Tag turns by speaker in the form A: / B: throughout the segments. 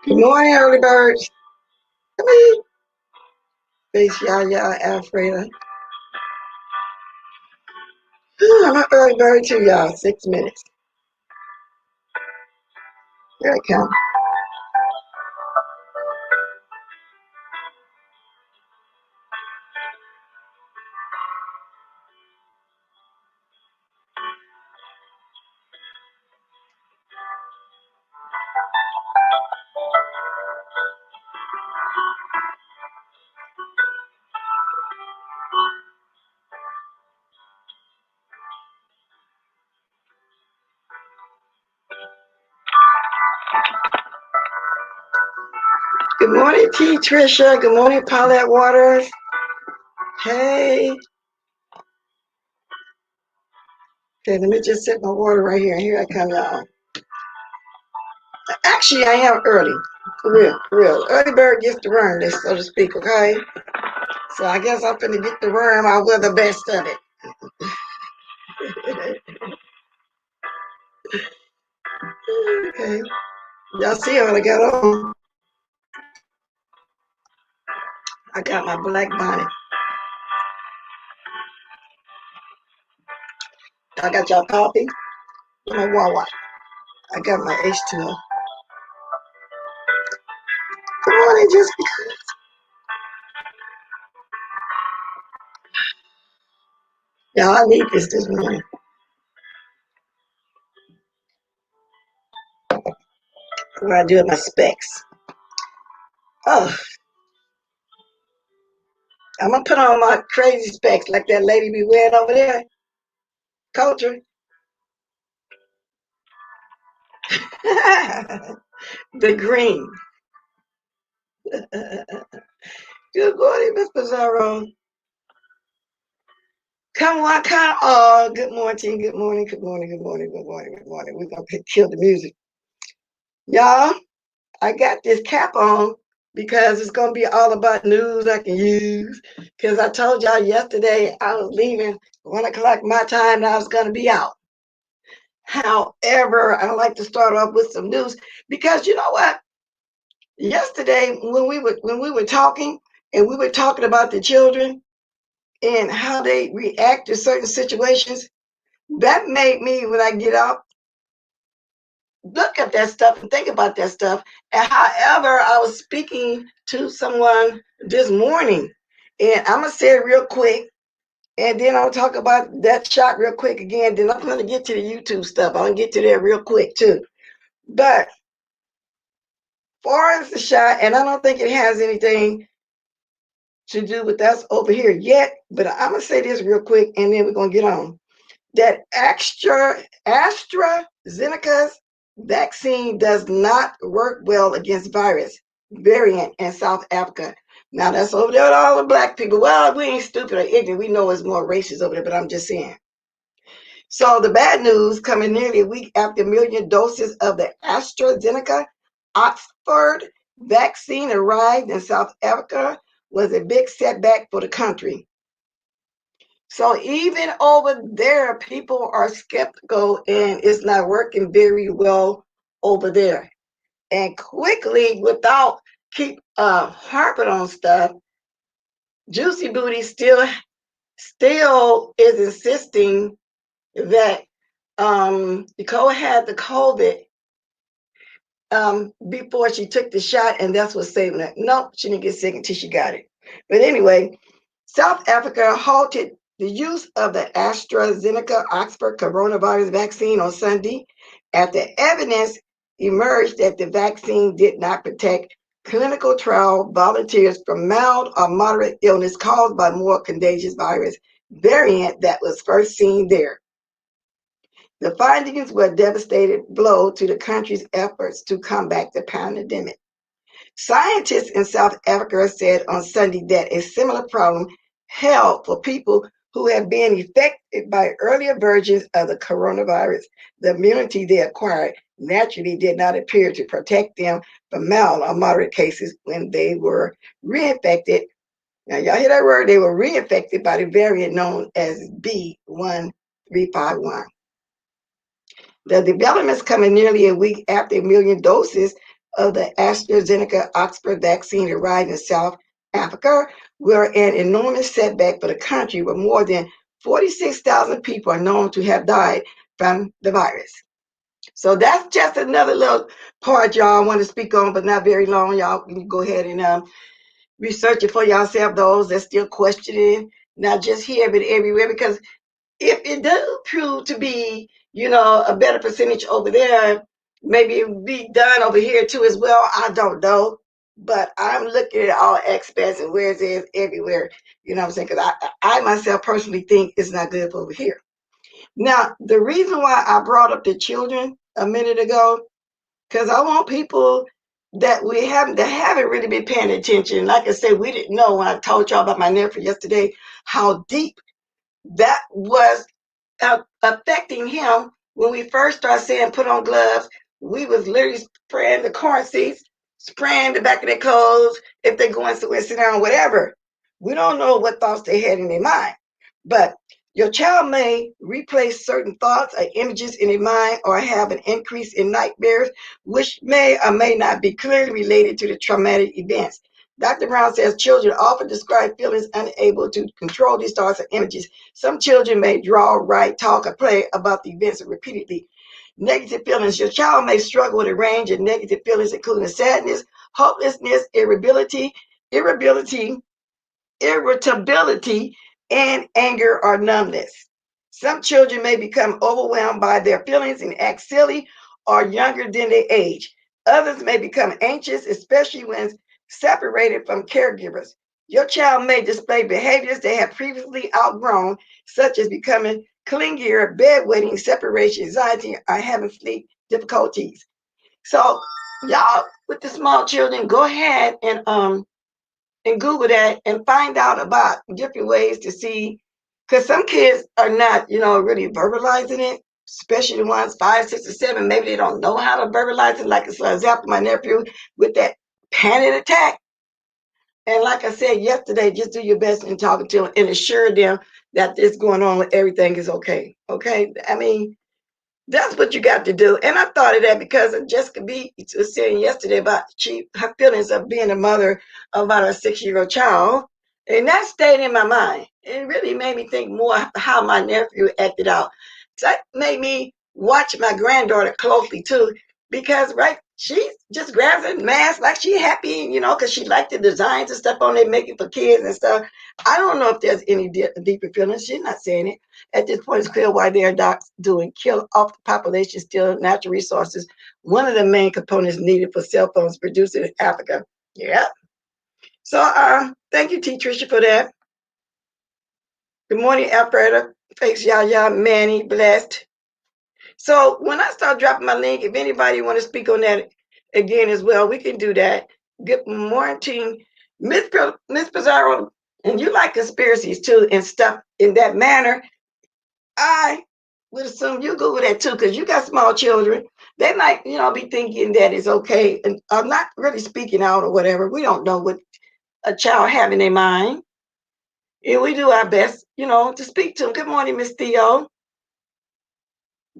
A: Good morning, early birds. Come in. Face Yaya Alfreda. I'm an early bird too, y'all. 6 minutes. Here I come. Good morning, T. Trisha. Good morning, Paulette Waters. Hey. Okay, let me just set my water right here. Here I come, y'all. Actually, I am early. For real, for real. Early bird gets the worm, so to speak, okay? So I guess I'm finna get the worm out with the best of it. Okay. Y'all see how I got on? I got my black bonnet. I got y'all coffee. My Wawa. I got my H2O. Good morning, just because. Y'all, I need this morning. What I do with my specs. Oh, I'm gonna put on my crazy specs like that lady be wearing over there. Culture. The green. Good morning, Miss Pizarro. Come on, come on. Good morning, good morning, good morning, good morning, good morning, good morning. We're gonna kill the music. Y'all, I got this cap on because it's gonna be all about news I can use. Because I told y'all yesterday I was leaving 1 o'clock my time and I was gonna be out. However, I like to start off with some news because you know what? Yesterday when we were talking and we were talking about the children and how they react to certain situations, that made me when I get up look at that stuff and think about that stuff. And however, I was speaking to someone this morning, and I'm gonna say it real quick, and then I'll talk about that shot real quick again. Then I'm gonna get to the YouTube stuff. I'm gonna get to that real quick too. But far as the shot, and I don't think it has anything to do with us over here yet, but I'm gonna say this real quick, and then we're gonna get on. That AstraZeneca's vaccine does not work well against virus variant in South Africa. Now that's over there with all the black people. Well, we ain't stupid or ignorant. We know it's more racist over there, but I'm just saying. So the bad news coming nearly a week after a million doses of the AstraZeneca Oxford vaccine arrived in South Africa was a big setback for the country. So even over there, people are skeptical and it's not working very well over there. And quickly, without keep harping on stuff, Juicy Booty still is insisting that Nicole had the COVID before she took the shot, and that's what's saving her. Nope, she didn't get sick until she got it. But anyway, South Africa halted the use of the AstraZeneca Oxford coronavirus vaccine on Sunday after evidence emerged that the vaccine did not protect clinical trial volunteers from mild or moderate illness caused by more contagious virus variant that was first seen there. The findings were a devastating blow to the country's efforts to combat the pandemic. Scientists in South Africa said on Sunday that a similar problem held for people who have been affected by earlier versions of the coronavirus. The immunity they acquired naturally did not appear to protect them from mild or moderate cases when they were reinfected. Now, y'all hear that word? They were reinfected by the variant known as B1351. The developments coming nearly a week after a million doses of the AstraZeneca Oxford vaccine arrived in South Africa were an enormous setback for the country, where more than 46,000 people are known to have died from the virus. So that's just another little part y'all want to speak on, but not very long. Y'all can go ahead and research it for yourself, those that still questioning, not just here, but everywhere, because if it does prove to be, a better percentage over there, maybe it will be done over here too as well. I don't know. But I'm looking at all aspects and where it is everywhere. You know what I'm saying? Because I myself personally think it's not good for over here. Now, the reason why I brought up the children a minute ago, because I want people that haven't really been paying attention. Like I said, we didn't know when I told y'all about my nephew yesterday how deep that was affecting him. When we first started saying put on gloves, we was literally spraying the car seats, spraying the back of their clothes if they're going somewhere, sit down, whatever. We don't know what thoughts they had in their mind. But your child may replace certain thoughts or images in their mind or have an increase in nightmares, which may or may not be clearly related to the traumatic events. Dr. Brown says children often describe feelings unable to control these thoughts or images. Some children may draw, write, talk, or play about the events repeatedly. Negative feelings. Your child may struggle with a range of negative feelings, including sadness, hopelessness, irritability, and anger or numbness. Some children may become overwhelmed by their feelings and act silly or younger than their age. Others may become anxious, especially when separated from caregivers. Your child may display behaviors they have previously outgrown, such as becoming clingier, bedwetting, separation anxiety, or having sleep difficulties. So, y'all, with the small children, go ahead and Google that and find out about different ways to see, because some kids are not, really verbalizing it, especially the ones 5, 6, or 7. Maybe they don't know how to verbalize it. Like, for example, my nephew with that panic attack. And like I said yesterday, just do your best in talking to them and assure them that this going on, everything is okay. Okay. I mean, that's what you got to do. And I thought of that because Jessica B was saying yesterday about her feelings of being a mother of about a 6-year-old child. And that stayed in my mind. It really made me think more how my nephew acted out. So that made me watch my granddaughter closely too, because she just grabs a mask like she happy, because she liked the designs and stuff on there making for kids and stuff. I don't know if there's any deeper feelings. She's not saying it. At this point, it's clear why they are not doing kill off the population, steal natural resources. One of the main components needed for cell phones produced in Africa. Yeah. So thank you, T. Tricia, for that. Good morning, Alfreda. Thanks, Yaya, Manny, blessed. So when I start dropping my link, if anybody want to speak on that again as well, we can do that. Good morning, Miss Pizarro. And you like conspiracies too and stuff in that manner. I would assume you Google that too, because you got small children. They might, be thinking that it's okay. And I'm not really speaking out or whatever. We don't know what a child have in their mind. And we do our best, to speak to them. Good morning, Miss Theo.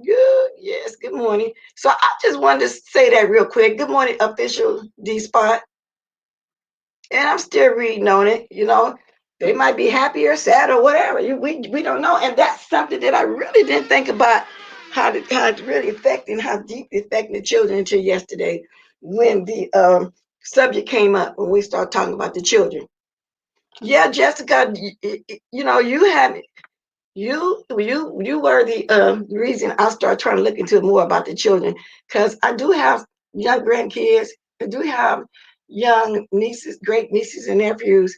A: Good. Yes, good morning. So I just wanted to say that real quick. Good morning, official D Spot. And I'm still reading on it, They might be happy or sad or whatever. We don't know. And that's something that I really didn't think about how it's really affecting, how deeply affecting the children until yesterday when the subject came up when we started talking about the children. Yeah, Jessica, you have you were the reason I started trying to look into more about the children, because I do have young grandkids. I do have young nieces, great nieces and nephews,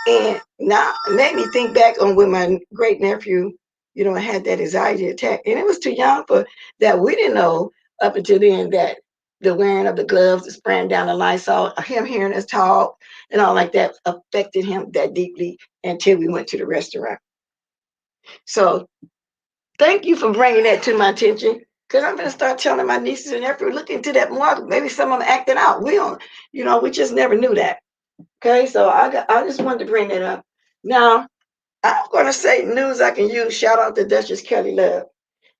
A: and now it made me think back on when my great nephew, had that anxiety attack, and it was too young for that. We didn't know up until then that the wearing of the gloves, the spraying down the Lysol, him hearing us talk, and all like that affected him that deeply until we went to the restaurant. So thank you for bringing that to my attention. Because I'm going to start telling my nieces and nephews, look into that more. Maybe some of them acting out. We don't, we just never knew that. Okay, so I just wanted to bring that up. Now, I'm going to say news I can use. Shout out to Duchess Kelly Love.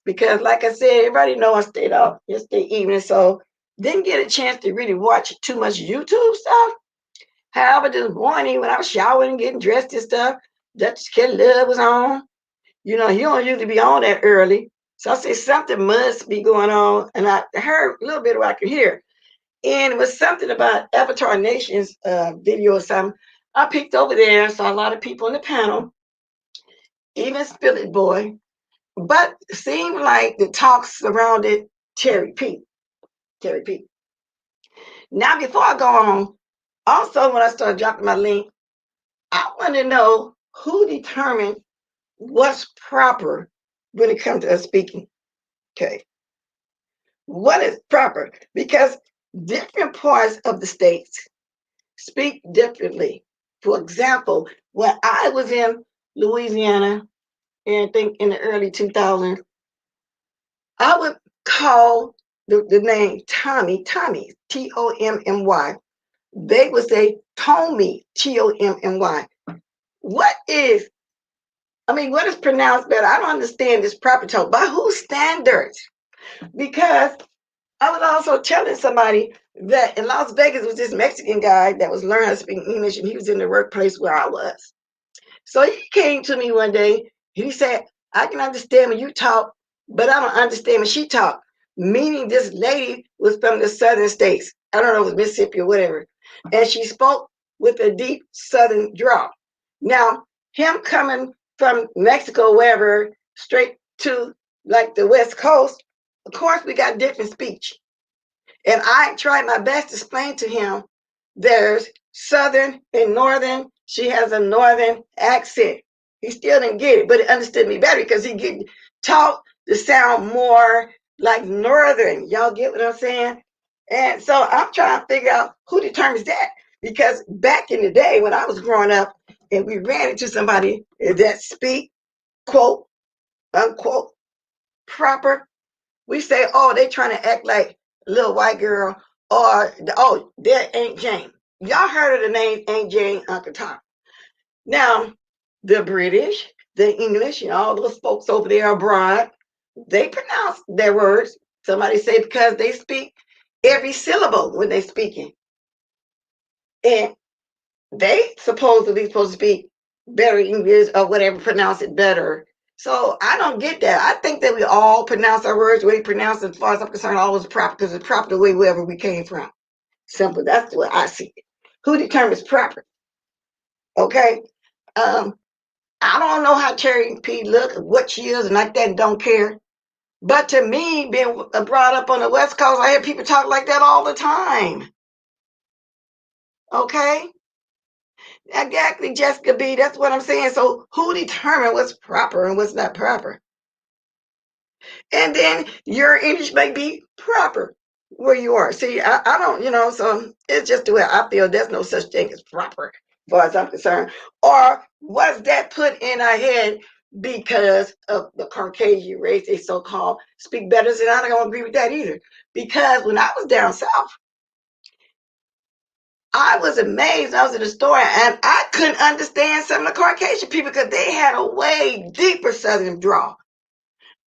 A: Because like I said, everybody know I stayed out yesterday evening. So Didn't get a chance to really watch too much YouTube stuff. However, this morning when I was showering and getting dressed and stuff, Duchess Kelly Love was on. You know, he don't usually be on that early. So I said something must be going on. And I heard a little bit of what I could hear. And it was something about Avatar Nation's video or something. I picked over there and saw a lot of people in the panel, even Spirit Boy. But it seemed like the talk surrounded Terry P. Terry P. Now, before I go on, also when I started dropping my link, I want to know who determined what's proper when it comes to us speaking. Okay. What is proper? Because different parts of the states speak differently. For example, when I was in Louisiana, and I think in the early 2000s, I would call the name Tommy, Tommy. They would say Tommy, Tommy. What is, what is pronounced better? I don't understand this proper tone. By whose standards? Because I was also telling somebody that in Las Vegas was this Mexican guy that was learning how to speak English, and he was in the workplace where I was. So he came to me one day. He said, I can understand when you talk, but I don't understand when she talk. Meaning this lady was from the southern states. I don't know if it was Mississippi or whatever. And she spoke with a deep southern drawl. Now, him coming from Mexico, wherever, straight to like the West Coast, of course, we got different speech. And I tried my best to explain to him there's Southern and Northern. She has a Northern accent. He still didn't get it, but he understood me better because he get taught to sound more like Northern. Y'all get what I'm saying? And so I'm trying to figure out who determines that. Because back in the day when I was growing up and we ran into somebody that speak, quote, unquote, proper, we say, oh, they trying to act like a little white girl, or, oh, they're Aunt Jane. Y'all heard of the name Aunt Jane, Uncle Tom. Now, the British, the English, all those folks over there abroad, they pronounce their words. Somebody say because they speak every syllable when they're speaking. And they supposedly supposed to speak better English or whatever, pronounce it better. So I don't get that. I think that we all pronounce our words the way we pronounce it, as far as I'm concerned, always proper because it's proper the way wherever we came from. Simple. That's what I see it. Who determines proper? Okay. I don't know how Cherry P look, what she is, and like that, and don't care. But to me, being brought up on the West Coast, I hear people talk like that all the time. Okay. Exactly, Jessica B. That's what I'm saying. So who determines what's proper and what's not proper? And then your English may be proper where you are. See, I don't, so it's just the way I feel. There's no such thing as proper, as far as I'm concerned. Or was that put in our head because of the Caucasian race, they so-called speak better? And I don't agree with that either. Because when I was down south, I was amazed. I was in the store and I couldn't understand some of the Caucasian people because they had a way deeper Southern drawl.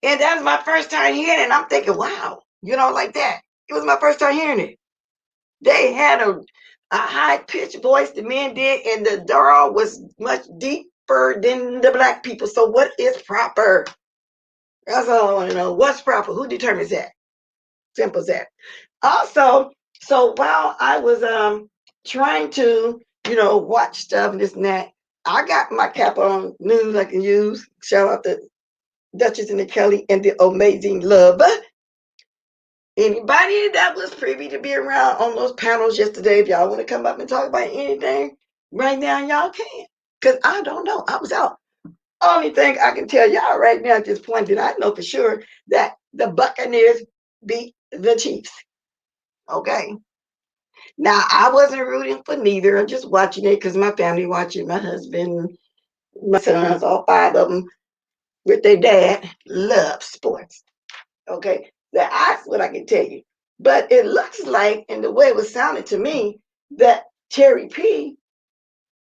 A: And that was my first time hearing it. And I'm thinking, wow, like that. It was my first time hearing it. They had a high-pitched voice, the men did, and the drawl was much deeper than the black people. So what is proper? That's all I want to know. What's proper? Who determines that? Simple as that. Also, so while I was trying to, watch stuff and this and that, I got my cap on news I can use. Shout out to Duchess and the Kelly and the amazing love. Anybody that was privy to be around on those panels yesterday, if y'all want to come up and talk about anything right now, y'all can. Because I don't know. I was out. Only thing I can tell y'all right now at this point that I know for sure that the Buccaneers beat the Chiefs. Okay. Now, I wasn't rooting for neither. I'm just watching it because my family watching, my husband, my sons, all five of them with their dad, love sports. Okay. That's what I can tell you. But it looks like, in the way it was sounding to me, that Terry P,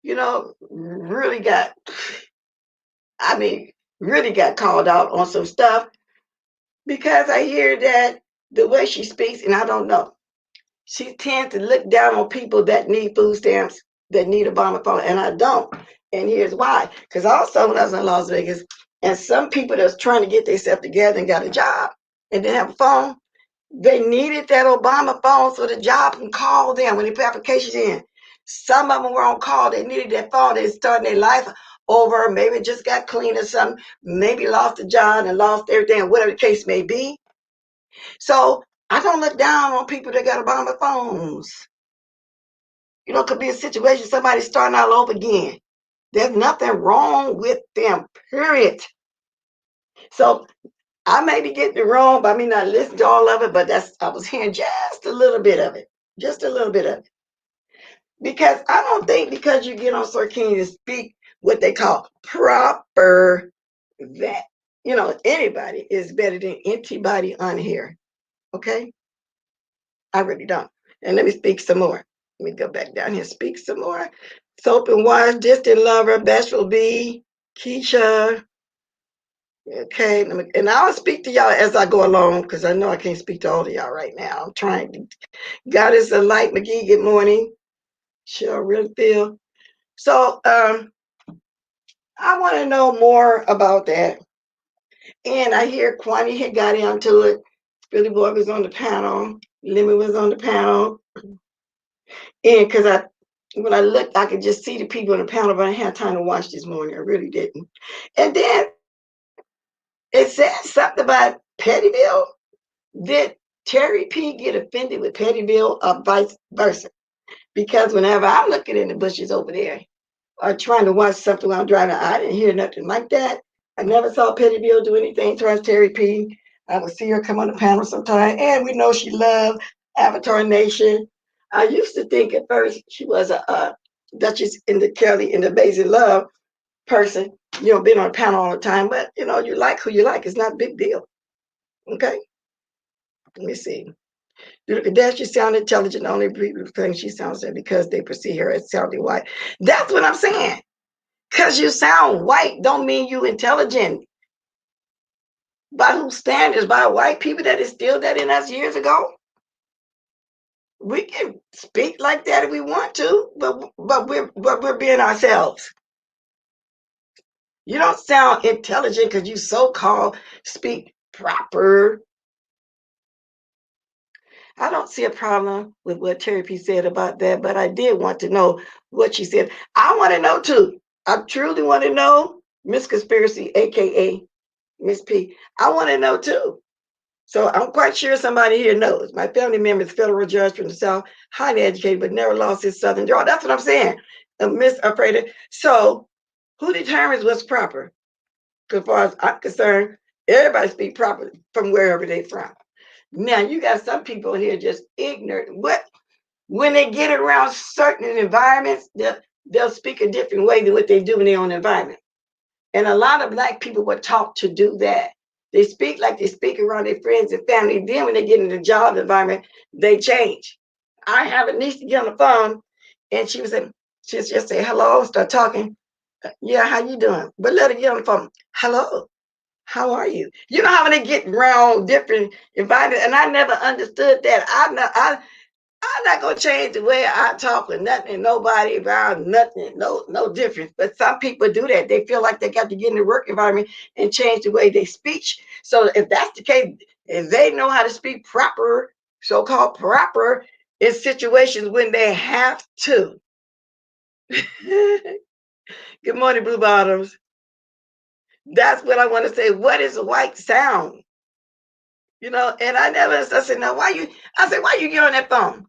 A: really really got called out on some stuff because I hear that the way she speaks, and I don't know. she tends to look down on people that need food stamps, that need Obama phone, and I don't. And here's why. Because also when I was in Las Vegas, and some people that's trying to get themselves together and got a job and didn't have a phone, they needed that Obama phone so the job can call them when they put applications in. Some of them were on call. They needed that phone. They started their life over. Maybe just got clean or something. Maybe lost a job and lost everything, whatever the case may be. So I don't look down on people that got Obama phones. You know, it could be a situation, somebody starting all over again. There's nothing wrong with them, period. So I may be getting it wrong, but I may not listen to all of it, but I was hearing just a little bit of it. Just a little bit of it. Because I don't think because you get on Sir King to speak what they call proper, that, you know, anybody is better than anybody on here. Okay? I really don't. And let me speak some more. Let me go back down here, speak some more. Soap and Wash, Distant Lover, Bashful B, Keisha. Okay, and I'll speak to y'all as I go along because I know I can't speak to all of y'all right now. I'm trying to. God is a light, McGee. Good morning. Sure, really feel. So I want to know more about that. And I hear Kwani had got into it. Billy Boy was on the panel. Lemmy was on the panel. And because when I looked, I could just see the people in the panel, but I didn't have time to watch this morning. I really didn't. And then it said something about Pettyville. Did Terry P get offended with Pettyville or vice versa? Because whenever I look at in the bushes over there or trying to watch something while I'm driving, I didn't hear nothing like that. I never saw Pettyville do anything towards Terry P. I would see her come on the panel sometime, and we know she loved Avatar Nation. I used to think at first she was a Duchess in the Kelly in the Amazing Love person, you know, been on a panel all the time, but you know, you like who you like. It's not a big deal. Okay. Let me see. Do the Kardashians sound intelligent? Only people think she sounds that because they perceive her as sounding white. That's what I'm saying. Because you sound white don't mean you intelligent. By whose standards? By white people that instilled that in us years ago? We can speak like that if we want to, but we're being ourselves. You don't sound intelligent because you so-called speak proper. I don't see a problem with what Terry P said about that, but I did want to know what she said. I want to know too. I truly want to know, Miss Conspiracy, aka Miss P. I want to know too. So I'm quite sure somebody here knows. My family member is federal judge from the South, highly educated, but never lost his Southern draw. That's what I'm saying, Miss Afraid. So who determines what's proper? As far as I'm concerned, everybody speak proper from wherever they're from. Now you got some people here just ignorant. What when they get around certain environments, they'll speak a different way than what they do in their own environment. And a lot of Black people were taught to do that. They speak like they speak around their friends and family. Then when they get in the job environment, they change. I have a niece to get on the phone, and she was saying, she just say hello, start talking. Yeah, how you doing? But let her get on the phone. Hello. How are you? You know how when they get around different environments, and I never understood that. I'm not gonna change the way I talk with nothing and nobody around nothing, no difference. But some people do that. They feel like they got to get in the work environment and change the way they speak. So if that's the case, if they know how to speak proper, so-called proper, in situations when they have to. Good morning, Blue Bottoms. That's what I want to say. What is a white sound? You know, and I said, now why you get on that phone?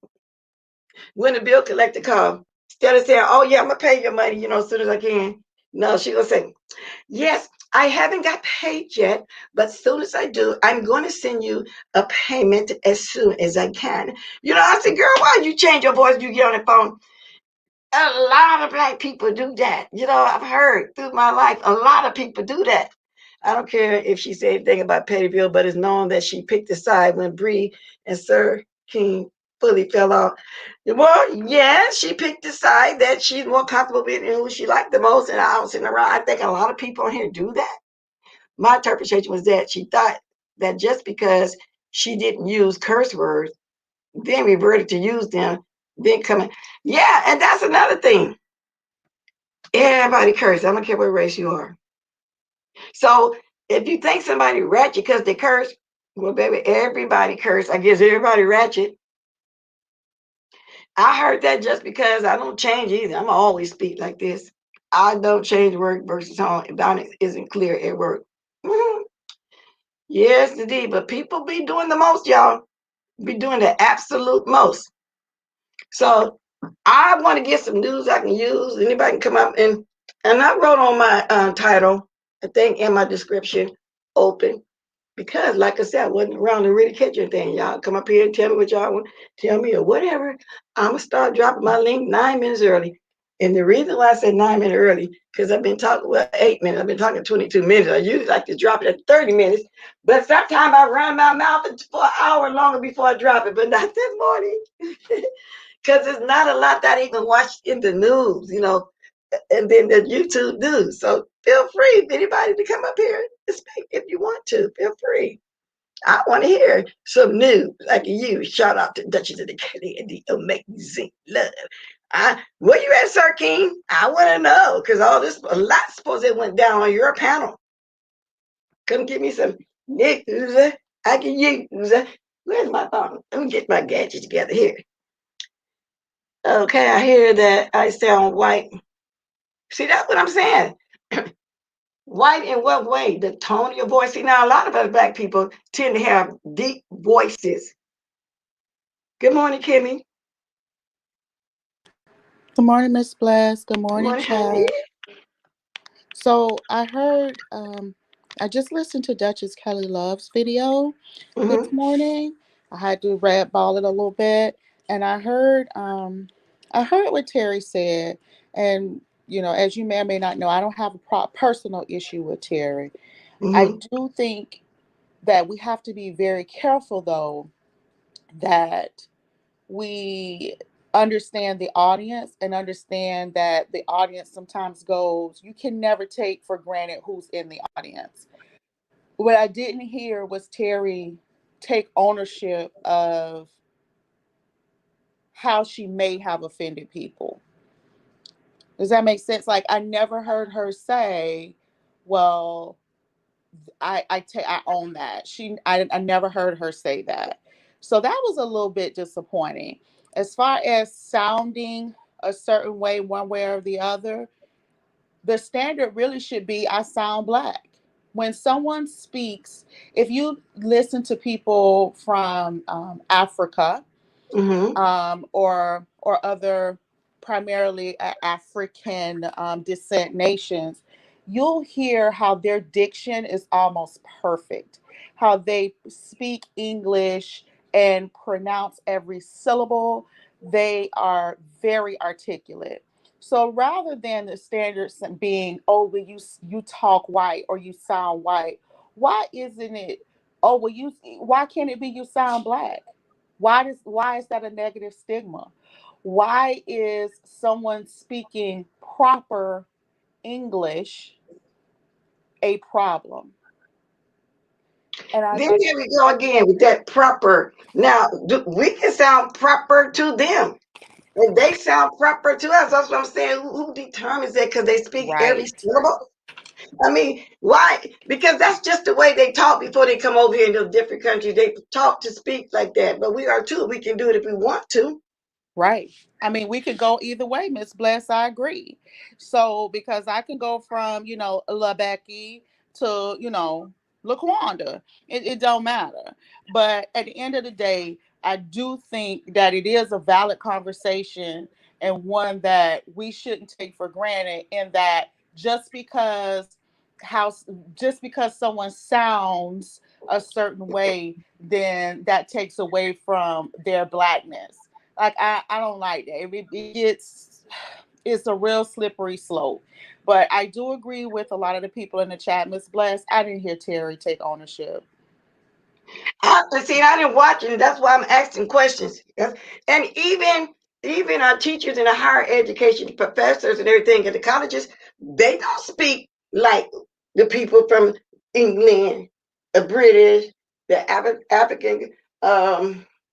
A: When the bill collector called, instead of saying, oh yeah, I'm gonna pay your money, you know, as soon as I can. No, she gonna say, yes, I haven't got paid yet, but as soon as I do, I'm going to send you a payment as soon as I can. You know, I said, girl, why you change your voice when you get on the phone? A lot of Black people do that. You know, I've heard through my life, a lot of people do that. I don't care if she said anything about Pettyville, but it's known that she picked a side when Bree and Sir King fully fell off. Well, yeah, she picked a side that she's more comfortable with and who she liked the most. And I was sitting around. I think a lot of people on here do that. My interpretation was that she thought that just because she didn't use curse words, then reverted to use them, then coming. Yeah, and that's another thing. Everybody curse. I don't care what race you are. So if you think somebody ratchet because they curse, well, baby, everybody curse. I guess everybody ratchet. I heard that just because I don't change either. I'm always speak like this. I don't change work versus home if that isn't clear at work. Mhm. Yes, indeed. But people be doing the most, y'all. Be doing the absolute most. So I want to get some news I can use. Anybody can come up and I wrote on my title, I think in my description, open. Because, like I said, I wasn't around to really catch anything. Y'all come up here and tell me what y'all want, tell me or whatever. I'm going to start dropping my link 9 minutes early. And the reason why I said 9 minutes early, because I've been talking, well, 8 minutes. I've been talking 22 minutes. I usually like to drop it at 30 minutes. But sometimes I run my mouth for an hour longer before I drop it, but not this morning. Because there's not a lot that I even watch in the news, and then the YouTube news. So feel free, if anybody, to come up here and speak if you want to. Feel free. I want to hear some news like you. Shout out to Duchess of the Kelly and the amazing love. Where you at, Sir King? I want to know because a lot supposed it went down on your panel. Come give me some news I can use. Where's my phone? Let me get my gadgets together here. Okay, I hear that I sound white. See, that's what I'm saying. White in what way? The tone of your voice. See, now a lot of us black people tend to have deep voices. Good morning, Kimmy.
B: Good morning, Miss Bless. Good
A: Good
B: morning,
A: morning, honey.
B: Chad. So I heard, I just listened to Duchess Kelly Love's video this
A: Mm-hmm.
B: morning. I had to red ball it a little bit, and I heard what Terry said, and as you may or may not know, I don't have a personal issue with Terry. I
A: Mm-hmm.
B: do think that we have to be very careful, though, that we understand the audience and understand that the audience sometimes goes, you can never take for granted who's in the audience. What I didn't hear was Terry take ownership of how she may have offended people. Does that make sense? Like, I never heard her say, well, I own that. I never heard her say that. So that was a little bit disappointing. As far as sounding a certain way, one way or the other, the standard really should be I sound black. When someone speaks, if you listen to people from Africa,
A: Mm-hmm.
B: or other primarily African descent nations, you'll hear how their diction is almost perfect, how they speak English and pronounce every syllable. They are very articulate. So rather than the standards being, oh, well, you talk white or you sound white, why isn't it? Oh, well, why can't it be you sound black? Why is that a negative stigma? Why is someone speaking proper English a problem? And
A: Then here we go again with that proper. Now, we can sound proper to them. And they sound proper to us. That's what I'm saying. Who determines that? Because they speak every
B: right,
A: syllable. I mean, why? Because that's just the way they talk before they come over here in those different countries. They talk to speak like that. But we are too. We can do it if we want to.
B: right. I mean, we could go either way, Miss Bless. I agree. So because I can go from Lebecky to Laquanda, it don't matter. But at the end of the day, I do think that it is a valid conversation and one that we shouldn't take for granted. In that how just because someone sounds a certain way, then that takes away from their blackness. Like I don't like that. It gets it's a real slippery slope. But I do agree with a lot of the people in the chat, Miss Bless. I didn't hear Terry take ownership.
A: See, I didn't watch it. That's why I'm asking questions. Yes. And even our teachers in the higher education, the professors and everything at the colleges, they don't speak like the people from England, the British, the African.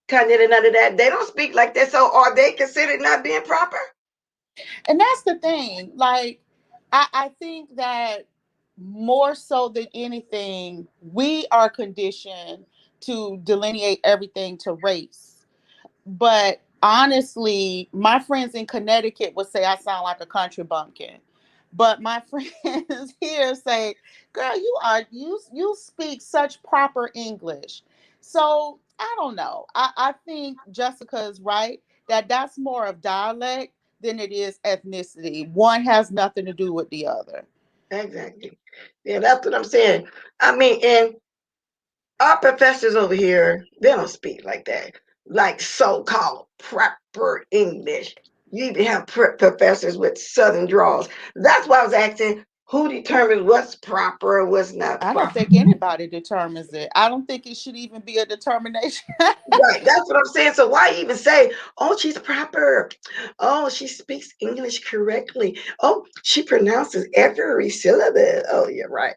A: Continental, none of that. They don't speak like that. So are they considered not being proper?
B: And that's the thing. Like, I think that more so than anything, we are conditioned to delineate everything to race. But honestly, my friends in Connecticut would say I sound like a country bumpkin. But my friends here say, "Girl, you speak such proper English." So I don't know. I think Jessica is right that that's more of dialect than it is ethnicity. One has nothing to do with the other.
A: Exactly. Yeah, that's what I'm saying. I mean, and our professors over here, they don't speak like that, like so-called proper English. You even have professors with Southern draws. That's why I was asking who determines what's proper and what's not
B: I don't
A: proper.
B: think anybody determines it. I don't think it should even be a determination.
A: Right, that's what I'm saying. So why even say, "Oh, she's proper. Oh, she speaks English correctly. Oh, she pronounces every syllable." Oh, yeah, right.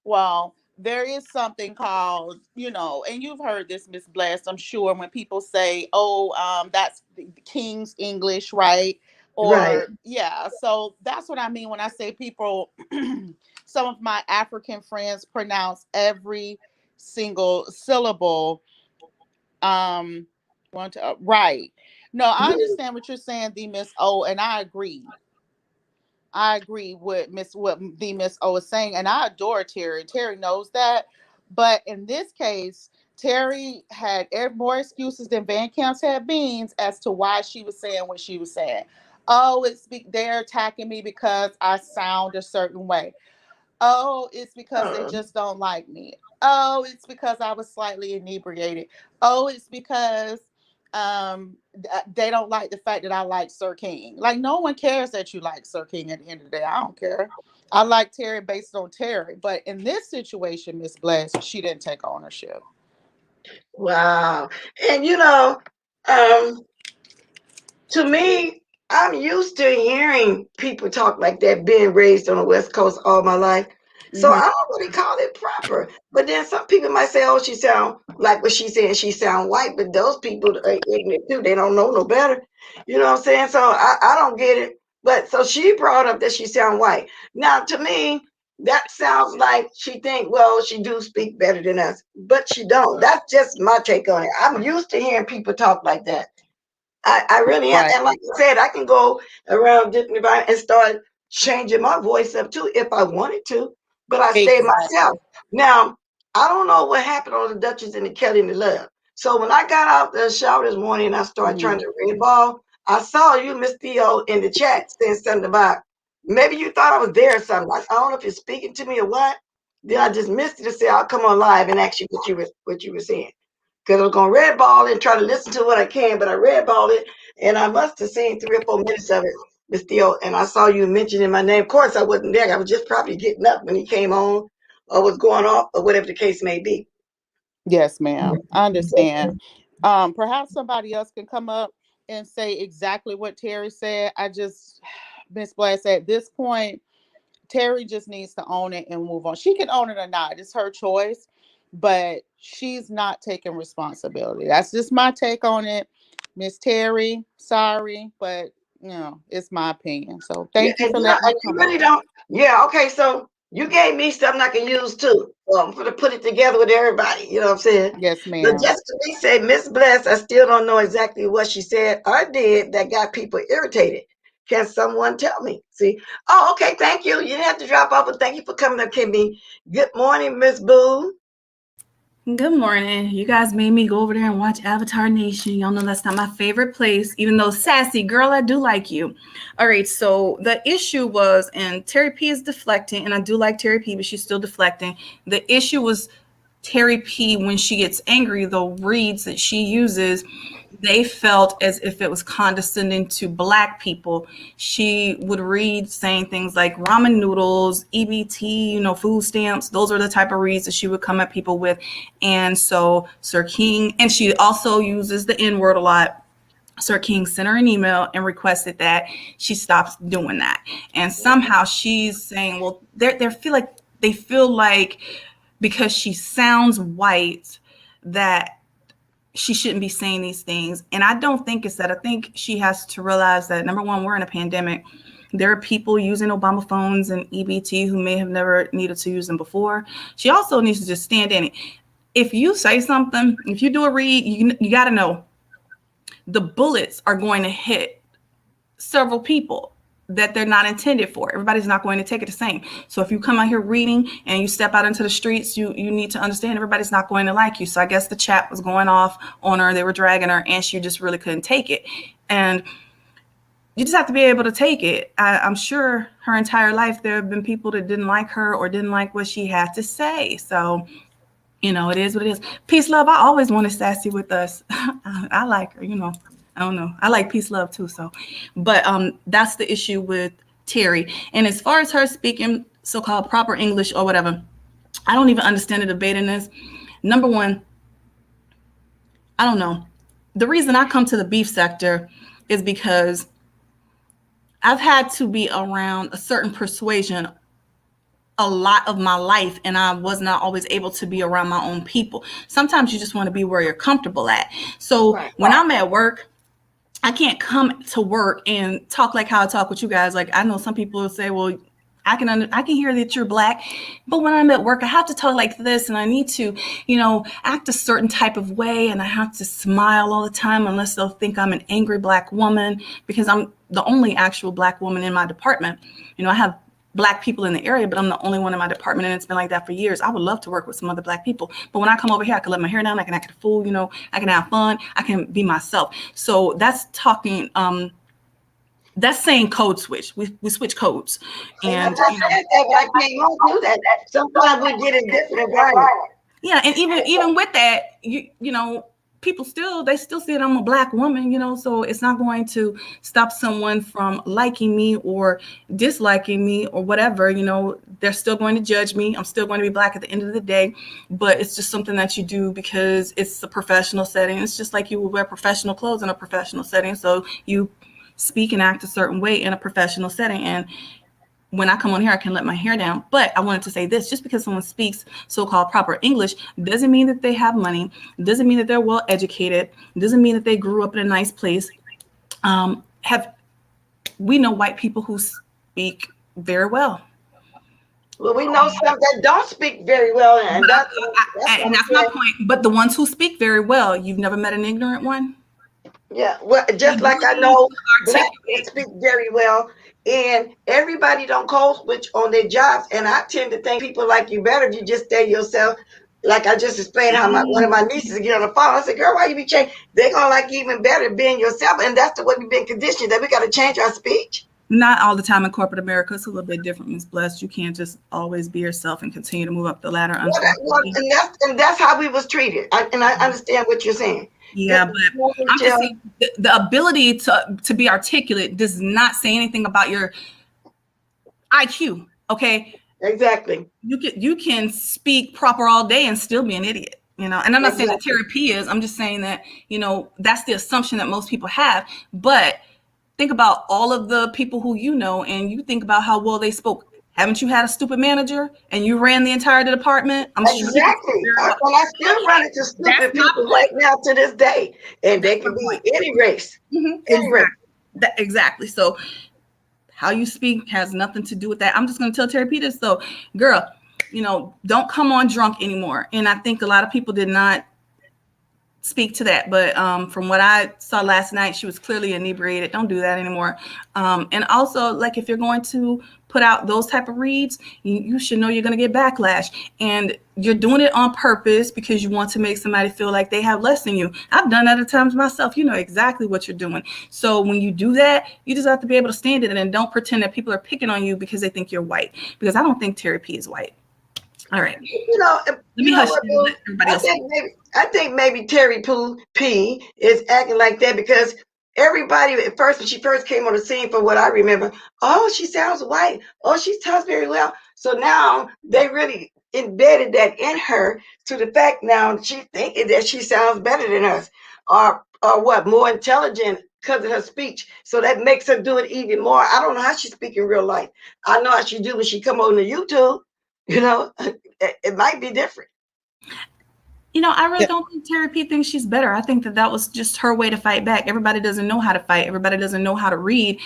B: Well, there is something called, and you've heard this, Miss Blessed, I'm sure, when people say, "Oh, that's the King's English," right?
A: Right.
B: Or yeah, so that's what I mean when I say people. Some of my African friends pronounce every single syllable. Um, right. No, I
A: Yeah.
B: understand what you're saying, the Miss O, and I agree. I agree with what the Miss O is saying, and I adore Terry. Terry knows that, but in this case, Terry had more excuses than Van Camp's had beans as to why she was saying what she was saying. Oh, they're attacking me because I sound a certain way. Oh, it's because they
A: Uh,
B: just don't like me. Oh, it's because I was slightly inebriated. Oh, it's because they don't like the fact that I like Sir King. Like, no one cares that you like Sir King at the end of the day. I don't care. I like Terry based on Terry. But in this situation, Miss Bless, she didn't take ownership.
A: wow. And um, to me, I'm used to hearing people talk like that, being raised on the West Coast all my life. So
B: Hmm.
A: I don't really call it proper. But then some people might say, "Oh, she sound like what she's saying. She sound white." But those people are ignorant too. They don't know no better. You know what I'm saying? So I don't get it. But so she brought up that she sound white. Now to me, that sounds like she think, well, she do speak better than us, but she don't. That's just my take on it. I'm used to hearing people talk like that. I really am.
B: Right.
A: And like I said, I can go around different environments and start changing my voice up too if I wanted to, but I stay myself.
B: Exactly.
A: Now, I don't know what happened on the Duchess and the Kelly and the Love. So when I got out the shower this morning and I started
B: Hmm.
A: trying to read ball, I saw you, Miss Theo, in the chat saying something about maybe you thought I was there or something. I don't know if you're speaking to me or what. Then I just missed it to say I'll come on live and ask you what you were saying because I was gonna red ball and try to listen to what I can, but I red balled it and I must have seen 3 or 4 minutes of it, Miss Theo, and I saw you mentioning my name. Of course, I wasn't there. I was just probably getting up when he came on, or was going off, or whatever the case may be.
B: Yes, ma'am. I understand. Perhaps somebody else can come up and say exactly what Terry said. Miss Blast, at this point, Terry just needs to own it and move on. She can own it or not. It's her choice, but she's not taking responsibility. That's just my take on it. Miss Terry, sorry, but it's my opinion. So
A: Yeah,
B: thank you for letting
A: and
B: me
A: you
B: come
A: really
B: up.
A: don't. Yeah, okay. So you gave me something I can use too, for to put it together with everybody. You know what I'm saying?
B: Yes,
A: But
B: ma'am.
A: just to be said, Miss Bless, I still don't know exactly what she said or did that got people irritated. Can someone tell me? See? Oh, okay. Thank you. You didn't have to drop off, but thank you for coming up, Kimmy. Good morning, Miss Boo.
C: Good morning. You guys made me go over there and watch Avatar Nation. Y'all know that's not my favorite place, even though sassy girl, I do like you. All right, so the issue was, and Terry P is deflecting, and I do like Terry P, but she's still deflecting. The issue was Terry P, when she gets angry, the reads that she uses, they felt as if it was condescending to Black people. She would read saying things like ramen noodles, EBT, food stamps. Those are the type of reads that she would come at people with. And so Sir King, and she also uses the N word a lot. Sir King sent her an email and requested that she stops doing that. And somehow she's saying, well, they feel like because she sounds white, that she shouldn't be saying these things. And I don't think it's that. I think she has to realize that, number one, we're in a pandemic. There are people using Obama phones and EBT who may have never needed to use them before. She also needs to just stand in it. If you say something, if you do a read, you got to know the bullets are going to hit several people that they're not intended for. Everybody's not going to take it the same. So if you come out here reading and you step out into the streets, you need to understand everybody's not going to like you. So I guess the chat was going off on her. They were dragging her and she just really couldn't take it. And you just have to be able to take it. I'm sure her entire life there have been people that didn't like her or didn't like what she had to say. So, it is what it is. Peace, love. I always wanted Sassy with us. I like her, I don't know. I like peace, love too. So, but that's the issue with Terry. And as far as her speaking so-called proper English or whatever, I don't even understand the debate in this. Number one, I don't know. The reason I come to the beef sector is because I've had to be around a certain persuasion a lot of my life, and I was not always able to be around my own people. Sometimes you just want to be where you're comfortable at. So when I'm at work, I can't come to work and talk like how I talk with you guys. Like, I know some people will say, well, I can hear that you're Black, but when I'm at work, I have to talk like this, and I need to, act a certain type of way, and I have to smile all the time unless they'll think I'm an angry Black woman, because I'm the only actual Black woman in my department. I have Black people in the area, but I'm the only one in my department, and it's been like that for years. I would love to work with some other Black people, but when I come over here, I can let my hair down, I can act a fool, I can have fun, I can be myself. So that's talking, that's saying code switch. We switch codes. And
A: I came on to that. Sometimes we get in different environments.
C: Yeah, and even with that, people still see that I'm a Black woman, so it's not going to stop someone from liking me or disliking me or whatever. They're still going to judge me. I'm still going to be Black at the end of the day, but it's just something that you do because it's a professional setting. It's just like you would wear professional clothes in a professional setting, so you speak and act a certain way in a professional setting. And when I come on here, I can let my hair down. But I wanted to say this: just because someone speaks so-called proper English doesn't mean that they have money, doesn't mean that they're well educated, doesn't mean that they grew up in a nice place. We know white people who speak very well.
A: Well, we know some that don't speak very well, and that's
C: my point. But the ones who speak very well, you've never met an ignorant one?
A: Yeah, well, just like I know Black people speak very well, and everybody don't code switch on their jobs. And I tend to think people like you better if you just stay yourself. Like I just explained how one of my nieces get on the phone. I said, "Girl, why you be changing?" They're gonna like you even better being yourself, and that's the way we've been conditioned that we got to change our speech.
C: Not all the time in corporate America. It's a little bit different, Ms. Blessed. You can't just always be yourself and continue to move up the ladder.
A: And that's how we was treated. And I understand what you're saying.
C: Yeah, but I'm just saying the ability to be articulate does not say anything about your IQ. Okay.
A: Exactly.
C: You can speak proper all day and still be an idiot. And I'm not saying that Terry P is. I'm just saying that that's the assumption that most people have. But think about all of the people who and you think about how well they spoke. Haven't you had a stupid manager and you ran the entire department?
A: Exactly. And I still run into stupid people right now to this day. And they can be any race.
C: Mm-hmm. Any race. Exactly. So how you speak has nothing to do with that. I'm just going to tell Terry Peters, so girl, don't come on drunk anymore. And I think a lot of people did not speak to that, but from what I saw last night, she was clearly inebriated. Don't do that anymore. And also, like, if you're going to put out those type of reads, you should know you're going to get backlash, and you're doing it on purpose because you want to make somebody feel like they have less than you. I've done that at times myself. You know exactly what you're doing. So when you do that, you just have to be able to stand it and don't pretend that people are picking on you because they think you're white, because I don't think Terry P is white. All right.
A: Let me hush. I think maybe Terry P is acting like that because everybody at first, when she first came on the scene, for what I remember, oh, she sounds white. Oh, she talks very well. So now they really embedded that in her to the fact now she's thinking that she sounds better than us, or what, more intelligent because of her speech. So that makes her do it even more. I don't know how she speaks in real life. I know how she do when she come on to YouTube. It might be different.
C: I really
B: Yeah.
C: don't think Terry P thinks she's better. I think that was just her way to fight back. Everybody doesn't know how to fight. Everybody doesn't know how to read.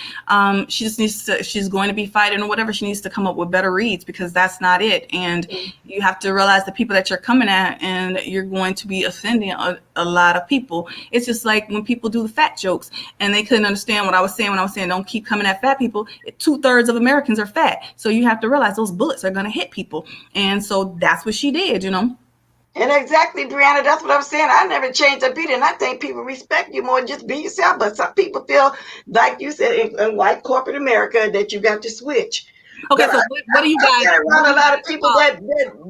C: She just needs to, if she's going to be fighting or whatever, she needs to come up with better reads, because that's not it. And you have to realize the people that you're coming at, and you're going to be offending a lot of people. It's just like when people do the fat jokes and they couldn't understand what I was saying when I was saying, don't keep coming at fat people. 2/3 of Americans are fat. So you have to realize those bullets are going to hit people. And so that's what she did.
A: And exactly, Brianna, that's what I'm saying. I never changed a beat, and I think people respect you more. Just be yourself. But some people feel, like you said, in white corporate America, that you got to switch.
C: Okay,
A: But
C: so what do you
A: I've
C: guys?
A: been around a lot of people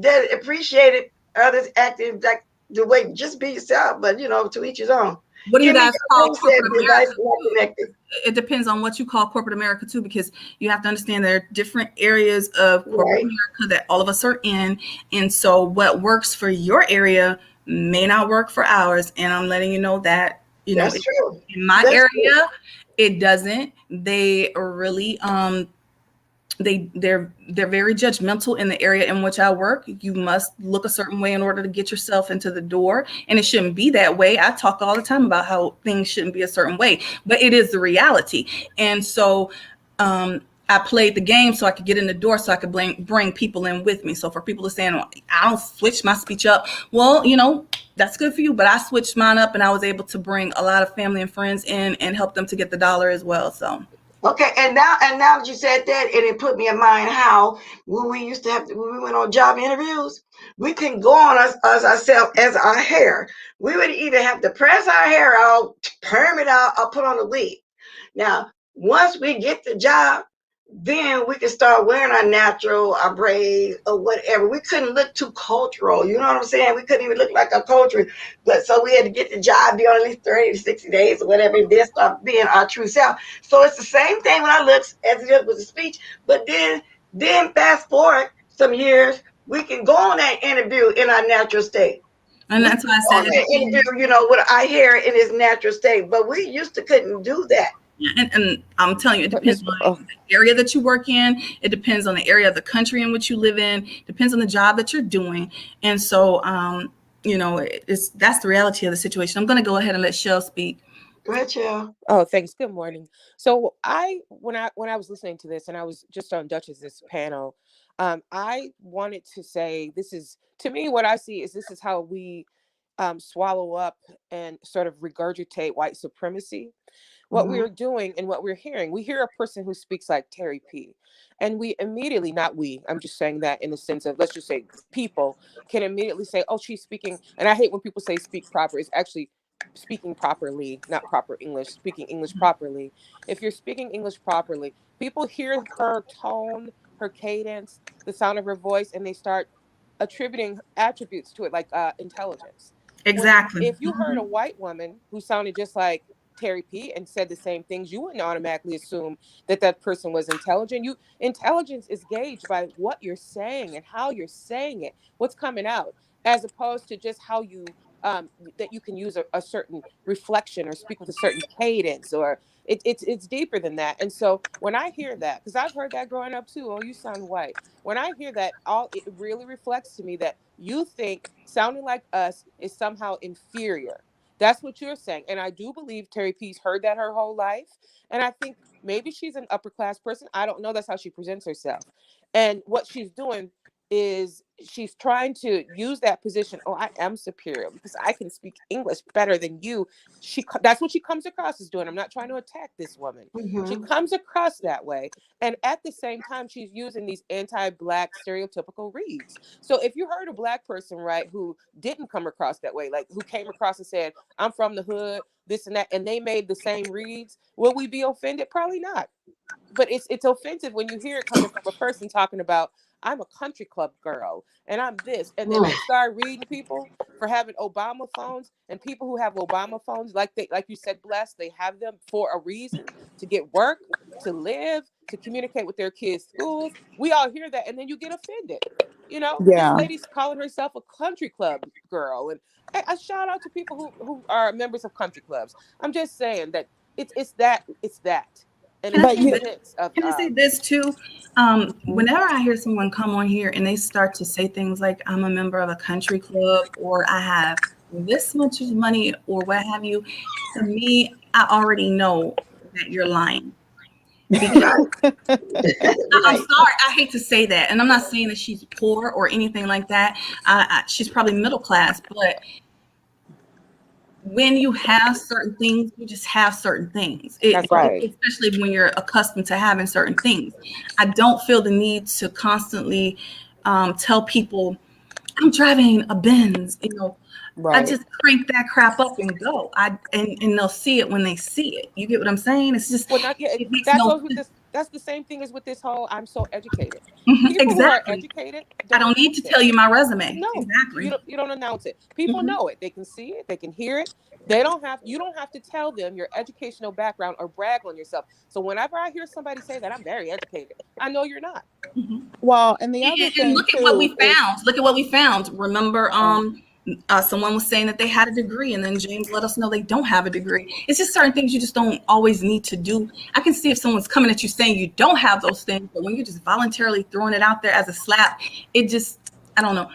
A: that appreciated others acting like the way. Just be yourself, but to each his own.
C: What do you
A: Give me
C: guys call
A: your said
C: corporate
A: device
C: America
A: not
C: too?
A: connected.
C: It depends on what you call corporate America too, because you have to understand there are different areas of corporate
A: Right.
C: America that all of us are in, and so what works for your area may not work for ours. And I'm letting you know that
A: That's true.
C: in my
A: That's true.
C: area, it doesn't. They are really they're very judgmental in the area in which I work. You must look a certain way in order to get yourself into the door, and it shouldn't be that way. I talk all the time about how things shouldn't be a certain way, but it is the reality. And so I played the game so I could get in the door, so I could bring people in with me. So for people to say, I don't switch my speech up, well, that's good for you, but I switched mine up, and I was able to bring a lot of family and friends in and help them to get the dollar as well. So
A: Okay, and now that you said that, and it put me in mind how when we used to when we went on job interviews, we couldn't go on us ourselves as our hair. We would either have to press our hair out, perm it out, or put on a wig. Now, once we get the job, then we can start wearing our natural, our braids, or whatever. We couldn't look too cultural. You know what I'm saying? We couldn't even look like a culture. But so we had to get the job, be on at least 30 to 60 days or whatever, and then start being our true self. So it's the same thing when I look as it is with the speech. But then fast forward some years, we can go on that interview in our natural state.
C: and
A: We
C: that's
A: can
C: why I
A: go on
C: said it
A: that
C: depends.
A: interview, with our hair in its natural state. But we used to couldn't do that.
C: And I'm telling you, it
B: But
C: depends on the area that you work in. It depends on the area of the country in which you live in. Depends on the job that you're doing. And so, that's the reality of the situation. I'm going to go ahead and let Shell speak.
A: Go ahead, Chill.
D: Oh, thanks. Good morning. So when I was listening to this and I was just on Duchess's panel, I wanted to say this is to me what I see is this is how we swallow up and sort of regurgitate white supremacy. What
A: Mm-hmm.
D: we're doing and what we're hearing, we hear a person who speaks like Terry P. And we immediately, not we, I'm just saying that in the sense of, let's just say people can immediately say, oh, she's speaking. And I hate when people say speak proper. It's actually speaking properly, not proper English, speaking English properly. If you're speaking English properly, people hear her tone, her cadence, the sound of her voice, and they start attributing attributes to it, like intelligence. When
C: Exactly.
D: if you heard a white woman who sounded just like Terry P and said the same things, you wouldn't automatically assume that that person was intelligent. Intelligence is gauged by what you're saying and how you're saying it, what's coming out, as opposed to just how you that you can use a certain reflection or speak with a certain cadence, or it's deeper than that. And so when I hear that, because I've heard that growing up too, oh, you sound white. When I hear that, all it really reflects to me that you think sounding like us is somehow inferior. That's what you're saying. And I do believe Terry P's heard that her whole life. And I think maybe she's an upper class person. I don't know. That's how she presents herself. And what she's doing is she's trying to use that position. Oh, I am superior because I can speak English better than you. That's what she comes across as doing. I'm not trying to attack this woman. She
A: Mm-hmm.
D: comes across that way. And at the same time, she's using these anti-black stereotypical reads. So if you heard a black person, right, who didn't come across that way, like who came across and said, I'm from the hood, this and that, and they made the same reads, will we be offended? Probably not. But it's offensive when you hear it coming from a person talking about, I'm a country club girl and I'm this, and then they start reading people for having Obama phones, and people who have Obama phones, like you said, blessed, they have them for a reason, to get work, to live, to communicate with their kids' schools. We all hear that, and then you get offended. This
B: yeah.
D: lady's calling herself a country club girl, and a shout out to people who are members of country clubs. I'm just saying that it's that, and
C: Can I
D: it's
B: But
C: say
D: the
B: you
C: this?
D: sense of
C: Can I say this too? Whenever I hear someone come on here and they start to say things like, I'm a member of a country club, or I have this much money, or what have you, to me, I already know that you're lying. Because
A: Right.
C: I'm
A: Right.
C: sorry, I hate to say that. And I'm not saying that she's poor or anything like that. She's probably middle class, but when you have certain things, you just have certain things.
D: That's right.
C: Especially when you're accustomed to having certain things. I don't feel the need to constantly tell people I'm driving a Benz. I
D: Right.
C: just crank that crap up and go. And they'll see it when they see it. You get what I'm saying? It's just,
D: Well, not, yeah,
C: it makes
D: that
C: no
D: goes with
C: sense.
D: this. That's the same thing as with this whole I'm so educated.
C: Mhm,
D: People who are
C: exactly.
D: educated
C: I
D: don't
C: don't need to
D: announce it.
C: tell you my resume.
D: No,
C: Exactly.
D: you don't announce it. People
C: Mhm.
D: know it. They can see it, they can hear it. They don't have you don't have to tell them your educational background or brag on yourself. So whenever I hear somebody say that I'm very educated, I know you're not.
C: Mhm.
B: Well, and the other
C: And
B: thing
C: look at what
B: too
C: we
B: is,
C: found. Look at what we found. Remember, someone was saying that they had a degree, and then James let us know they don't have a degree. It's just certain things you just don't always need to do. I can see if someone's coming at you saying you don't have those things, but when you're just voluntarily throwing it out there as a slap, it just, I don't know.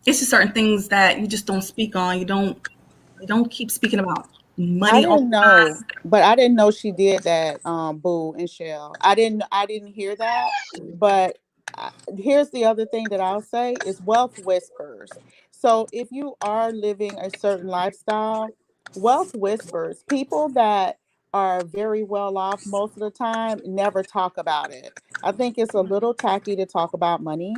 C: It's just certain things that you just don't speak on. You don't keep speaking about
B: I
C: money all
B: didn't
C: the time.
B: know, but I didn't know she did that, Boo and Shell. I didn't hear that. But here's the other thing that I'll say is wealth whispers. So if you are living a certain lifestyle, wealth whispers. People that are very well off most of the time never talk about it. I think it's a little tacky to talk about money.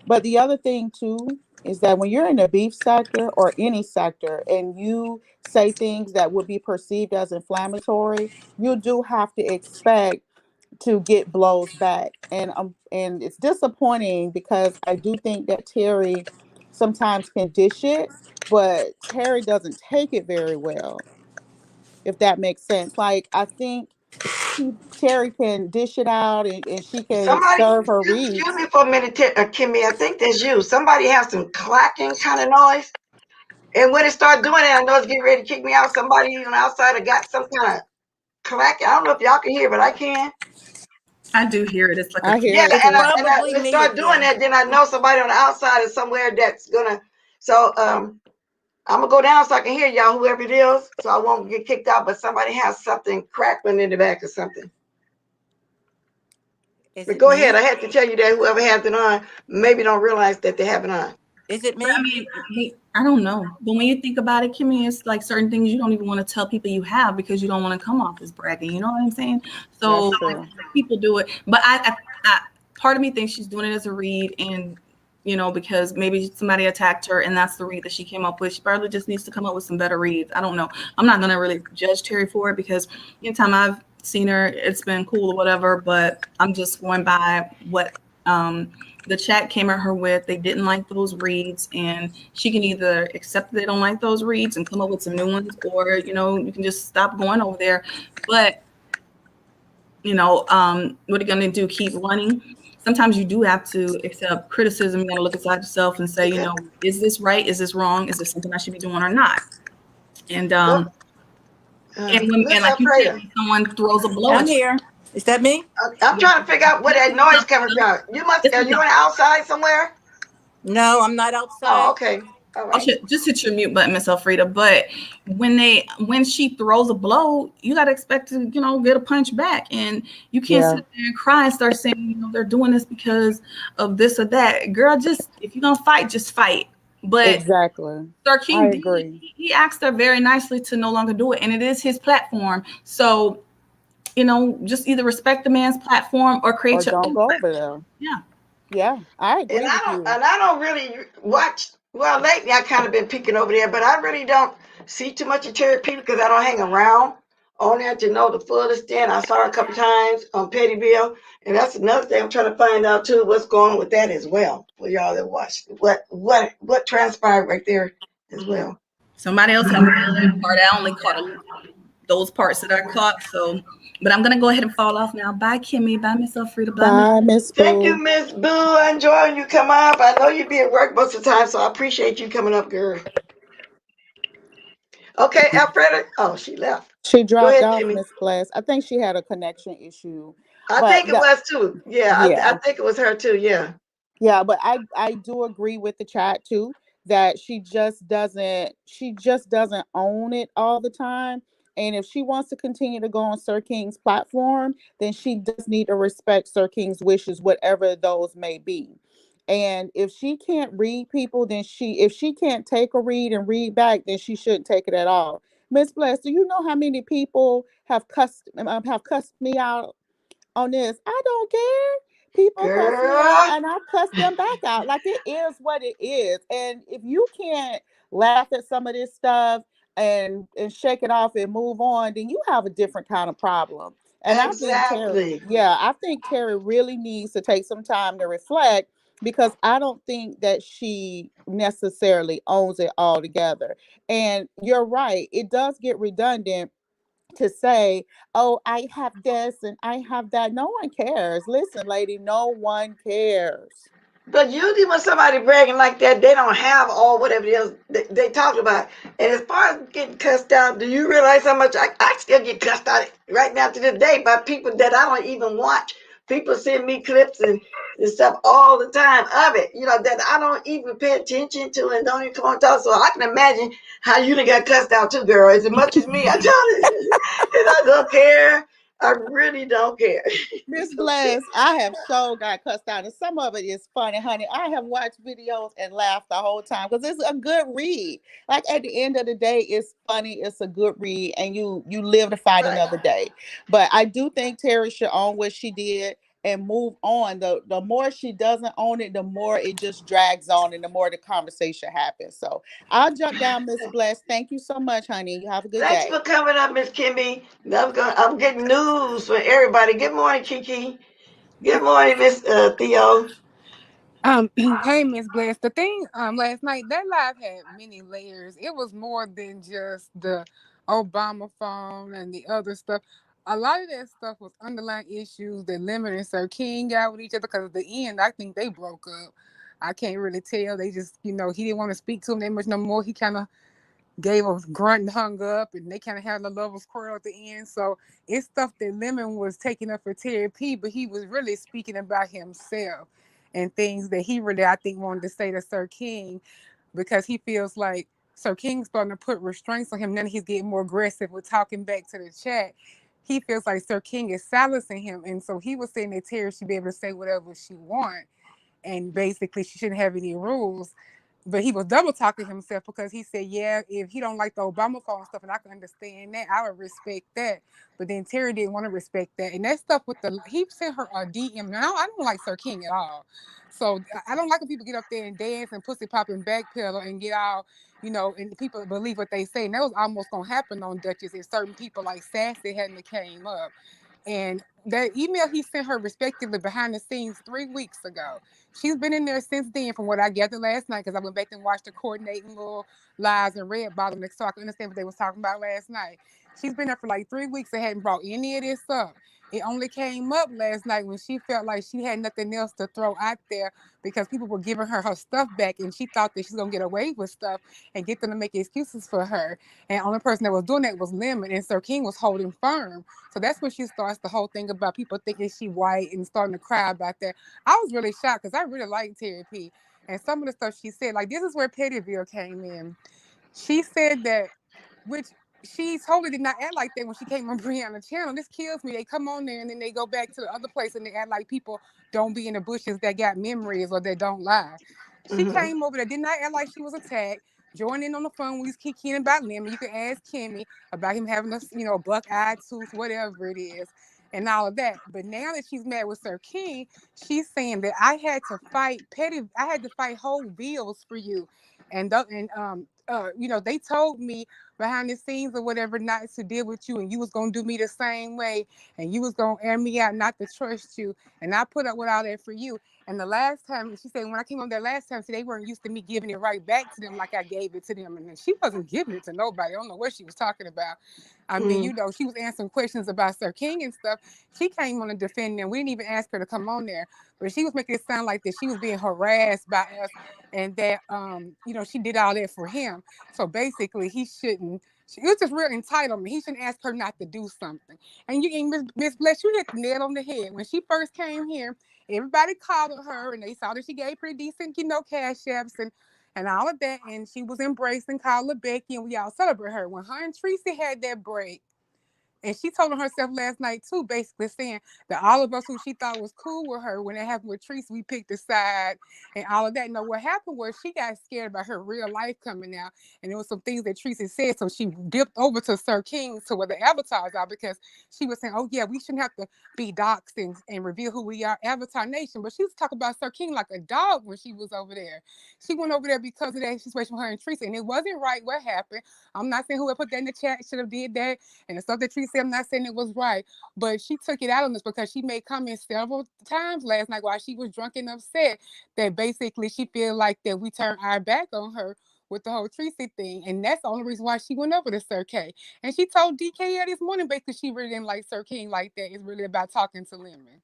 B: But the other thing too is that when you're in the beef sector or any sector and you say things that would be perceived as inflammatory, you do have to expect to get blows back. And it's disappointing because I do think that Terry sometimes can dish it, but Terry doesn't take it very well, if that makes sense. Like I think Terry can dish it out and she can
A: Somebody,
B: serve her
A: excuse
B: reads.
A: me for a minute, Kimmy. I think that's you. Somebody has some clacking kind of noise. And when it started doing that, I know it's getting ready to kick me out. Somebody on the outside have got some kind of clack. I don't know if y'all can hear, but I can.
C: I do hear it. It's like a
B: I
A: Yeah,
B: hear it
E: It's
A: and
B: too.
E: probably
A: when it
E: me
A: start doing
E: again.
A: that, then I know somebody on the outside is somewhere that's gonna. So I'm gonna go down so I can hear y'all, whoever it is, so I won't get kicked out. But somebody has something crackling in the back or something.
E: Is
A: But
E: it
A: go ahead.
E: me?
A: I had to tell you that whoever has it on maybe don't realize that they have it on.
E: Is it
C: But I
E: me?
C: mean, I don't know. But when you think about it, Kimmy, it's like certain things you don't even want to tell people you have because you don't want to come off as bragging. You know what I'm saying?
B: That's
C: So
B: true.
C: people do it. But part of me thinks she's doing it as a read, and because maybe somebody attacked her, and that's the read that she came up with. She probably just needs to come up with some better reads. I don't know. I'm not gonna really judge Terry for it because anytime I've seen her, it's been cool or whatever. But I'm just going by what the chat came at her with. They didn't like those reads, and she can either accept that they don't like those reads and come up with some new ones, or you can just stop going over there. But what are you going to do? Keep running? Sometimes you do have to accept criticism. You got to look inside yourself and say,
A: Okay.
C: is this right? Is this wrong? Is this something I should be doing or not? And
A: Well,
C: and
A: Miss
C: like you said,
A: Alfreda,
C: when someone throws a blow
E: I'm
C: at you,
E: here. Is that me?
A: I'm trying to figure out where that noise coming from. You must.
C: this
A: Are
C: is
A: you on the outside somewhere?
E: No, I'm not
A: Oh,
E: outside.
A: okay. All
C: Oh,
A: right.
C: shit, just hit your mute button, Miss Elfrida. But when she throws a blow, you gotta expect to, get a punch back. And you can't
B: Yeah,
C: sit there and cry and start saying, they're doing this because of this or that. Girl, just if you're gonna fight, just fight. But
B: exactly.
C: Sir
B: I
C: King D,
B: agree.
C: he asked her very nicely to no longer do it, and it is his platform. So, just either respect the man's platform or
B: Or
C: create your
B: don't
C: own
B: go over
C: platform.
B: there.
C: Yeah.
B: Yeah, I
A: And
B: agree
A: I
B: with
A: don't.
B: you.
A: And I don't really watch. Well, lately I kind of been peeking over there, but I really don't see too much of Terry Peter because I don't hang around on there to know the full extent. I saw her a couple times on Pettyville, and that's another thing I'm trying to find out too. What's going on with that as well for y'all that watch? What transpired right there as well?
C: Somebody else had to call that part. I only caught those parts that I caught. So, but I'm gonna go ahead and fall off now. Bye, Kimmy. Bye, Miss Elfrida. Bye, Miss.
B: Bye, Miss
A: Thank you,
B: Boo.
A: Miss Boo. I enjoying you come up. I know you be at work most of the time, so I appreciate you coming up, girl. Okay, Alfreda. Oh, she left.
B: She
A: Go
B: dropped
A: ahead,
B: off,
A: Kimmy.
B: Miss Bless. I think she had a connection issue.
A: I
B: But
A: think it was too. Yeah, I
B: yeah.
A: think it was her too. Yeah.
B: Yeah, but I do agree with the chat too that she just doesn't own it all the time. And if she wants to continue to go on Sir King's platform, then she does need to respect Sir King's wishes, whatever those may be. And if she can't read people, then if she can't take a read and read back, then she shouldn't take it at all. Miss Bless, do you know how many people have cussed me out on this? I don't care. People cuss me out
A: Girl.
B: and I cuss them back out. Like it is what it is. And if you can't laugh at some of this stuff and shake it off and move on, then you have a different kind of problem. And I think Terry,
A: Exactly.
B: yeah, I think Terry really needs to take some time to reflect because I don't think that she necessarily owns it all together. And you're right, it does get redundant to say, oh, I have this and I have that. No one cares. Listen, lady, no one cares.
A: But usually when somebody bragging like that, they don't have all whatever it is they talked about. And as far as getting cussed out, do you realize how much I still get cussed out right now to this day by people that I don't even watch? People send me clips and stuff all the time of it, that I don't even pay attention to and don't even come on talk. So I can imagine how you done got cussed out too, girl. As much as me, I tell you, and I don't care. I really don't care.
B: Miss Bless, I have so got cussed out, and some of it is funny, honey. I have watched videos and laughed the whole time because it's a good read. Like at the end of the day, it's funny, it's a good read, and you live to fight
A: Right.
B: another day. But I do think Terry should own what she did and move on. The more she doesn't own it, the more it just drags on, and the more the conversation happens. So I'll jump down, Miss Bless. Thank you so much, honey. You have a good
A: Thanks
B: day.
A: for coming up, Miss Kimmy. I'm getting news for everybody. Good morning, Kiki. Good morning, Miss Theo.
F: Hey, Miss Bless. The thing, last night that live had many layers. It was more than just the Obama phone and the other stuff. A lot of that stuff was underlying issues that Lemon and Sir King got with each other. Because at the end, I think they broke up. I can't really tell. They just, he didn't want to speak to him that much no more. He kind of gave a grunt and hung up, and they kind of had a lovers quarrel at the end. So it's stuff that Lemon was taking up for Terry P, but he was really speaking about himself and things that he really, I think, wanted to say to Sir King because he feels like Sir King's starting to put restraints on him. Then he's getting more aggressive with talking back to the chat. He feels like Sir King is silencing him, and so he was saying that Terry should be able to say whatever she wants, and basically she shouldn't have any rules. But he was double talking himself because he said, yeah, if he don't like the Obama phone stuff, and I can understand that, I would respect that. But then Terry didn't want to respect that. And that stuff with he sent her a DM. Now, I don't like Sir King at all. So I don't like when people get up there and dance and pussy pop and backpedal and get all, and people believe what they say. And that was almost going to happen on Duchess if certain people like Sassy hadn't came up. And that email he sent her respectively behind the scenes 3 weeks ago. She's been in there since then, from what I gathered last night, because I went back and watched the coordinating little lives and read about them so I could understand what they was talking about last night. She's been there for like 3 weeks and hadn't brought any of this up. It only came up last night when she felt like she had nothing else to throw out there because people were giving her stuff back and she thought that she's going to get away with stuff and get them to make excuses for her. And the only person that was doing that was Lemon, and Sir King was holding firm. So that's when she starts the whole thing about people thinking she white and starting to cry about that. I was really shocked because I really liked Terry P. And some of the stuff she said, like this is where Pettyville came in. She said that, which she totally did not act like that when she came on Brianna's channel. This kills me. They come on there and then they go back to the other place and they act like people don't be in the bushes that got memories or that don't lie. She
A: Mm-hmm.
F: came over there, did not act like she was attacked. Joined in on the phone. We was kicking about Lemon. You can ask Kimmy about him having a buck-eyed tooth, whatever it is, and all of that. But now that she's mad with Sir King, she's saying that I had to fight I had to fight whole bills for you, they told me behind the scenes or whatever not to deal with you, and you was gonna do me the same way, and you was gonna air me out, not to trust you, and I put up with all that for you. And the last time, she said, when I came on there last time, see, they weren't used to me giving it right back to them like I gave it to them. And she wasn't giving it to nobody. I don't know what she was talking about. I mean, she was answering questions about Sir King and stuff. She came on to defend them. We didn't even ask her to come on there. But she was making it sound like that she was being harassed by us and that, she did all that for him. So basically, It was just real entitlement. He shouldn't ask her not to do something. And you, Miss Bless, you hit the nail on the head. When she first came here, everybody coddled her, and they saw that she gave pretty decent, cash apps and all of that. And she was embraced and called her Becky, and we all celebrate her. When her and Tracy had that break, and she told on herself last night too, basically saying that all of us who she thought was cool with her, when it happened with Tracy, we picked a side and all of that. No, what happened was she got scared about her real life coming out, and there was some things that Tracy said, so she dipped over to Sir King, to where the avatars are, because she was saying, "Oh yeah, we shouldn't have to be doxxed and reveal who we are, Avatar Nation." But she was talking about Sir King like a dog when she was over there. She went over there because of that situation with her and Tracy, and it wasn't right what happened. I'm not saying whoever put that in the chat should have did that, and the stuff that Tracy said, I'm not saying it was right, but she took it out on us because she made comments several times last night while she was drunk and upset that basically she feel like that we turned our back on her with the whole Tracy thing, and that's the only reason why she went over to Sir K. And she told DK this morning basically she really didn't like Sir King like that. It's really about talking to Lemon.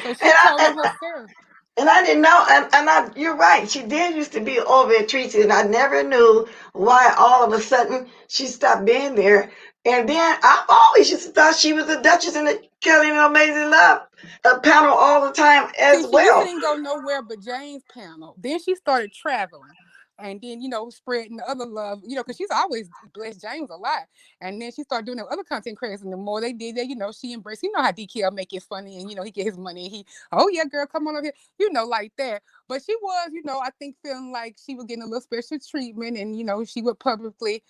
F: So she
A: And
F: told
A: I,
F: him herself.
A: and I didn't know, you're right. She did used to be over at Tracy, and I never knew why all of a sudden she stopped being there. And then I always used to thought she was the Duchess in the Kelly and Amazing Love panel all the time
F: See,
A: as
F: she used to
A: well.
F: didn't go nowhere but Jane's panel. Then she started traveling. And then, spreading the other love, because she's always blessed James a lot. And then she started doing the other content creators. And the more they did that, she embraced, how DKL make it funny and, he get his money. And oh, yeah, girl, come on over here, like that. But she was, I think feeling like she was getting a little special treatment. And, she would publicly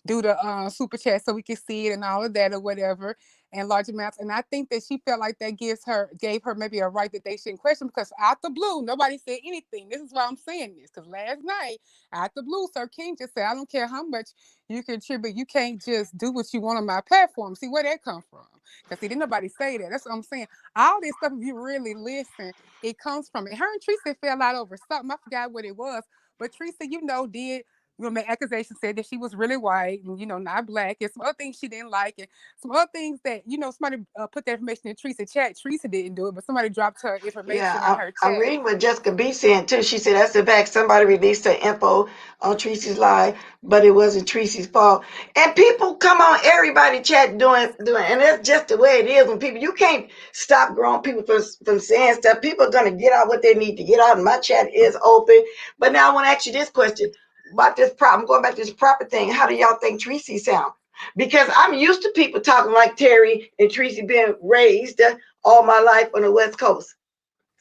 F: do the super chat so we could see it and all of that or whatever, and large amounts. And I think that she felt like that gave her maybe a right that they shouldn't question, because out the blue, nobody said anything. This is why I'm saying this, because last night, out the blue, Sir King just said, I don't care how much you contribute, you can't just do what you want on my platform. See where that come from? Because didn't nobody say that. That's what I'm saying. All this stuff, if you really listen, it comes from it. Her and Teresa fell out over something. I forgot what it was. But Teresa, did make accusations, said that she was really white and, not black, and some other things she didn't like, and some other things that, somebody put that information in Teresa's chat. Teresa didn't do it, but somebody dropped her information in
A: Yeah,
F: her
A: I'm
F: chat.
A: reading what Jessica B saying too. She said that's the fact somebody released her info on Tracy's live, but it wasn't Tracy's fault. And people come on everybody chat doing, and that's just the way it is when people. You can't stop grown people from saying stuff. People are gonna get out what they need to get out, and my chat is open. But now I want to ask you this question about this problem. Going back to this proper thing. How do y'all think Tracy sound? Because I'm used to people talking like Terry and Tracy being raised all my life on the West Coast.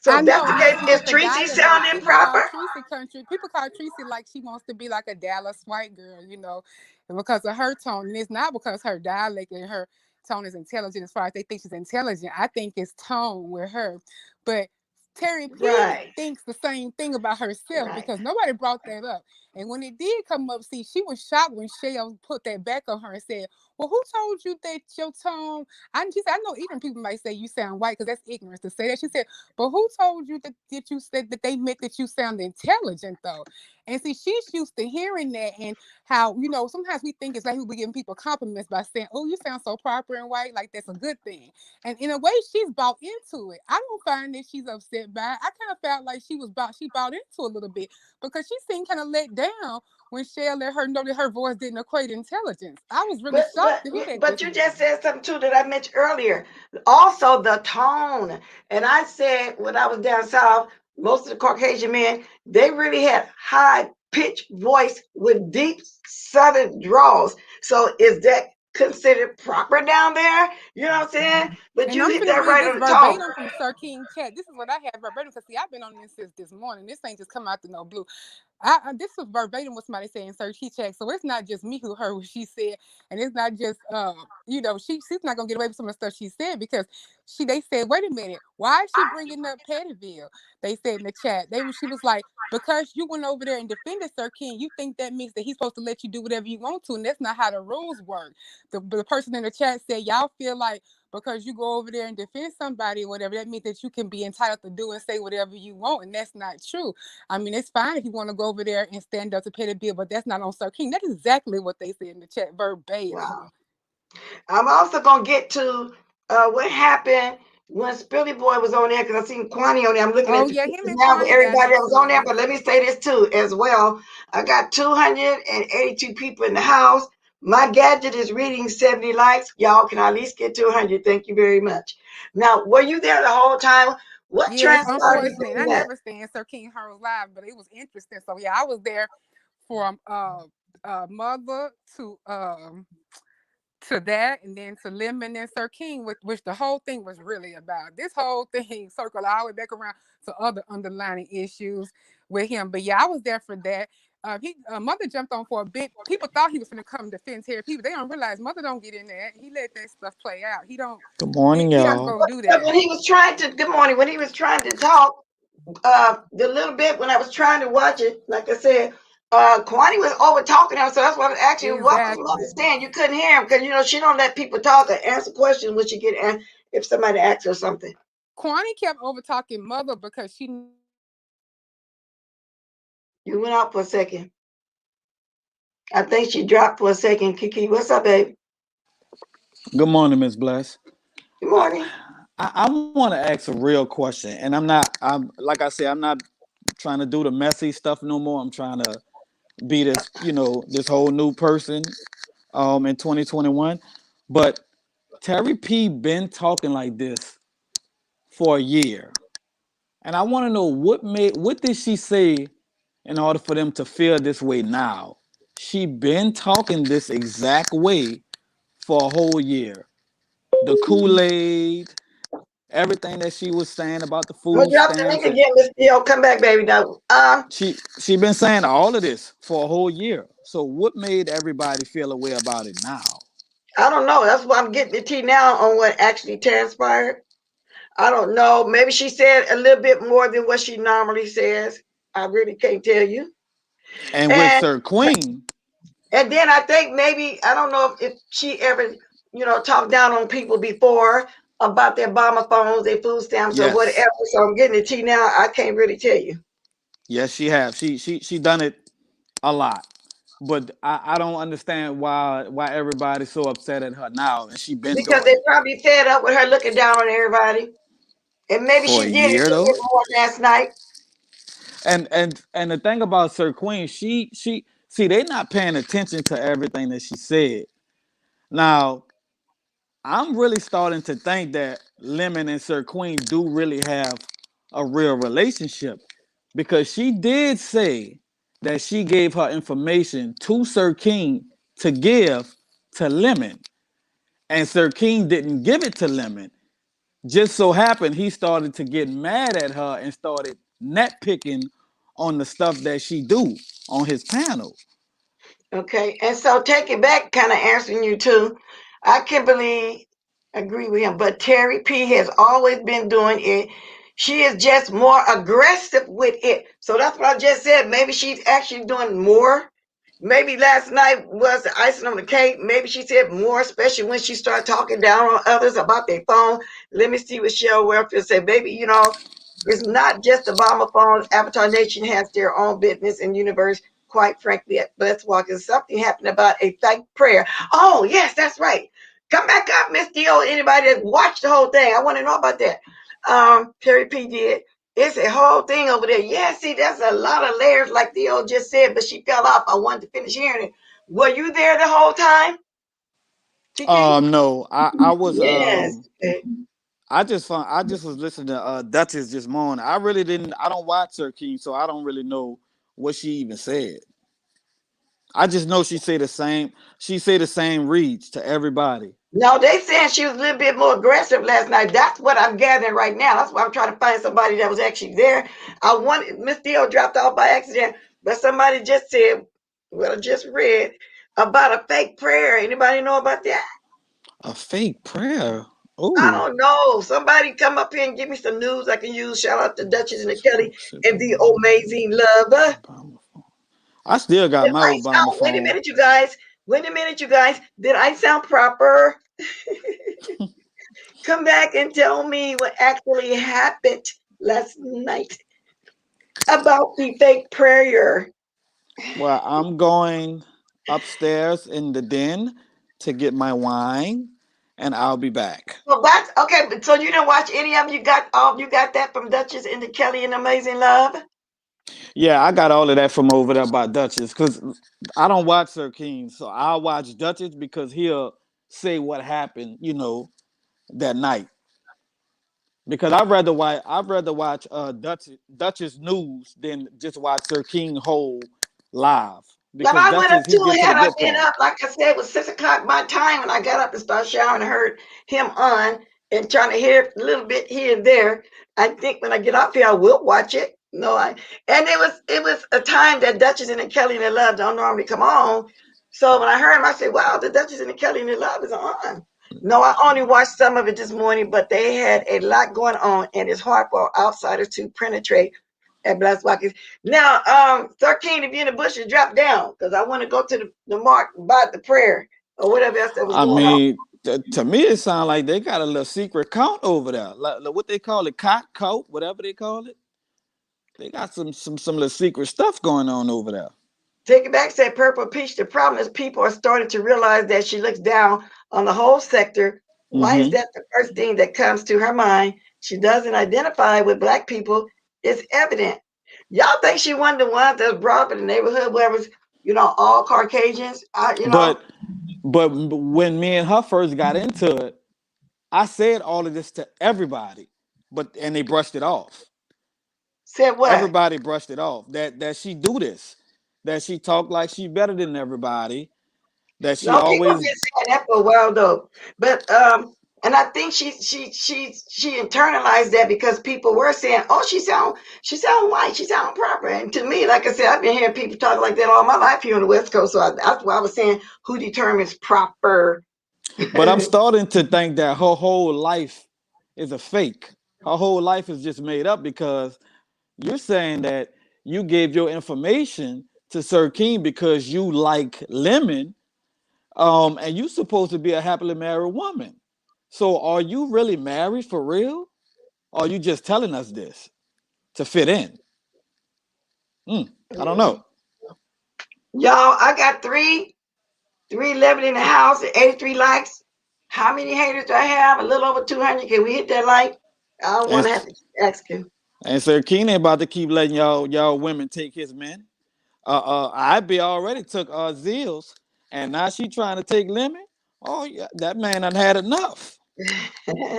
A: So
F: I
A: if that's
F: know,
A: the
F: and
A: case,
F: see,
A: is
F: with the
A: Tracy
F: dialect,
A: sounding proper?
F: people call Tracy like she wants to be like a Dallas white girl, and because of her tone. And it's not because her dialect and her tone is intelligent as far as they think she's intelligent. I think it's tone with her. But Terry P
A: Right,
F: thinks the same thing about herself,
A: right.
F: because nobody brought that up. And when it did come up, see, she was shocked when Shell put that back on her and said, well, who told you that your tone? She said, I know even people might say you sound white, because that's ignorance to say that. She said, but who told you that you said that they meant that you sound intelligent, though? And see, she's used to hearing that, and how, sometimes we think it's like we giving people compliments by saying, oh, you sound so proper and white, like that's a good thing. And in a way, she's bought into it. I don't find that she's upset by it. I kind of felt like she bought into a little bit, because she seemed kind of let down when Shell let her know that her voice didn't equate intelligence. I was really
A: But
F: shocked
A: but
F: to hear that
A: but
F: this
A: you just
F: morning.
A: said something too that I mentioned earlier. Also the tone. And I said when I was down south, most of the Caucasian men, they really had high pitched voice with deep southern draws. So is that considered proper down there? You know what I'm saying? But
F: And
A: you
F: I'm
A: hit
F: finna
A: that
F: read
A: right
F: this
A: on the tone.
F: verbatim from Sir King chat. This is what I have verbatim, because see, I've been on this since this morning. This ain't just come out to no blue. This was verbatim what somebody said in Sir King chat. So it's not just me who heard what she said, and it's not just she's not gonna get away with some of the stuff she said, because they said, wait a minute, why is she bringing up Pettyville? They said in the chat, she was like, because you went over there and defended Sir King, you think that means that he's supposed to let you do whatever you want to, and that's not how the rules work. The person in the chat said, y'all feel like because you go over there and defend somebody or whatever, that means that you can be entitled to do and say whatever you want, and that's not true. I mean, it's fine if you want to go over there and stand up to pay the bill, but that's not on Sir King. That's exactly what they said in the chat verbatim.
A: Wow. I'm also gonna get to what happened when Spilly Boy was on there, because I seen Kwani on there. I'm looking
F: Oh
A: at the
F: yeah,
A: pictures
F: him and
A: now with
F: Kwani got
A: everybody that was on
F: into
A: there.
F: it.
A: But let me say this too as well. I got 282 people in the house. My gadget is reading 70 likes. Y'all can at least get to 100. Thank you very much. Now, were you there the whole time? What
F: Yeah, it's
A: transpired
F: unfortunate. And I
A: between that?
F: never stayed in Sir King Herald's live, but it was interesting. So yeah, I was there from mother to that, and then to Lemon and Sir King, which the whole thing was really about. This whole thing circled all the way back around to other underlining issues with him. But yeah, I was there for that. He Mother jumped on for a bit. People thought he was going to come defend Terry People. They don't realize Mother don't get in that. He let that stuff play out. He don't.
G: Good morning,
F: He not
G: y'all.
F: gonna do
A: But
F: that.
A: when he was trying to, good morning, when he was trying to talk, the little bit when I was trying to watch it, like I said, Kwani was over talking him, so that's why I was asking you, what was
F: Exactly.
A: Mother saying? You couldn't hear him because she don't let people talk or answer questions when she get in if somebody asks her something.
F: Kwani kept over talking Mother because she.
A: You went out for a second. I think she dropped for a second. Kiki, what's up, babe?
G: Good morning, Miss Bless.
A: Good
G: I,
A: morning.
G: I want to ask a real question, and I'm like I said, I'm not trying to do the messy stuff no more. I'm trying to be this whole new person in 2021. But Terry P been talking like this for a year, and I want to know what did she say in order for them to feel this way now? She been talking this exact way for a whole year. The Kool-Aid, everything that she was saying about the
A: I'm gonna
G: food
A: drop the link
G: stamps, and
A: again, Miss Theo. Come back, baby. Now,
G: she been saying all of this for a whole year. So what made everybody feel a way about it now?
A: I don't know. That's why I'm getting the tea now on what actually transpired. I don't know. Maybe she said a little bit more than what she normally says. I really can't tell you.
G: And with
A: And
G: Sir Queen,
A: and then I think maybe I don't know if she ever talked down on people before about their bomber phones, their food stamps, or
G: yes,
A: whatever. So I'm getting the tea now. I can't really tell you
G: yes, she have. She done it a lot. But I don't understand why everybody's so upset at her now, and she been
A: because
G: doing
A: they
G: it
A: probably fed up with her looking down on everybody. And maybe
G: for
A: she
G: a
A: did it
G: year
A: a
G: though.
A: bit more last night.
G: And the thing about Sir Queen, she see they not paying attention to everything that she said. Now I'm really starting to think that Lemon and Sir Queen do really have a real relationship because she did say that she gave her information to Sir King to give to Lemon, and Sir King didn't give it to Lemon. Just so happened he started to get mad at her and started nitpicking on the stuff that she do on his panel.
A: Okay. And so take it back, kind of answering you too. I can believe, agree with him, but Terry P has always been doing it. She is just more aggressive with it. So that's what I just said. Maybe she's actually doing more. Maybe last night was the icing on the cake. Maybe she said more, especially when she started talking down on others about their phone. Let me see what Shell Welfare said. Baby, it's not just the bomber phones. Avatar Nation has their own business and universe. Quite frankly, at Let's Walk, and something happened about a fake prayer. Oh, yes, that's right. Come back up, Miss Dio. Anybody that watched the whole thing, I want to know about that. Terry P did. It's a whole thing over there. Yeah, see, there's a lot of layers, like Theo just said, but she fell off. I wanted to finish hearing it. Were you there the whole time, TK?
G: No, I was
A: Yes.
G: I just was listening to Duchess this morning. I don't watch Sir King, so I don't really know what she even said. I just know she say the same reads to everybody.
A: No, they saying she was a little bit more aggressive last night. That's what I'm gathering right now. That's why I'm trying to find somebody that was actually there. I wanted Miss Theo dropped off by accident, but somebody just said, well, I just read about a fake prayer. Anybody know about that?
G: A fake prayer.
A: I
G: Oh.
A: don't know. Somebody come up here and give me some news I can use. Shout out to Duchess and the Kelly and the amazing love.
G: I still got
A: Did
G: my
A: I
G: Obama
A: sound, wait a
G: phone.
A: minute, you guys. Wait a minute, you guys. Did I sound proper? Come back and tell me what actually happened last night about the fake prayer.
G: Well, I'm going upstairs in the den to get my wine, and I'll be back.
A: Well, that's okay. But so you didn't watch any of them? You got that from Duchess and the Kelly and Amazing Love?
G: Yeah, I got all of that from over there by Duchess because I don't watch Sir King, so I watch Duchess because he'll say what happened, that night. Because I'd rather watch Duchess news than just watch Sir King whole live
A: But
G: because
A: I would have
G: Duchess he
A: too
G: get to the
A: had I
G: good
A: been
G: part.
A: up, like I said, it was 6 o'clock my time when I got up and started showering and heard him on and trying to hear a little bit here and there. I think when I get off here, I will watch it. No, and it was a time that Duchess and the Kelly and the Love don't normally come on. So when I heard him, I said, "Wow, the Duchess and the Kelly and the Love is on." No, I only watched some of it this morning, but they had a lot going on, and it's hard for outsiders to penetrate at Blast Walkers. Now, 13, if you're in the bushes, drop down because I want to go to the mark about the prayer or whatever else that was
G: I
A: going on.
G: mean, to me it sounds like they got a little secret count over there, like what they call it, coat, whatever they call it. They got some little secret stuff going on over there.
A: Take it back, said Purple Peach. The problem is people are starting to realize that she looks down on the whole sector. Why is
G: Hmm.
A: that the first thing that comes to her mind? She doesn't identify with Black people. It's evident. Y'all think she one of the ones that was brought up in the neighborhood where it was, all Caucasians?
G: But when me and her first got into it, I said all of this to everybody, and they brushed it off.
A: Said what?
G: Everybody brushed it off. That she do this, that she talk like she better than everybody, that she
A: No, people have
G: always.
A: been saying that for a while though. But and I think she internalized that because people were saying, "Oh, she sound white, she sound proper." And to me, like I said, I've been hearing people talk like that all my life here on the West Coast. So that's why I was saying, who determines proper?
G: But I'm starting to think that her whole life is a fake. Her whole life is just made up because you're saying that you gave your information to Sir King because you like lemon, and you supposed to be a happily married woman. So are you really married for real? Or are you just telling us this to fit in? I don't know.
A: Y'all, I got 311 in the house and 83 likes. How many haters do I have? A little over 200. Can we hit that like? I don't want
G: And
A: to have to keep asking.
G: and Sir King ain't about to keep letting y'all women take his men. I be already took Zills, and now she trying to take Lemon. Oh yeah, that man done had enough.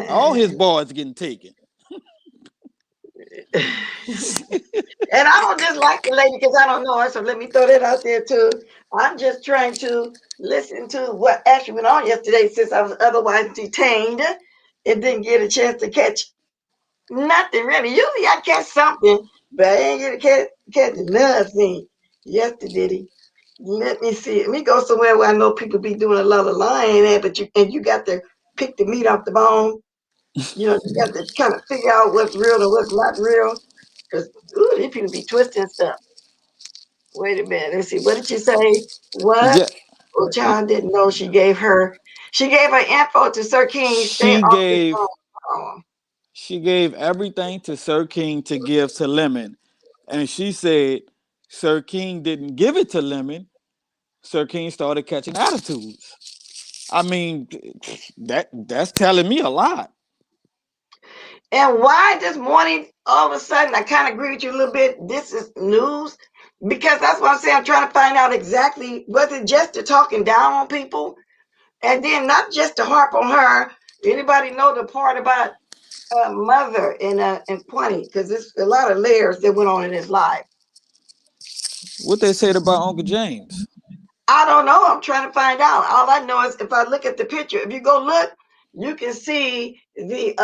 G: All his boys getting taken.
A: And I don't dislike the lady because I don't know her, so let me throw that out there too. I'm just trying to listen to what actually went on yesterday since I was otherwise detained and didn't get a chance to catch nothing really. Usually I catch something, but I ain't get to catch nothing yesterday. Let me see. Let me go somewhere where I know people be doing a lot of lying at, but you got to pick the meat off the bone. You got to kind of figure out what's real and what's not real. Because these people be twisting stuff. Wait a minute. Let's see. What did you say? What?
G: Yeah,
A: Oh, John didn't know she gave her info to Sir King. Stay
G: she
A: off his
G: gave
A: phone. Oh.
G: she gave everything to Sir King to give to Lemon, and she said Sir King didn't give it to Lemon. Sir King started catching attitudes. I mean, that's telling me a lot.
A: And why this morning, all of a sudden, I kind of agree with you a little bit. This is news because that's what I'm saying. I'm trying to find out exactly was it just to talking down on people, and then not just to harp on her. Anybody know the part about mother and Quinny? Because there's a lot of layers that went on in his life.
G: What they said about Uncle James?
A: I don't know. I'm trying to find out. All I know is if I look at the picture, if you go look, you can see the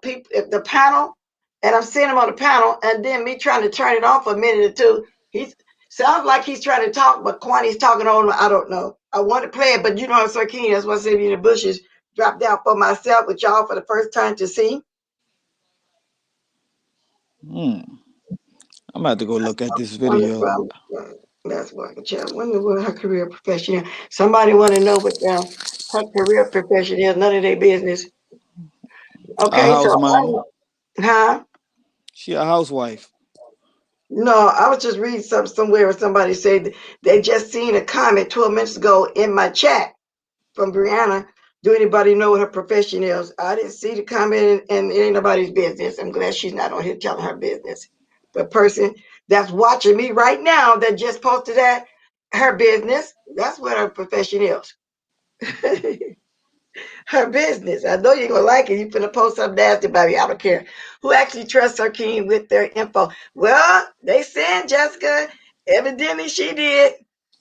A: people, the panel, and I'm seeing him on the panel, and then me trying to turn it off for a minute or two. He sounds like he's trying to talk, but Quani's talking on. I don't know. I want to play it, but I'm Sir King. That's why I said in the bushes dropped down for myself with y'all for the first time to see.
G: Hmm. I'm about to go look at this video.
A: Wonderful. That's what I can wonder what her career profession is. Somebody want to know what her career profession is. None of their business.
G: A
A: Okay, so
G: house mama.
A: huh?
G: She a housewife.
A: No, I was just reading somewhere where somebody said they just seen a comment 12 minutes ago in my chat from Brianna. Do anybody know what her profession is? I didn't see the comment, and it ain't nobody's business. I'm glad she's not on here telling her business. The person that's watching me right now that just posted that, her business. That's what her profession is. Her business. I know you're gonna like it. You're gonna post something nasty about me. I don't care. Who actually trusts her king with their info? Well, they said Jessica. Evidently, she did.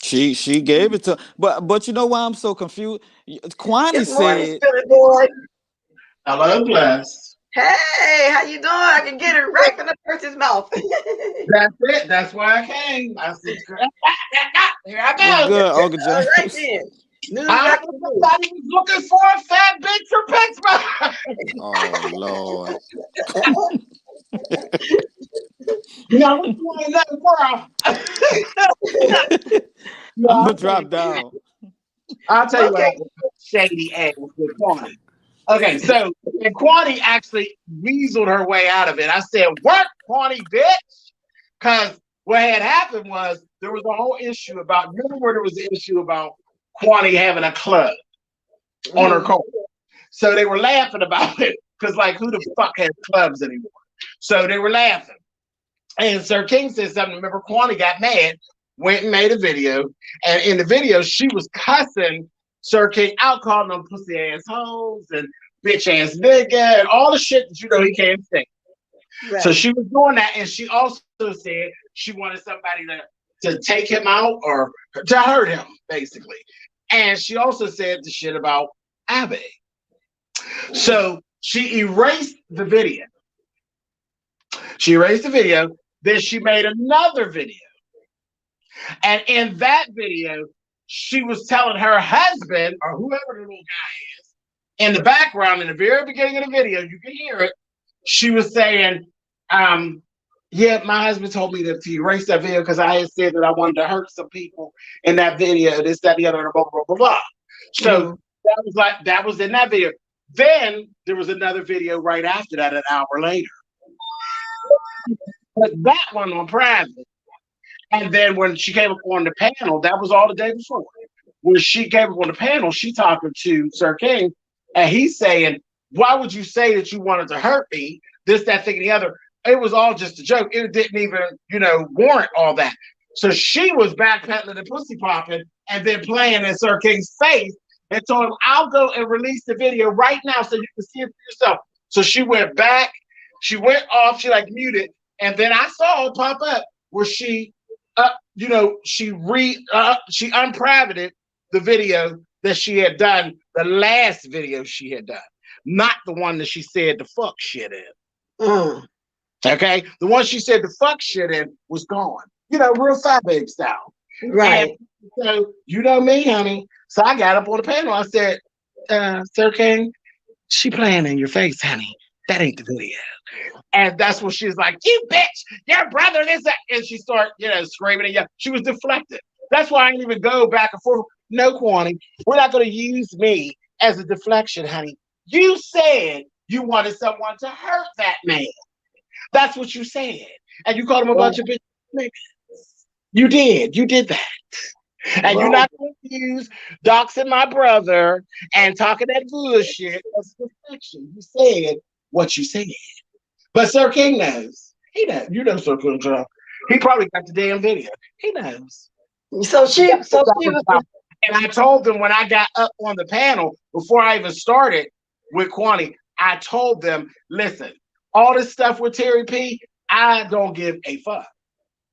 G: She gave it to, but you know why I'm so confused? Kwani
A: Good morning,
G: said,
A: Spirit Boy.
H: Hello, bless.
A: Hey, how you doing? I can get it right from the person's mouth.
H: That's it. That's why I came. I said, here I
G: "What's
H: go.
G: good, Uncle
A: All right
G: James?"
A: then. News
H: I
A: like
H: knew
A: the news.
H: somebody was looking for a fat bitch for Pittsburgh.
G: Oh Lord,
H: You know, what you want to know, girl? No,
G: I'm gonna
H: I'll tell you
G: drop
H: what happened.
G: down.
H: I'll tell you what
A: Okay.
H: happened with shady ass with Kwani. Okay, so and Kwani actually weaseled her way out of it. I said, work, Kwani, bitch. Because what had happened was there was a whole issue about, remember where there was an issue about Kwani having a club on her coat. So they were laughing about it because, like, who the fuck has clubs anymore? So they were laughing. And Sir King said something. Remember, Kwani got mad, went and made a video. And in the video, she was cussing Sir King out, calling them pussy ass hoes and bitch ass nigga and all the shit that you know he can't say.
A: Right.
H: So she was doing that. And she also said she wanted somebody to take him out or to hurt him, basically. And she also said the shit about Abe. So she erased the video. She erased the video. Then she made another video. And in that video, she was telling her husband, or whoever the little guy is, in the background, in the very beginning of the video, you can hear it. She was saying, yeah, my husband told me to erase that video because I had said that I wanted to hurt some people in that video, this, that, the other, blah, blah, blah, blah. So that was in that video. Then there was another video right after that, an hour later. But that one on private. And then when she came up on the panel, that was all the day before. When she came up on the panel, she talking to Sir King, and he's saying, why would you say that you wanted to hurt me? This, that, thing, and the other. It was all just a joke. It didn't even, warrant all that. So she was backpedaling and pussy popping and then playing in Sir King's face and told him, I'll go and release the video right now so you can see it for yourself. So she went back, she went off, she muted, and then I saw it pop up where she she unprivated the video that she had done, the last video she had done, not the one that she said the fuck shit in. Okay, the one she said the fuck shit in was gone. Real fat babe style.
A: Right.
H: And so you know me, honey. So I got up on the panel. I said, Sir King, she playing in your face, honey. That ain't the video. And that's when she's like, you bitch, your brother, this, that. And she started, screaming and yelling. She was deflected. That's why I didn't even go back and forth. No, Kwani, we're not going to use me as a deflection, honey. You said you wanted someone to hurt that man. That's what you said. And you called him a bunch of bitches. You did. You did that. And you're not going to use doxing my brother and talking that bullshit as deflection. You said what you said. But Sir King knows. He knows. You know Sir King, girl. He probably got the damn video. He knows.
A: So she was.
H: And I told them when I got up on the panel, before I even started with Kwani, I told them, listen, all this stuff with Terry P, I don't give a fuck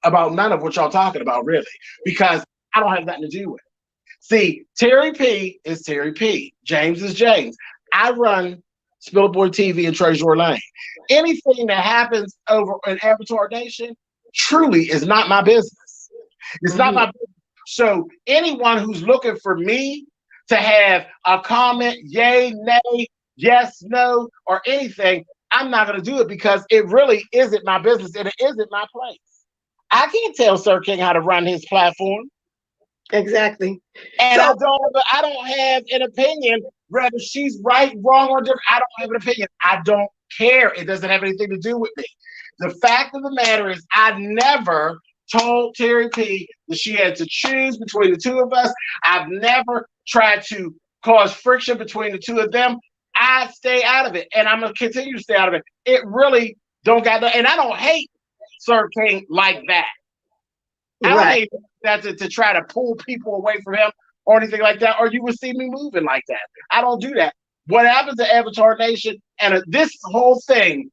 H: about none of what y'all talking about, really, because I don't have nothing to do with it. See, Terry P is Terry P. James is James. I run Spillboard TV and Treasure Lane. Anything that happens over in Avatar Nation truly is not my business. It's not my business. So anyone who's looking for me to have a comment, yay, nay, yes, no, or anything, I'm not going to do it because it really isn't my business and it isn't my place. I can't tell Sir King how to run his platform.
A: Exactly.
H: And I don't have an opinion whether she's right, wrong, or different. I don't have an opinion. I don't care. It doesn't have anything to do with me. The fact of the matter is I never told Terry P that she had to choose between the two of us. I've never tried to cause friction between the two of them. I stay out of it, and I'm going to continue to stay out of it. It really don't got no, and I don't hate Sir King like that. I don't
A: Right.
H: think that's to try to pull people away from him or anything like that, or you would see me moving like that. I don't do that. What happens to Avatar Nation and this whole thing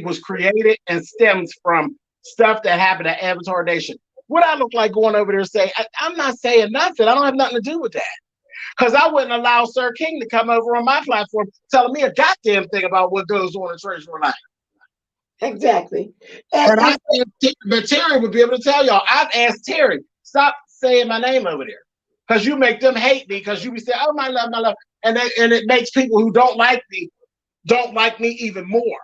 H: was created and stems from stuff that happened at Avatar Nation. What I look like going over there and say, I'm not saying nothing. I don't have nothing to do with that. Because I wouldn't allow Sir King to come over on my platform telling me a goddamn thing about what goes on in Treasure Life.
A: Exactly.
H: And but Terry would be able to tell y'all. I've asked Terry, stop saying my name over there. Because you make them hate me because you be saying, oh, my love, my love. And it makes people who don't like me even more.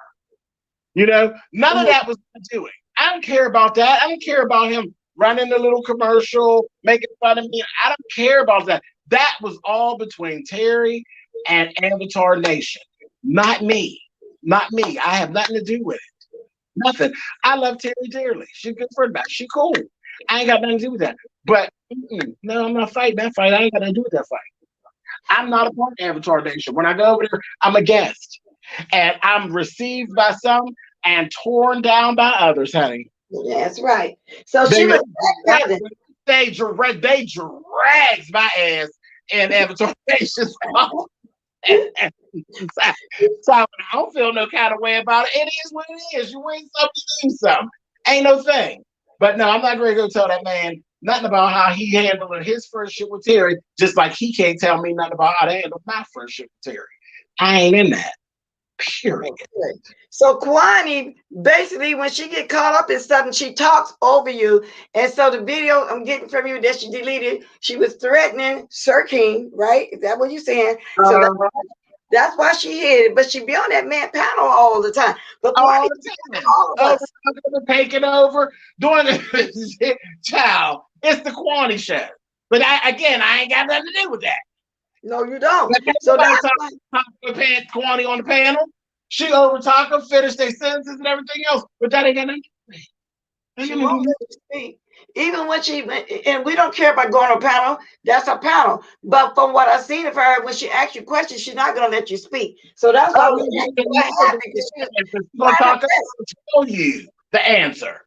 H: You know, none of that was doing. I don't care about that. I don't care about him running the little commercial, making fun of me. I don't care about that. That was all between Terry and Avatar Nation. Not me. Not me. I have nothing to do with it. Nothing. I love Terry dearly. She's a good friend back. She cool. I ain't got nothing to do with that. But no, I'm not fighting that fight. I ain't got nothing to do with that fight. I'm not a part of Avatar Nation. When I go over there, I'm a guest. And I'm received by some and torn down by others, honey.
A: That's right. So she was
H: they drags my ass in Avatar Nation. So I don't feel no kind of way about it. It is what it is. You win something, you lose something. Ain't no thing. But no, I'm not going to go tell that man nothing about how he handled his friendship with Terry, just like he can't tell me nothing about how to handle my friendship with Terry. I ain't in that. Period.
A: Okay. So Kwani, basically, when she get caught up in something, she talks over you. And so the video I'm getting from you that she deleted, she was threatening Sir King, right? Is that what you're saying? So that's why she hid it. But she be on that man panel all the time. But Kwani, all of us.
H: Taking over, doing it. Child, it's the Kwani show. But I ain't got nothing to do with that.
A: No, you don't. So that's
H: Kwani on the panel. She over talk them, finish their sentences and everything else, but that ain't got nothing to do.
A: She won't let you speak. Even when and we don't care about going on a panel, that's a panel. But from what I've seen of her, when she asks you questions, she's not going to let you speak. So that's why
H: we'll tell you the answer.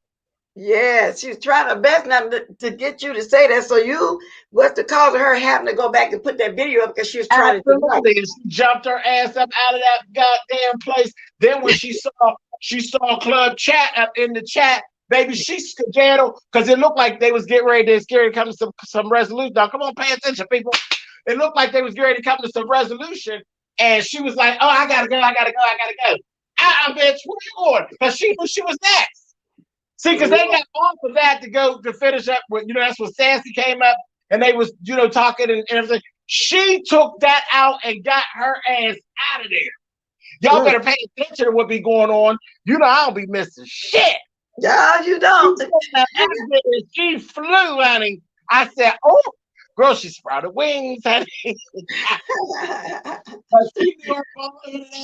A: Yeah, she's trying her best not to get you to say that. So you was the cause of her having to go back and put that video up because she was trying to
H: she jumped her ass up out of that goddamn place. Then when she saw Club Chat up in the chat, baby, she skedaddled because it looked like they was getting ready to come to some resolution. Now come on, pay attention, people. It looked like they was getting ready to come to some resolution, and she was like, "Oh, I gotta go. Bitch, where you going?" Because she knew she was next. See, because they got off of that to go to finish up with, that's when Sassy came up and they was, talking and everything. She took that out and got her ass out of there. Y'all better pay attention to what be going on. I don't be missing shit.
A: Yeah, you don't.
H: She flew, honey. I said, oh, girl, she sprouted wings, honey. But she knew her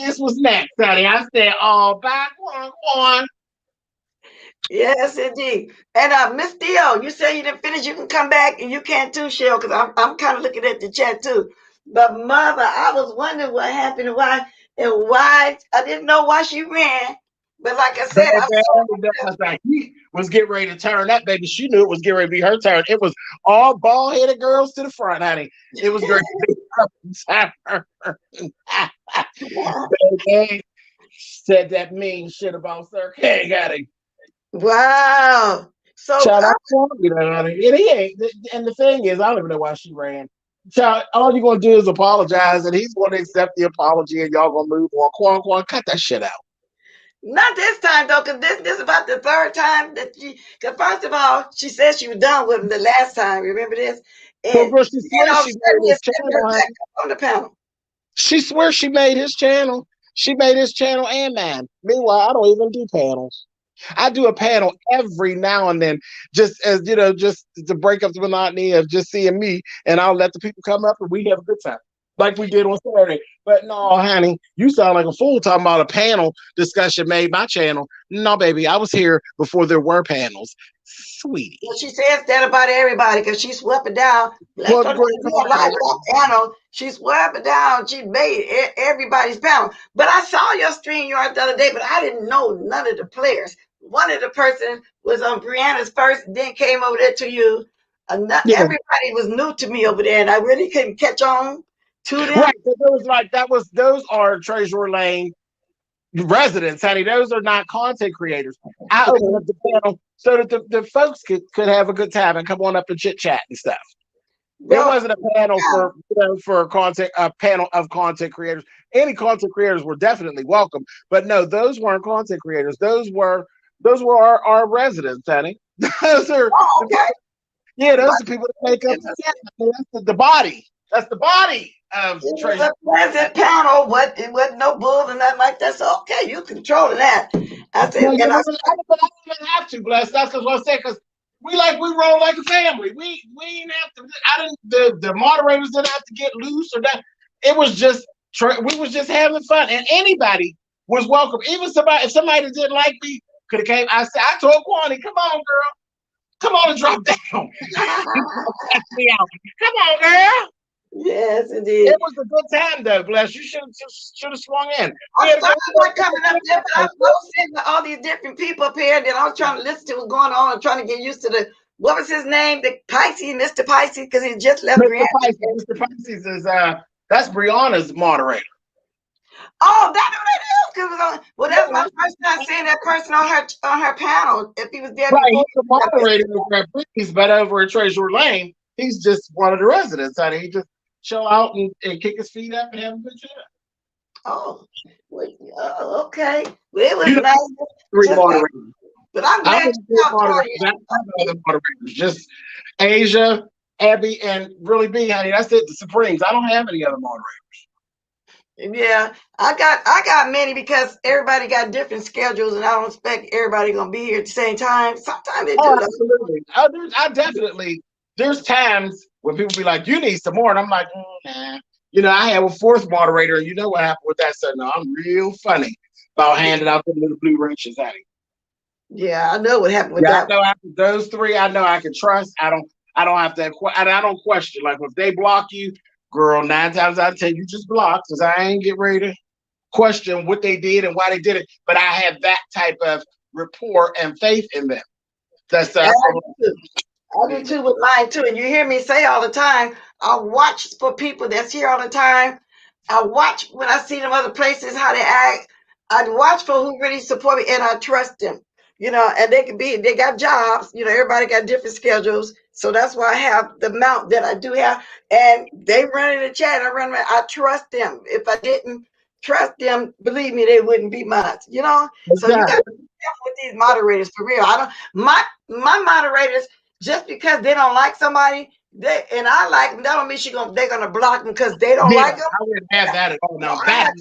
H: ass was next, honey. I said, oh, back one.
A: Yes, indeed. And Miss Dio, you say you didn't finish. You can come back and you can too, Cheryl, because I'm kind of looking at the chat too. But mother, I was wondering what happened and why I didn't know why she ran. But like I said,
H: he was getting ready to turn up, baby. She knew it was getting ready to be her turn. It was all bald-headed girls to the front, honey. It was great. Baby, said that mean shit about Sir King, honey.
A: Wow. So
H: child, honey. And he ain't. And the thing is, I don't even know why she ran. Child, all you're gonna do is apologize, and he's gonna accept the apology, and y'all gonna move on. Quan, cut that shit out.
A: Not this time though, because this is about the third time that because first of all, she said she was done with him the last time. Remember this? And
H: girl, she swears she made his channel
A: on the panel.
H: She swears she made his channel. She made his channel and mine. Meanwhile, I don't even do panels. I do a panel every now and then, just as just to break up the monotony of just seeing me, and I'll let the people come up and we have a good time, like we did on Saturday. But no, honey, you sound like a fool talking about a panel discussion made my channel. No, baby, I was here before there were panels, sweetie.
A: Well, she says that about everybody because she swept it down. Panel. She swept it down. She made everybody's panel. But I saw your StreamYard the other day, but I didn't know none of the players. one of the person was on Brianna's first, then came over there to you.
H: Yeah.
A: Everybody was new to me over there, and I really couldn't catch on to them.
H: Right. So there was like those are Treasure Lane residents, honey. Those are not content creators. I opened up the panel so that the folks could have a good time and come on up and chit chat and stuff. It
A: Well,
H: wasn't a panel for content, a panel of content creators. Any content creators were definitely welcome, but no, those weren't content creators. Those were our residents, honey. Those are
A: okay.
H: those are people that make up the body. That's the body of
A: It was
H: Treasure.
A: a pleasant panel. It wasn't no bull and nothing like that. So okay, you controlling that. I said,
H: No,
A: and I
H: but I didn't have to, bless. That's because what I said, because we roll like a family. We didn't have to. I didn't. The moderators didn't have to get loose or that. It was just we was just having fun, and anybody was welcome. Even if somebody that didn't like me could have came. I told Kwani, come on, girl, come on and drop down. Me out. Come on, girl.
A: yes, indeed.
H: It was a good time though, bless. You should have swung in.
A: I'm sorry I'm not coming up there, but I was sitting with all these different people up here, and then I was trying to listen to what's going on and trying to get used to what was his name? The Pisces, Mr. Pisces, because he just left
H: Mr.
A: Brianna.
H: Pisces. Mr. Pisces is that's Brianna's moderator.
A: Oh, that's what it is. Well, that's my first time seeing that person on her panel. If he was there
H: Right,
A: before,
H: he's the moderator over at Brittany's, but over at Treasure Lane, he's just one of the residents. Honey, he just chill out and kick his feet up and have a good time.
A: Oh, well, okay. Well, it was nice.
H: Three moderators.
A: But I'm glad you
H: other moderators. Just Asia, Abby, and really B, honey. That's it. The Supremes. I don't have any other moderators.
A: Yeah, I got many because everybody got different schedules, and I don't expect everybody gonna be here at the same time. Sometimes they do.
H: Absolutely. I definitely. There's times when people be like, "You need some more," and I'm like, "Nah." You know, I have a fourth moderator, and you know what happened with that? So no, I'm real funny about handing out the little blue wrenches, honey.
A: Yeah, I know what happened with that.
H: I know after those three, I know I can trust. I don't have to. I don't question. Like if they block you, girl, 9 times out of 10, you just block because I ain't get ready to question what they did and why they did it. But I have that type of rapport and faith in them. That's
A: I do too with mine too. And you hear me say all the time, I watch for people that's here all the time. I watch when I see them other places, how they act. I watch for who really support me and I trust them. You know, and they got jobs, you know, everybody got different schedules. So that's why I have the amount that I do have. And they run in the chat, I trust them. If I didn't trust them, believe me, they wouldn't be mine, you know? So you got to be careful with these moderators for real. My moderators, just because they don't like somebody, and I like them, that don't mean they're gonna block them because they don't like them.
H: I wouldn't have that at all. Now
A: I have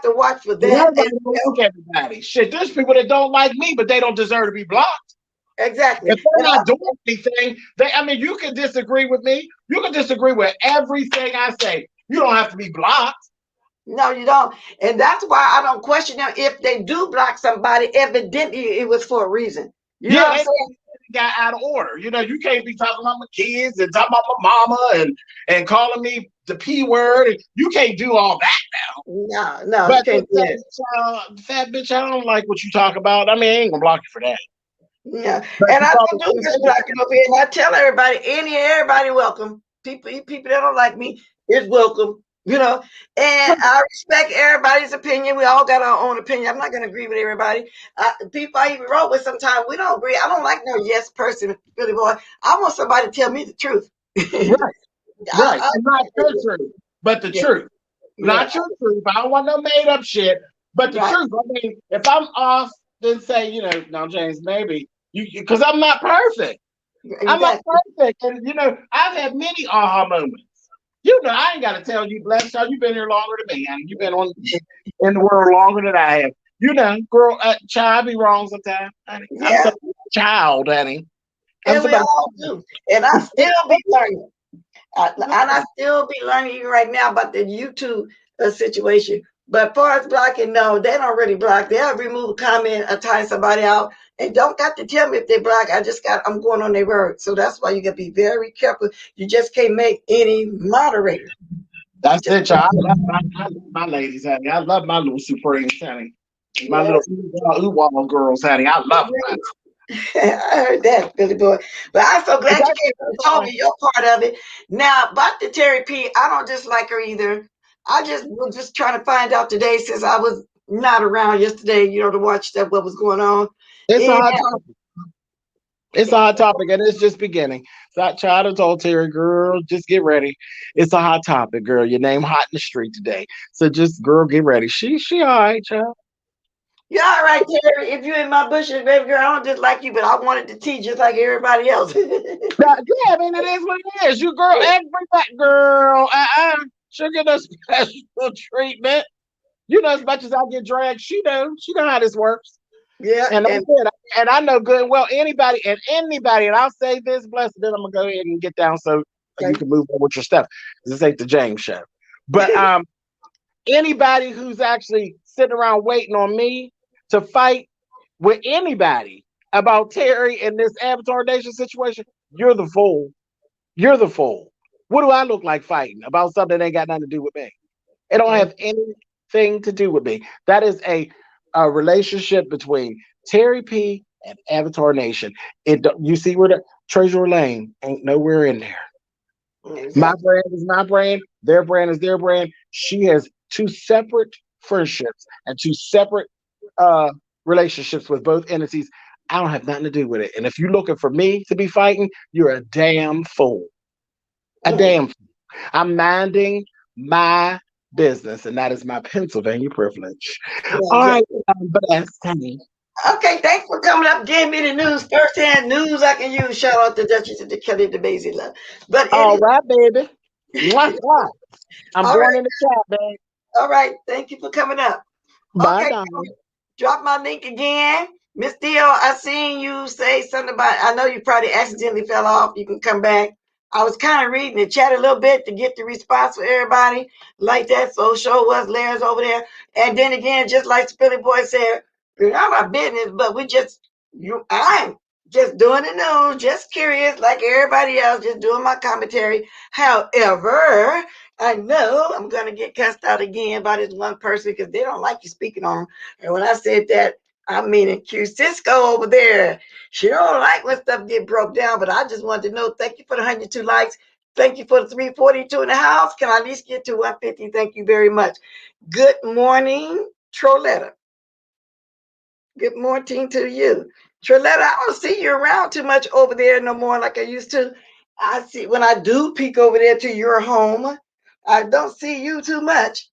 A: to watch for that.
H: Everybody. Shit, there's people that don't like me, but they don't deserve to be blocked.
A: Exactly.
H: If they're not doing anything, you can disagree with me. You can disagree with everything I say. You don't have to be blocked.
A: No, you don't. And that's why I don't question them. If they do block somebody, evidently it was for a reason. You know what I'm saying?
H: Got out of order. You know, you can't be talking about my kids and talking about my mama and calling me the P word. You can't do all that
A: now. No,
H: but
A: you can't do that.
H: Fat bitch, I don't like what you talk about. I mean, I ain't gonna block you for that.
A: Yeah, and I don't do this blocking over here. And I tell everybody, everybody welcome. People that don't like me is welcome. You know, and I respect everybody's opinion. We all got our own opinion. I'm not going to agree with everybody. People I even wrote with sometimes we don't agree. I don't like no yes person, Billy Boy. I want somebody to tell me the truth.
H: Right. Not your truth, but the truth. Not your truth. I don't want no made up shit, but the truth. I mean, if I'm off, then say, you know, no, James, maybe you, because I'm not perfect. Exactly. I'm not perfect. And, you know, I've had many aha moments. You know, I ain't got to tell you, bless you, you've been here longer than me, honey. You've been in the world longer than I have. You know, girl, child, be wrong sometimes, honey. Yeah. I'm a child, honey.
A: And we all do. And I still be learning. And I still be learning even right now about the YouTube situation. But as far as blocking, no, they don't really block. They'll remove a comment or tie somebody out. And don't got to tell me if they block. I'm going on their word. So that's why you got to be very careful. You just can't make any moderator.
H: That's it, y'all. I love my ladies, honey. I love my little Supremes, honey. My
A: Yes.
H: little ooh girls, honey. I love them.
A: I heard that, Billy Boy. But I'm so glad you came and
H: That's
A: told
H: all.
A: me your part of it. Now, about the Terry P, I don't dislike her either. I just was just trying to find out today since I was not around yesterday, to watch that what was going on.
H: It's a
A: And
H: hot topic. It's a hot topic, and it's just beginning. So I tried to tell Terry, girl, just get ready. It's a hot topic, girl. Your name hot in the street today. So just, girl, get ready. She all right, child.
A: you're all right, Terry. If you in my bushes, baby girl, I don't dislike you, but I wanted to teach just like everybody else.
H: Yeah, I mean, it is what it is. You girl, every black girl, she'll get a special treatment. You know, as much as I get dragged, she know. She know how this works.
A: Yeah,
H: And I
A: and
H: said, and I know good and well anybody, and I'll say this, blessed, then I'm gonna go ahead and get down so you
A: okay.
H: can move on with your stuff. This ain't the James show. But anybody who's actually sitting around waiting on me to fight with anybody about Terry and this Avatar Nation situation, you're the fool. You're the fool. What do I look like fighting about something that ain't got nothing to do with me? It don't have anything to do with me. That is a relationship between Terry P and Avatar Nation. You see where the Treasure Lane ain't nowhere in there. My
A: Exactly.
H: brand is my brand. Their brand is their brand. She has two separate friendships and two separate uh, relationships with both entities. I don't have nothing to do with it. And if you're looking for me to be fighting, you're a damn fool. A
A: Mm.
H: damn fool. I'm minding my business, and that is my Pennsylvania privilege.
A: Yeah,
H: All
A: just
H: right, bless honey.
A: okay. Thanks for coming up, giving me the news, firsthand news I can use. Shout out to Duchess and the Kelly the Basie love. But
H: All
A: anyway,
H: right, baby. Mwah, mwah. I'm
A: all
H: going
A: right,
H: in the chat, babe.
A: all right. Thank you for coming up.
H: Bye,
A: Okay,
H: darling.
A: drop my link again. Miss Theo, I seen you say something about, I know you probably accidentally fell off. You can come back. I was kind of reading the chat a little bit to get the response for everybody like that. So show was Larry's over there. And then again, just like Spilly Boy said, you're not my business, but I'm just doing the news, just curious, like everybody else, just doing my commentary. However, I know I'm gonna get cussed out again by this one person because they don't like you speaking on them. And when I said that, I mean in Q Cisco over there. She don't like when stuff get broke down, but I just wanted to know. Thank you for the 102 likes. Thank you for the 342 in the house. Can I at least get to 150? Thank you very much. Good morning, Troletta. Good morning to you. Troletta, I don't see you around too much over there no more like I used to. I see when I do peek over there to your home, I don't see you too much.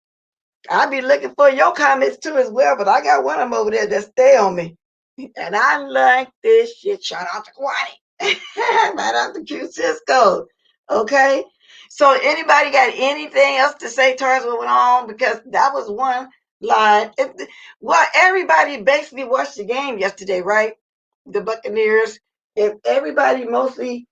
A: I be looking for your comments too as well, but I got one of them over there that stay on me. And I like this shit. Shout out to Kwani. Shout out to Q Cisco. Okay. So anybody got anything else to say towards what went on? Because that was one line. Well, everybody basically watched the game yesterday, right? The Buccaneers. If everybody mostly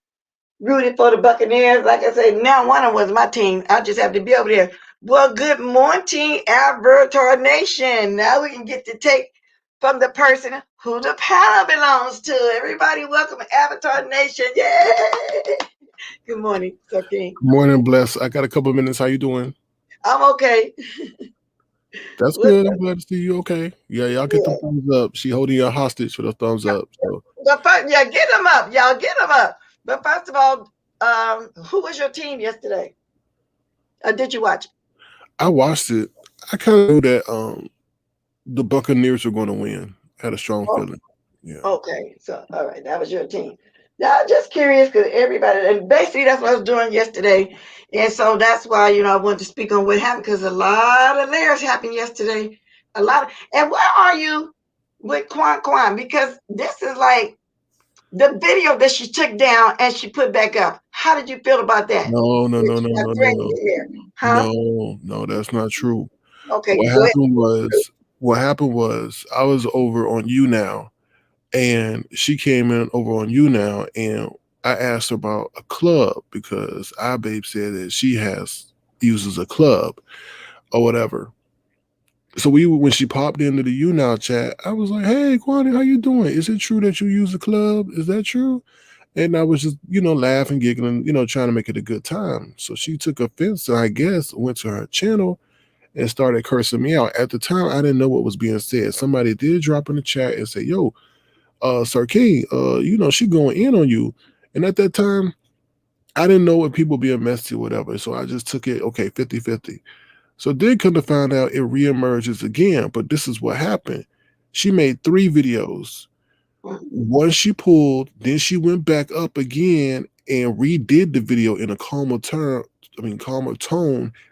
A: rooted for the Buccaneers. Like I said, now one of them was my team. I just have to be over there. Well, good morning, Avatar Nation. Now we can get to take from the person who the panel belongs to. Everybody, welcome Avatar Nation. Yay! Good morning, Sir King.
I: Good morning, Bless. I got a couple of minutes. How you doing?
A: I'm okay.
I: That's
A: What's
I: good.
A: up?
I: I'm glad to see you okay. Yeah, y'all get them
A: Yeah.
I: thumbs up. She holding you hostage for the thumbs up. So
A: But first, yeah, get them up, y'all. Get them up. But first of all, who was your team yesterday? Or did you watch?
I: I watched it. I kind of knew that the Buccaneers were going to win. Had a strong
A: Oh,
I: feeling. Yeah.
A: okay, so all right, that was your team. Now, I'm just curious because everybody, and basically that's what I was doing yesterday, and so that's why I wanted to speak on what happened because a lot of layers happened yesterday, a lot. And where are you with Quan? Because this is like the video that she took down and she put back up. How did you feel about that?
I: No, no,
A: That
I: no,
A: she
I: no,
A: got
I: no, no,
A: threatened
I: no,
A: in there, huh?
I: no, no. That's not true.
A: Okay,
I: What
A: go ahead.
I: happened was, what happened was, I was over on You Now, and she came in over on You Now, and I asked her about a club because our babe said that she uses a club or whatever. So when she popped into the You Now chat, I was like, "Hey, Kwani, how you doing? Is it true that you use the club? Is that true?" And I was just, laughing, giggling, trying to make it a good time. So she took offense, so I guess went to her channel and started cursing me out. At the time, I didn't know what was being said. Somebody did drop in the chat and say, "Yo, Sir King, she going in on you." And at that time, I didn't know if people being messy or whatever. So I just took it, okay, 50-50. So then come to find out it reemerges again. But this is what happened. She made 3 videos. One she pulled, then she went back up again and redid the video in a calmer tone.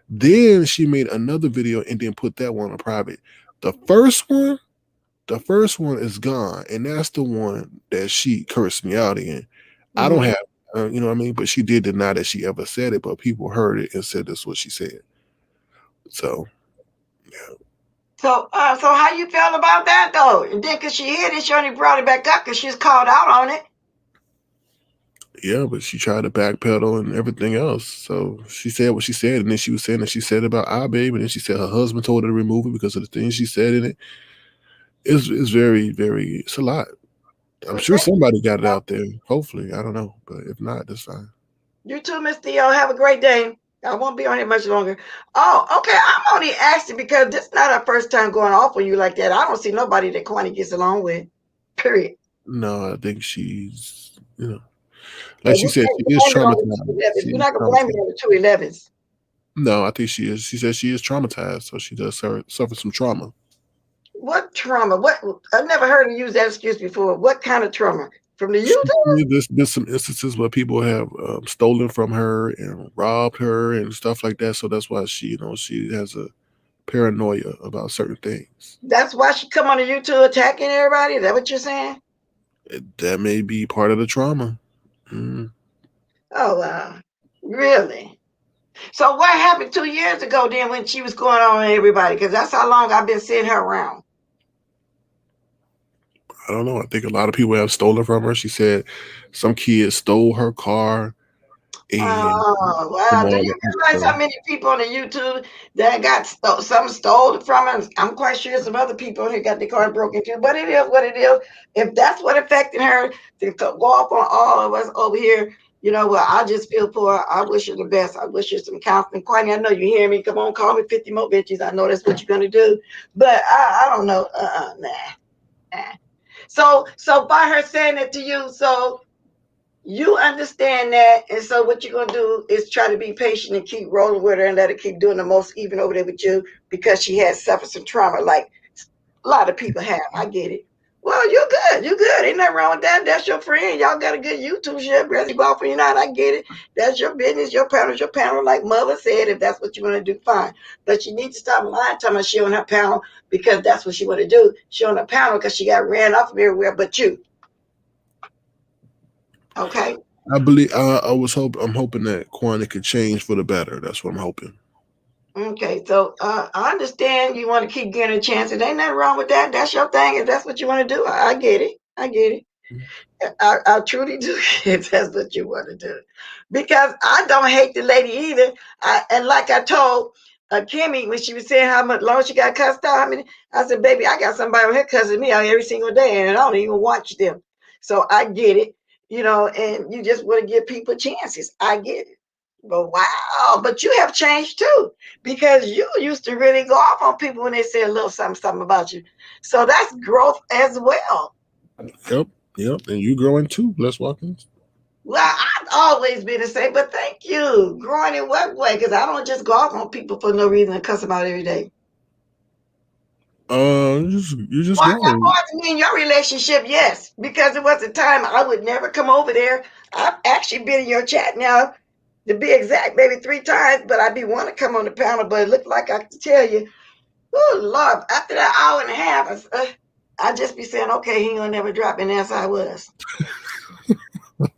I: Then she made another video and then put that one on private. The first one is gone, and that's the one that she cursed me out in. I don't have, you know what I mean? But she did deny that she ever said it, but people heard it and said that's what she said. So,
A: So how you feel about that though? And then because she hid it, she only brought it back up because she's called out on it.
I: yeah, but she tried to backpedal and everything else. So she said what she said, and then she was saying that she said about our baby, and then she said her husband told her to remove it because of the things she said in it. It's very, very, it's a lot. I'm sure somebody got it out there. Hopefully, I don't know, but if not, that's fine.
A: You too, Miss Theo. Have a great day. I won't be on here much longer. Oh, okay. I'm only asking because this is not our first time going off on you like that. I don't see nobody that Kwani gets along with. Period.
I: No, I think she's, like
A: And
I: she
A: we
I: said,
A: can't
I: she is
A: blame it on the
I: traumatized.
A: 211s.
I: She
A: We're
I: is
A: not gonna blame it
I: traumatized.
A: on the 211s.
I: No, I think she is. She says she is traumatized, so she does suffer some trauma.
A: What trauma? What I've never heard her use that excuse before. What kind of trauma? From the YouTube?
I: There's been some instances where people have stolen from her and robbed her and stuff like that. So that's why she has a paranoia about certain things.
A: That's why she come on the YouTube attacking everybody? Is that what you're saying?
I: That may be part of the trauma. Mm.
A: Oh wow. Really? So what happened 2 years ago then when she was going on everybody? Because that's how long I've been seeing her around.
I: I don't know. I think a lot of people have stolen from her. She said some kids stole her car. And
A: Oh, wow. Do you realize how many people on the YouTube that got some stole from her? I'm quite sure some other people here got their car broken too. But it is what it is. If that's what affected her to go off on all of us over here, well, I just feel for her. I wish her the best. I wish her some counseling. Quite, I know you hear me. Come on, call me 50 more bitches. I know that's what you're gonna do. But I don't know. Nah. So by her saying it to you, so you understand that, and so what you're gonna do is try to be patient and keep rolling with her and let her keep doing the most even over there with you because she has suffered some trauma like a lot of people have. I get it. Well, you're good. You're good. Ain't nothing wrong with that. That's your friend. Y'all got a good YouTube shit. Whether you go off or you're not, I get it. That's your business. Your panel's your panel, like Mother said. If that's what you want to do, fine. But you need to stop lying, talking about she on her panel because that's what she want to do. She on her panel because she got ran off of everywhere but you. Okay.
I: I believe I'm hoping that Kwani could change for the better. That's what I'm hoping.
A: Okay, so I understand you want to keep getting a chance. It ain't nothing wrong with that. That's your thing. If that's what you want to do, I get it. I get it. I truly do if that's what you want to do. Because I don't hate the lady either. And like I told Kimmy when she was saying how much long she got cussed out, I said, baby, I got somebody on here cussing me out every single day and I don't even watch them. So I get it, and you just want to give people chances. I get it. But wow, but you have changed too because you used to really go off on people when they say a little something about you. So that's growth as well.
I: Yep. And you growing too. Let's walk in.
A: Well, I've always been the same, but thank you. Growing in what way? Because I don't just go off on people for no reason and cuss them out every day.
I: You're just
A: Well,
I: growing.
A: to me in your relationship, yes, because it was a time I would never come over there. I've actually been in your chat now, to be exact, maybe 3 times, but I'd be wanting to come on the panel, but it looked like I could tell you, oh, Lord, after that hour and a half, I'd just be saying, okay, he ain't gonna never drop in as I was. You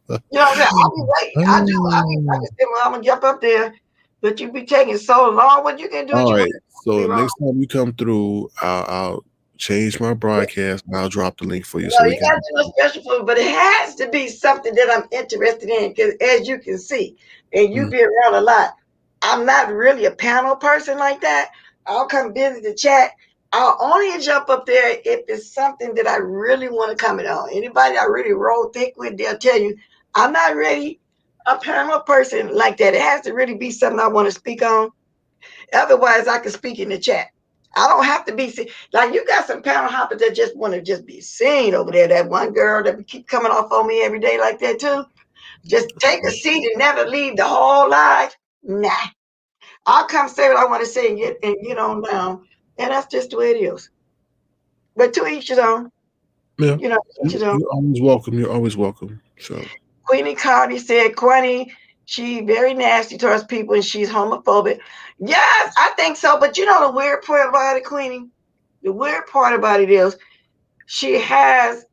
A: know what I'm saying? I'll be waiting. I do. I just say, well, I'm gonna jump up there, but you be taking so long. What you can do?
I: All
A: What you
I: right. So
A: want?
I: next time you come through, I'll change my broadcast and I'll drop the link for you
A: No,
I: so we
A: you
I: can.
A: got to do a special food, but it has to be something that I'm interested in because, as you can see, and you be around a lot, I'm not really a panel person like that. I'll come visit the chat. I'll only jump up there if it's something that I really want to comment on. Anybody I really roll thick with, they'll tell you I'm not really a panel person like that. It has to really be something I want to speak on. Otherwise, I can speak in the chat. I don't have to be seen. Like you got some panel hoppers that just want to just be seen over there. That one girl that keep coming off on me every day like that too. Just take a seat and never leave the whole life. Nah. I'll come say what I want to say and get on down. And that's just the way it is. But to each his own.
I: Yeah.
A: You know, to each his own.
I: You're always welcome. You're always welcome. So
A: Queenie Cardi said, Queenie, she very nasty towards people and she's homophobic. Yes, I think so. But you know the weird part about it, Queenie? The weird part about it is she has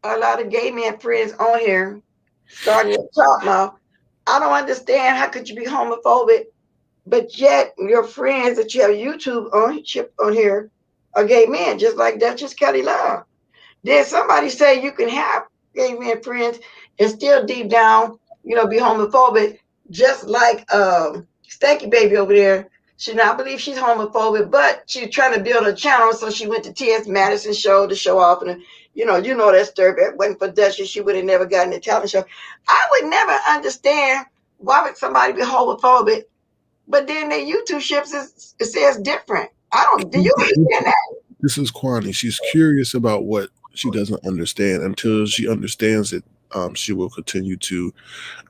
A: a lot of gay men friends on here starting to talk now. I don't understand how could you be homophobic, but yet your friends that you have YouTube on here are gay men, just like Duchess Kelly Love. Did somebody say you can have gay men friends and still deep down, be homophobic, just like Stanky Baby over there? I believe she's homophobic, but she's trying to build a channel, so she went to T.S. Madison show to show off, and you know that story. If it wasn't for Duchess, she would have never gotten a talent show. I would never understand why would somebody be homophobic, but then their YouTube ships it says different. I don't. Do you understand that?
I: this is Kwani. She's curious about what she doesn't understand. Until she understands it, she will continue to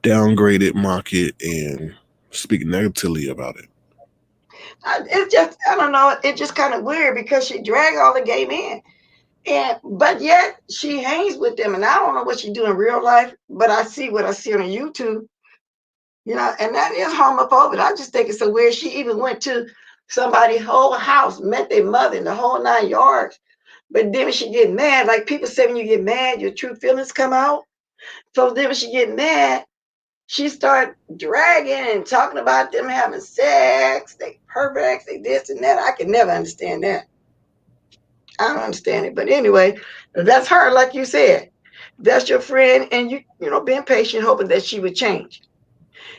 I: downgrade it, mock it, and speak negatively about it.
A: It's just, I don't know. It's just kind of weird because she dragged all the gay men, but yet she hangs with them, and I don't know what she do in real life, but I see what I see on YouTube, and that is homophobic. I just think it's so weird. She even went to somebody's whole house, met their mother in the whole 9 yards, but then when she get mad, like people say, when you get mad, your true feelings come out. So then when she get mad, she started dragging and talking about them having sex, they perverts, they this and that. I can never understand that. I don't understand it. But anyway, that's her, like you said. That's your friend, and being patient, hoping that she would change.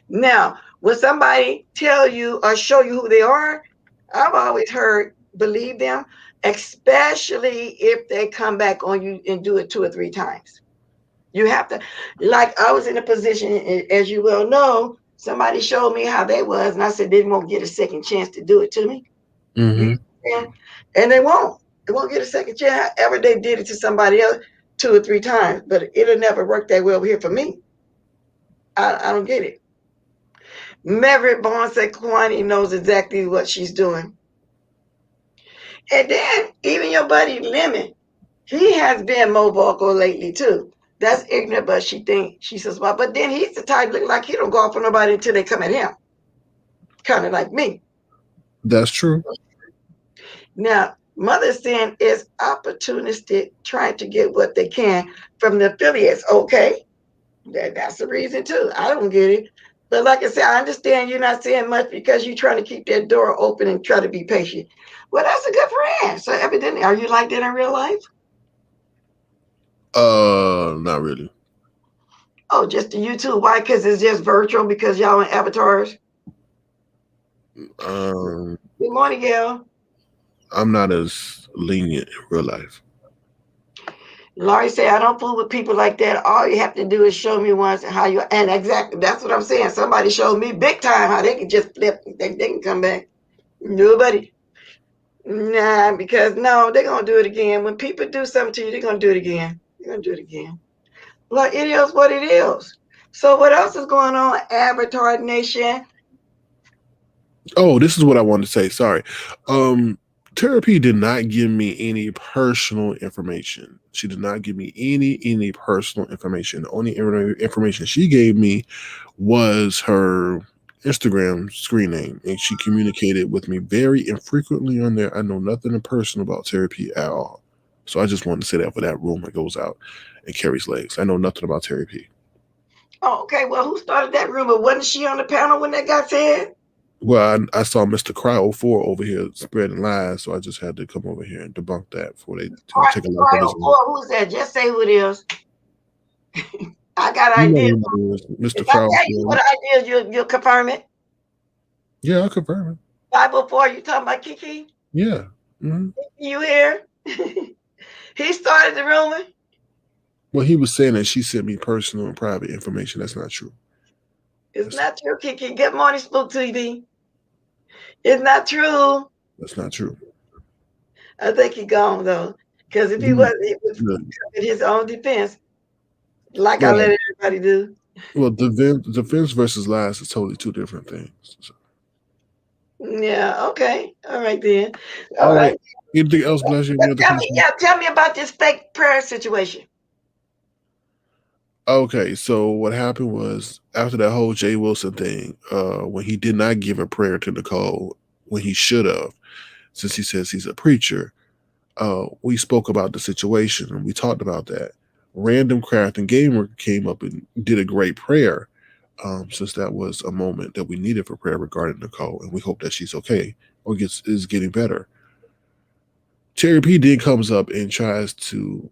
A: Now, when somebody tell you or show you who they are, I've always heard believe them, especially if they come back on you and do it 2 or 3 times. You have to, like I was in a position, as you well know, somebody showed me how they was, and I said they won't get a second chance to do it to me.
I: Mm-hmm.
A: And they won't. They won't get a second chance. However, they did it to somebody else 2 or 3 times, but it'll never work that well here for me. I don't get it. Maverick Bond said Kwani knows exactly what she's doing. And then even your buddy Lemon, he has been more vocal lately too. That's ignorant, but she says, well, but then he's the type look like he don't go off on nobody until they come at him. Kind of like me.
I: That's true.
A: Now, Mother Sin is opportunistic, trying to get what they can from the affiliates. Okay, that's the reason too. I don't get it. But like I said, I understand you're not saying much because you're trying to keep that door open and try to be patient. Well, that's a good friend. So evidently, are you like that in real life?
I: Not really.
A: Oh, just the YouTube. Why? Because it's just virtual because y'all in avatars. Good morning, Gail.
I: I'm not as lenient in real life.
A: Laurie said, I don't fool with people like that. All you have to do is show me once how you, and exactly, that's what I'm saying. Somebody showed me big time how they can just flip, they can come back. Nobody. Nah, because no, they're going to do it again. When people do something to you, they're going to do it again. They're going to do it again. Well, it is what it is. So what else is going on, Avatar Nation?
I: Oh, this is what I wanted to say. Sorry. Therapy did not give me any personal information. She did not give me any personal information. The only information she gave me was her Instagram screen name, and she communicated with me very infrequently on there. I know nothing personal about therapy at all. So I just wanted to say that for that rumor goes out and carries legs. I know nothing about therapy.
A: Oh, okay. Well, who started that rumor? Wasn't she on the panel when that got said?
I: Well, I saw Mr. Cry04 over here spreading lies, so I just had to come over here and debunk that before they take a look at his name.
A: Who's that? Just say who it is. I got ideas.
I: Mr.
A: If I tell you what ideas, you'll confirm it?
I: Yeah, I'll confirm it.
A: 504, you talking about Kiki?
I: Yeah. Mm-hmm.
A: You here? He started the rumor?
I: Well, he was saying that she sent me personal and private information. That's not true.
A: It's not true, Kiki. Good morning, Spook TV. It's not true.
I: That's not true.
A: I think he gone though. Because if he
I: You-
A: wasn't, it was
I: the-
A: in his own defense, like I
I: Well,
A: let everybody do.
I: well, defense versus lies is totally two different things. So,
A: Yeah, okay. All right then. All
I: all right.
A: right.
I: Anything else, Bless? You? Any other
A: Tell me,
I: questions?
A: yeah, tell me about this fake prayer situation.
I: Okay, so what happened was after that whole Jay Wilson thing, when he did not give a prayer to Nicole when he should have, since he says he's a preacher, we spoke about the situation and we talked about that. Random Craft and Gamer came up and did a great prayer, since that was a moment that we needed for prayer regarding Nicole, and we hope that she's okay or is getting better. Terry P then comes up and tries to,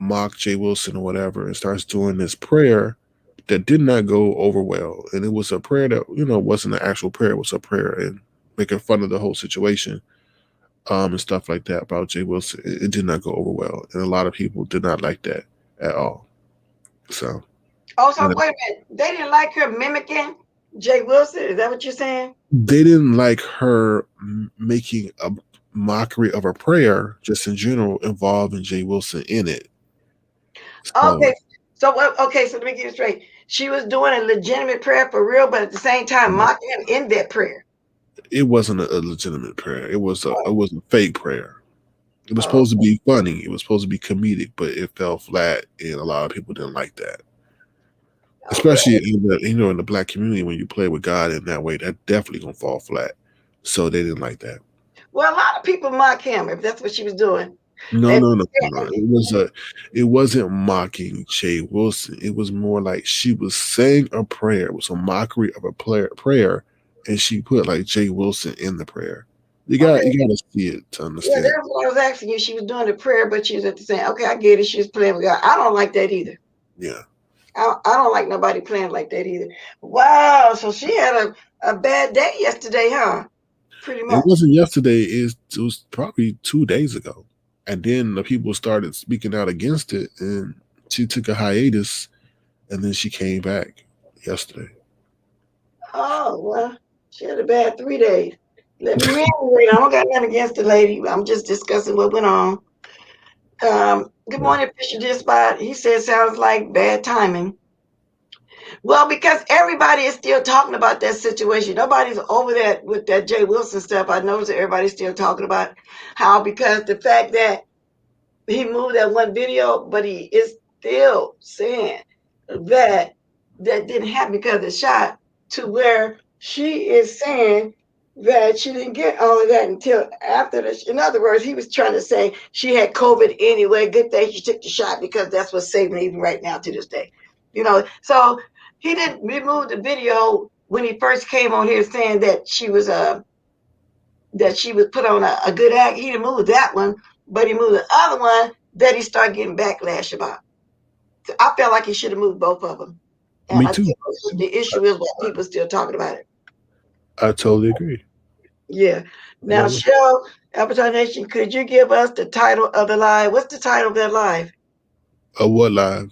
I: mock Jay Wilson or whatever, and starts doing this prayer that did not go over well. And it was a prayer that, wasn't an actual prayer, it was a prayer and making fun of the whole situation, and stuff like that about Jay Wilson. It did not go over well. And a lot of people did not like that at all. So
A: Also,
I: and
A: wait a minute. They didn't like her mimicking Jay Wilson. Is that what you're saying?
I: they didn't like her making a mockery of a prayer just in general involving Jay Wilson in it. So
A: Okay. So let me get it straight. She was doing a legitimate prayer for real, but at the same time mocking him in that prayer.
I: it wasn't a legitimate prayer. It was a fake prayer. It was
A: Oh,
I: supposed to be funny. It was supposed to be comedic, but it fell flat, and a lot of people didn't like that. Especially
A: okay.
I: in the black community, when you play with God in that way, that definitely gonna fall flat. So they didn't like that.
A: Well, a lot of people mock him if that's what she was doing.
I: No,
A: And
I: no, no, no. It wasn't mocking Jay Wilson. It was more like she was saying a prayer. It was a mockery of a prayer, and she put like Jay Wilson in the prayer.
A: okay,
I: You gotta see it to
A: yeah,
I: understand.
A: that's what I was asking you. She was doing the prayer, but she was at the same. Okay, I get it. She was playing with God. I don't like that either.
I: Yeah.
A: I don't like nobody playing like that either. Wow, so she had a bad day yesterday, huh? Pretty
I: It
A: much.
I: wasn't yesterday. It was probably 2 days ago, and then the people started speaking out against it, and she took a hiatus, and then she came back yesterday.
A: Oh well, she had a bad 3 days. Let me reiterate. I don't got nothing against the lady. I'm just discussing what went on. Good
I: Yeah.
A: morning, Fisher Dispatch. He said sounds like bad timing. Well, because everybody is still talking about that situation. Nobody's over that with that Jay Wilson stuff. I noticed that everybody's still talking about how because the fact that he moved that one video, but he is still saying that that didn't happen because of the shot, to where she is saying that she didn't get all of that until after the. In other words, he was trying to say she had COVID anyway. Good thing she took the shot because that's what's saving her even right now to this day. So he didn't remove the video when he first came on here saying that she was put on a good act. He didn't move that one, but he moved the other one that he started getting backlash about. So I felt like he should have moved both of them. And
I: Me
A: I
I: too.
A: think the issue is why people still talking about it.
I: I totally agree.
A: Yeah. Now,
I: Well,
A: Cheryl, Appetite Nation, could you give us the title of the live? What's the title of that live?
I: what live?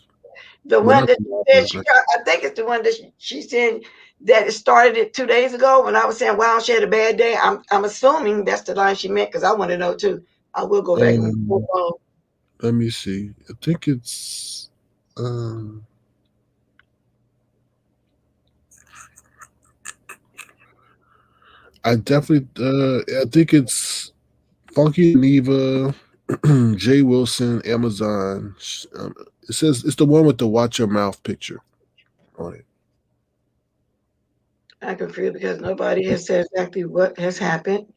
A: The
I: Well,
A: one
I: not
A: that
I: the
A: she said
I: live.
A: I think it's the one that she said that it started it 2 days ago when I was saying, wow, she had a bad day. I'm assuming that's the line she meant because I want to know too. I will go back and
I: Um, let me see. I think it's. Um, I definitely. I think it's Funky Neva, Jay Wilson, Amazon. It says it's the one with the watch your mouth picture on it.
A: I confused because nobody has said exactly what has happened.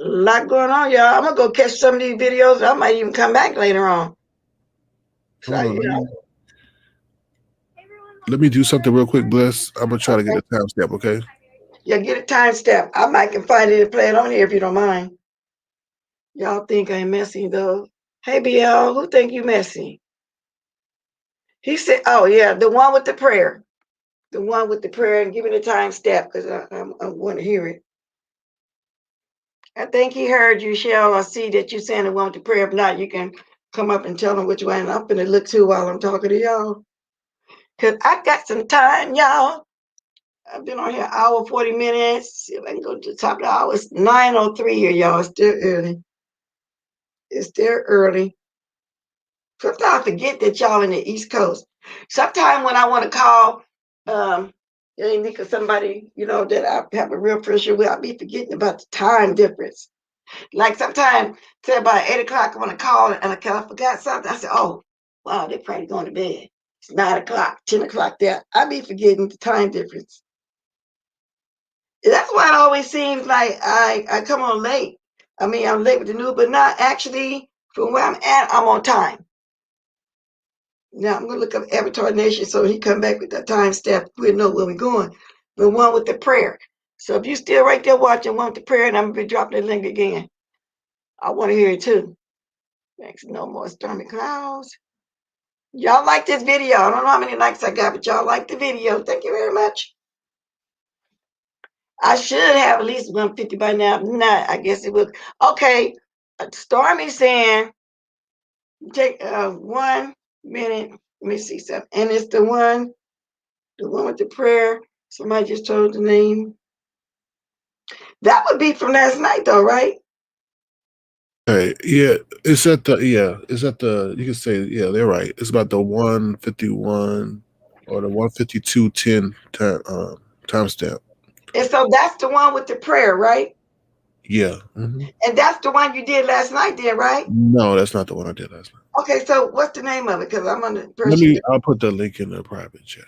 A: A lot going on, y'all. I'm gonna go catch some of these videos. I might even come back later on. So
I: Hold on. Let me do something real quick, Bless. I'm gonna try to get
A: okay.
I: a timestamp. Okay.
A: Yeah, get a timestamp. I might can find it and play it on here if you don't mind. Y'all think I'm messy though? Hey BL, who think you messy? He said, "Oh yeah, the one with the prayer, the one with the prayer." And give me the timestamp because I want to hear it. I think he heard you, Shell. I see that you saying the one with the prayer. If not, you can come up and tell him which one. I'm gonna look too while I'm talking to y'all. Cause I got some time, y'all. I've been on here an hour, 40 minutes. See if I can go to the top of the hour. It's 9:03 here, y'all. It's still early. It's still early. Sometimes I forget that y'all in the East Coast. Sometimes when I want to call because somebody, that I have a real friendship with, I'll be forgetting about the time difference. Like sometimes, say about 8 o'clock, I want to call and I forgot something. I said, oh, wow, they're probably going to bed. It's 9 o'clock, 10 o'clock there. I be forgetting the time difference. That's why it always seems like I come on late. I mean, I'm late with the news, but not actually from where I'm at, I'm on time. Now I'm gonna look up Avatar Nation so he come back with that time step. We'll know where we're going. The one with the prayer. So if you still right there watching one with the prayer, and I'm gonna be dropping the link again. I want to hear it too. Thanks. No more stormy clouds. Y'all like this video. I don't know how many likes I got, but y'all like the video. Thank you very much. I should have at least 150 by now. If not, I guess it would. Okay. Stormy saying take 1 minute. Let me see something. And it's the one with the prayer. Somebody just told the name. That would be from last night though, right?
I: Hey, it's at the you can say, yeah, they're right. It's about the 151 or the 152:10 timestamp.
A: And so that's the one with the prayer, right?
I: Yeah. Mm-hmm.
A: And that's the one you did last night then, right?
I: No, that's not the one I did last night.
A: Okay, so what's the name of it? Because I'm on the person.
I: I'll put the link in the private chat.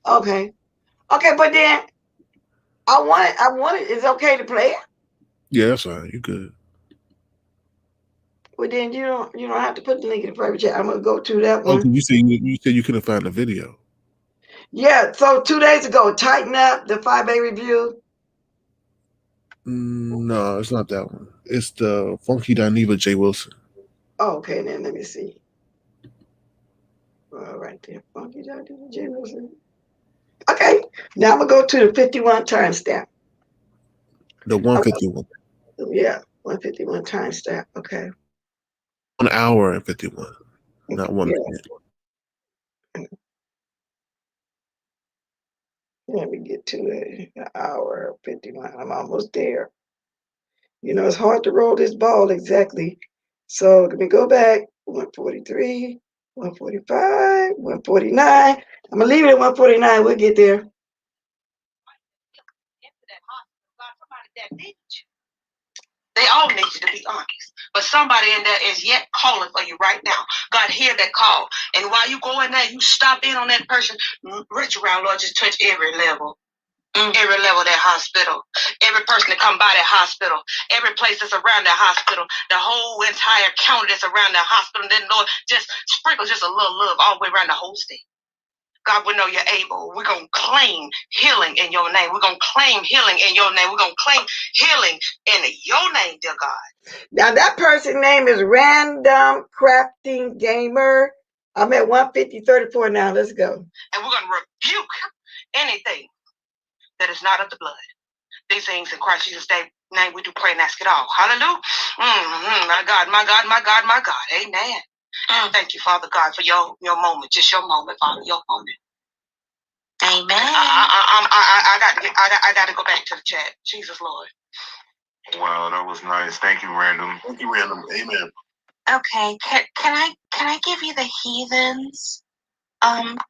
A: Okay. Okay, but then I want it. It's okay to play it?
I: Yeah, that's fine. You good.
A: Well, then you don't have to put the link in the private chat. I'm gonna go to that
I: Oh,
A: one.
I: you said you couldn't find the video.
A: Yeah, so 2 days ago, tighten up the 5A review.
I: No, it's not that one. It's the Funky Dineva J. Wilson.
A: Oh, okay, then let me see. All right there, Funky Dineva J. Wilson. Okay, now I'm gonna go to the 51 timestamp.
I: The 151.
A: Yeah, 151 timestamp. Okay.
I: 1 hour and 51. Not 1 minute.
A: Let me get to it. An hour 51. I'm almost there. It's hard to roll this ball exactly. So let me go back. 143, 145, 149. I'm gonna leave it at 149. We'll get there.
J: They all need you to be honest. But somebody in there is yet calling for you right now. God, hear that call. And while you go in there, you stop in on that person, reach around, Lord, just touch every level. Every level of that hospital, every person that come by that hospital, every place that's around that hospital, the whole entire county that's around that hospital, and then Lord, just sprinkle just a little love all the way around the whole state. God, we know you're able. We're going to claim healing in your name. We're going to claim healing in your name. We're going to claim healing in your name, dear God.
A: Now, that person's name is Random Crafting Gamer. I'm at 150.34 now. Let's go.
J: And we're going to rebuke anything that is not of the blood. These things in Christ Jesus' name we do pray and ask it all. Hallelujah. My God, my God, my God, my God. Amen. Thank you, Father God, for your moment. Just your moment, Father, your moment. Amen. I got to go back to the chat. Jesus, Lord.
K: Wow, that was nice. Thank you, Random. Thank you, Random. Amen.
J: Okay, can I give you the heathens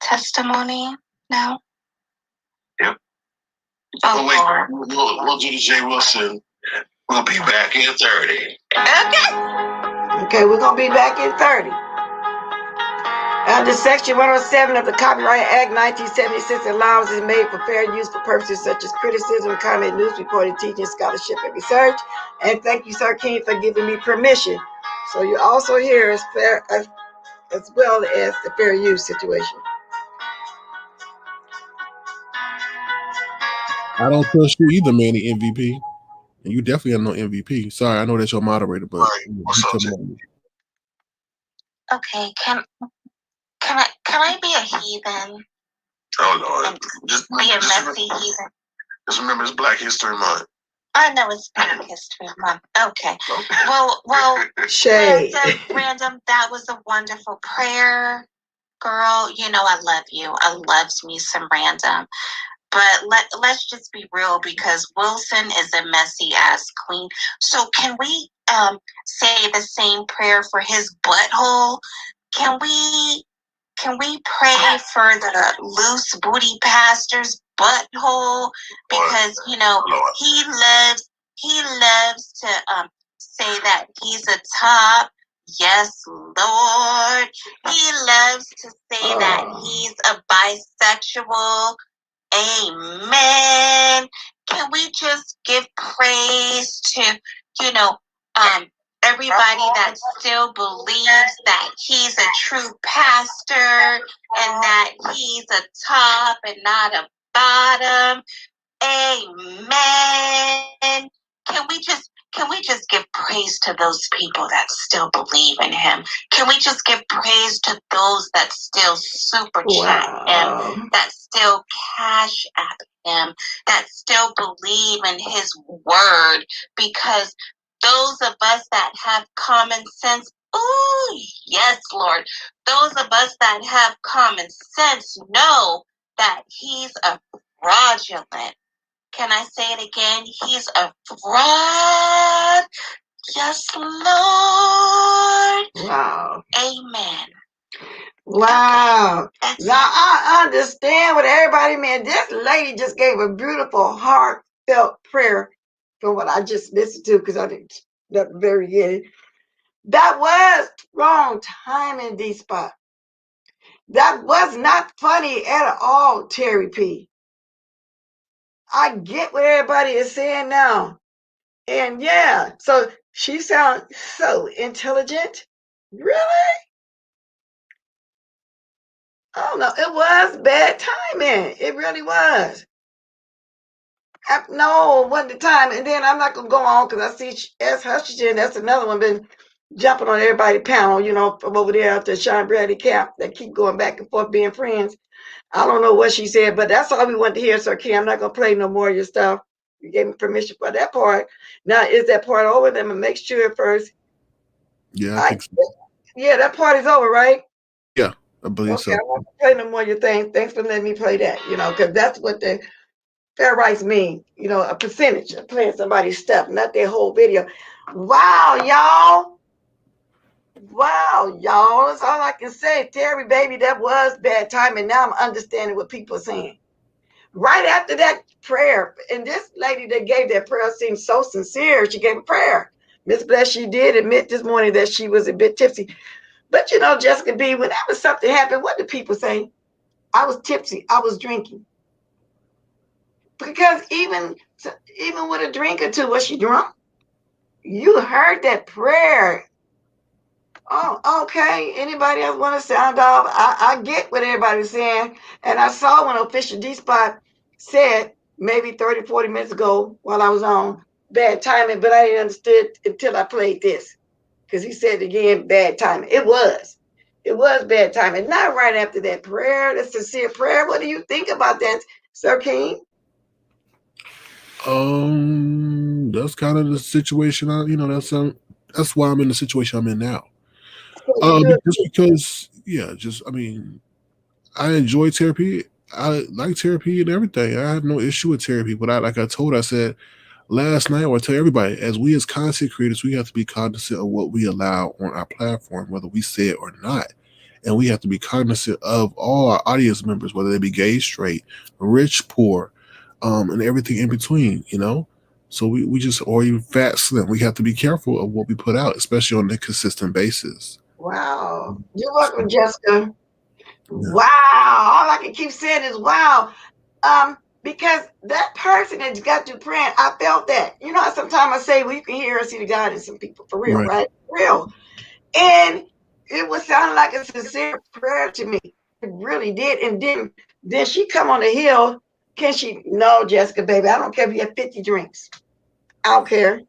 J: testimony now?
K: Yep.
J: Oh,
K: wait, we'll do the J. Wilson. We'll be back in 30.
A: Okay, we're going to be back in 30. Under Section 107 of the Copyright Act 1976, allowance is made for fair use for purposes such as criticism, comment, news reporting, teaching, scholarship, and research. And thank you, Sir King, for giving me permission. So you also hear as fair as well as the fair use situation.
I: I don't trust you either, Manny MVP. And you definitely are no MVP. Sorry, I know that's your moderator, but
K: What's up,
J: okay, can I be a heathen?
K: Oh Lord,
J: Just be a messy heathen.
K: Just remember, it's Black History Month.
J: I know it's Black History Month. Okay. Well, Random, that was a wonderful prayer, girl. I love you. I loves me some Random. But let's just be real, because Wilson is a messy ass queen. So can we say the same prayer for his butthole? Can we pray for the loose booty pastor's butthole? Because he loves to say that he's a top. Yes, Lord. He loves to say that he's a bisexual. Amen. Can we just give praise to, everybody that still believes that he's a true pastor and that he's a top and not a bottom? Amen. Can we just give praise to those people that still believe in him? Can we just give praise to those that still super chat him, that still cash app him, that still believe in his word? Because those of us that have common sense, oh yes, Lord, those of us that have common sense know that he's a fraudulent. Can I say it again? He's a fraud. Yes, Lord. Wow. Amen. Wow. Okay. Now I understand what everybody meant. This lady just gave a beautiful, heartfelt prayer from what I just listened to, because I didn't at the very beginning. That was wrong timing, D-Spot. That was not funny at all, Terry P. I get what everybody is saying now. And yeah, so she sounds so intelligent. Really? I don't know. It was bad timing. It really was. No, it wasn't the time. And then I'm not going to go on, because I see S. Hutchinson, that's another one, been jumping on everybody's panel, from over there out to Sean Bradley Cap, that keep going back and forth being friends. I don't know what she said, but that's all we want to hear, Sir Kim. I'm not going to play no more of your stuff. You gave me permission for that part. Now, is that part over? Let me make sure first.
I: Yeah, I think so.
J: Yeah, that part is over, right?
I: Yeah, I believe so.
J: I won't play no more of your thing. Thanks for letting me play that, because that's what the fair rights mean, a percentage of playing somebody's stuff, not their whole video. Wow, y'all. Wow, y'all. That's all I can say. Terry, baby, that was bad timing. Now I'm understanding what people are saying. Right after that prayer, and this lady that gave that prayer seemed so sincere. She gave a prayer. Miss Bless, she did admit this morning that she was a bit tipsy. But Jessica B, whenever something happened, what do people say? I was tipsy. I was drinking. Because even with a drink or two, was she drunk? You heard that prayer. Oh, okay. Anybody else want to sound off? I get what everybody's saying. And I saw when Official D-Spot said maybe 30, 40 minutes ago while I was on, bad timing, but I didn't understand until I played this. Because he said again, bad timing. It was bad timing. Not right after that prayer, that sincere prayer. What do you think about that, Sir King?
I: That's kind of the situation. That's why I'm in the situation I'm in now. Just because, I enjoy therapy. I like therapy and everything. I have no issue with therapy. But I said last night, or I tell everybody, as content creators, we have to be cognizant of what we allow on our platform, whether we say it or not. And we have to be cognizant of all our audience members, whether they be gay, straight, rich, poor, and everything in between, So we just, or even fat, slim, we have to be careful of what we put out, especially on a consistent basis.
J: Wow. You're welcome, Jessica. Yeah. Wow. All I can keep saying is wow. Because that person that got you praying, I felt that. Sometimes I say, well, you can hear or see the God in some people, for real, right? For real. And it was sounding like a sincere prayer to me. It really did. And then she come on the hill. Can she? No, Jessica, baby. I don't care if you have 50 drinks. I don't care.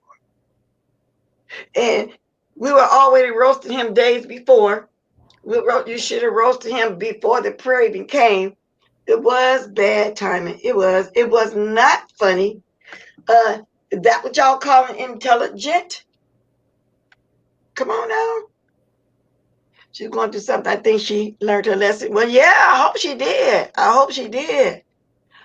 J: And we were already roasting him days before. You should have roasted him before the prayer even came. It was bad timing. It was not funny. Is that what y'all calling intelligent? Come on now. She's going through something. I think she learned her lesson. Well, yeah, I hope she did.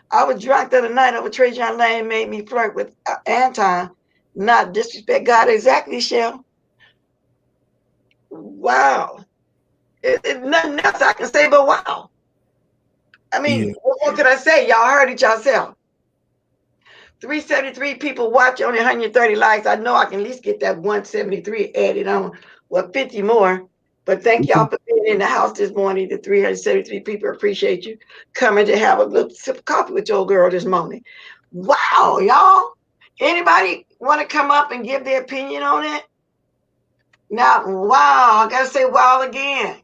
A: I was drunk the other night over Trajan Lane made me flirt with Anton, not disrespect God exactly, Shell. Wow. Nothing else I can say but wow. I mean,
I: Yeah.
A: what could I say? Y'all heard it yourself. 373 people watch, only 130 likes. I know I can at least get that 173 added on. Well, 50 more. But thank y'all for being in the house this morning. The 373 people appreciate you coming to have a little sip of coffee with your girl this morning. Wow, y'all. Anybody want to come up and give their opinion on it? Now, wow, I gotta say wow again.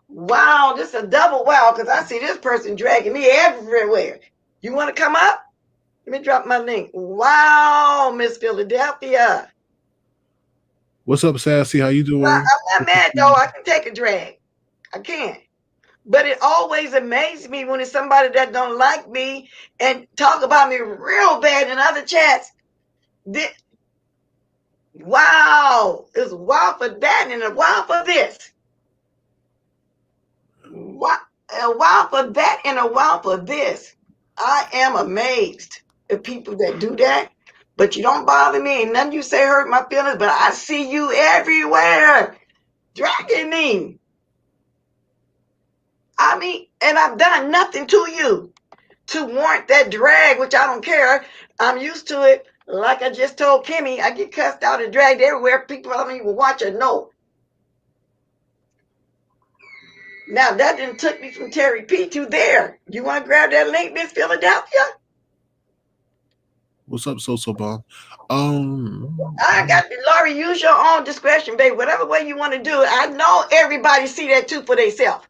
A: Wow, this is a double wow, because I see this person dragging me everywhere. You want to come up? Let me drop my link. Wow, Miss Philadelphia.
I: What's up, Sassy? How you doing?
A: I'm not mad though. I can take a drag. I can. But it always amazes me when it's somebody that don't like me and talk about me real bad in other chats. Wow. It's wow for that and a wow for this. Wow. A wow for that and a wow for this. I am amazed at people that do that. But you don't bother me. And none you say hurt my feelings, but I see you everywhere dragging me. I mean, and I've done nothing to you to warrant that drag, which I don't care. I'm used to it. Like I just told Kimmy, I get cussed out and dragged everywhere. People don't even watch or know. Now that didn't took me from Terry P to there. You want to grab that link, Miss Philadelphia?
I: What's up, So Bomb?
A: I got Laurie, use your own discretion, babe. Whatever way you want to do it. I know everybody see that too for themselves.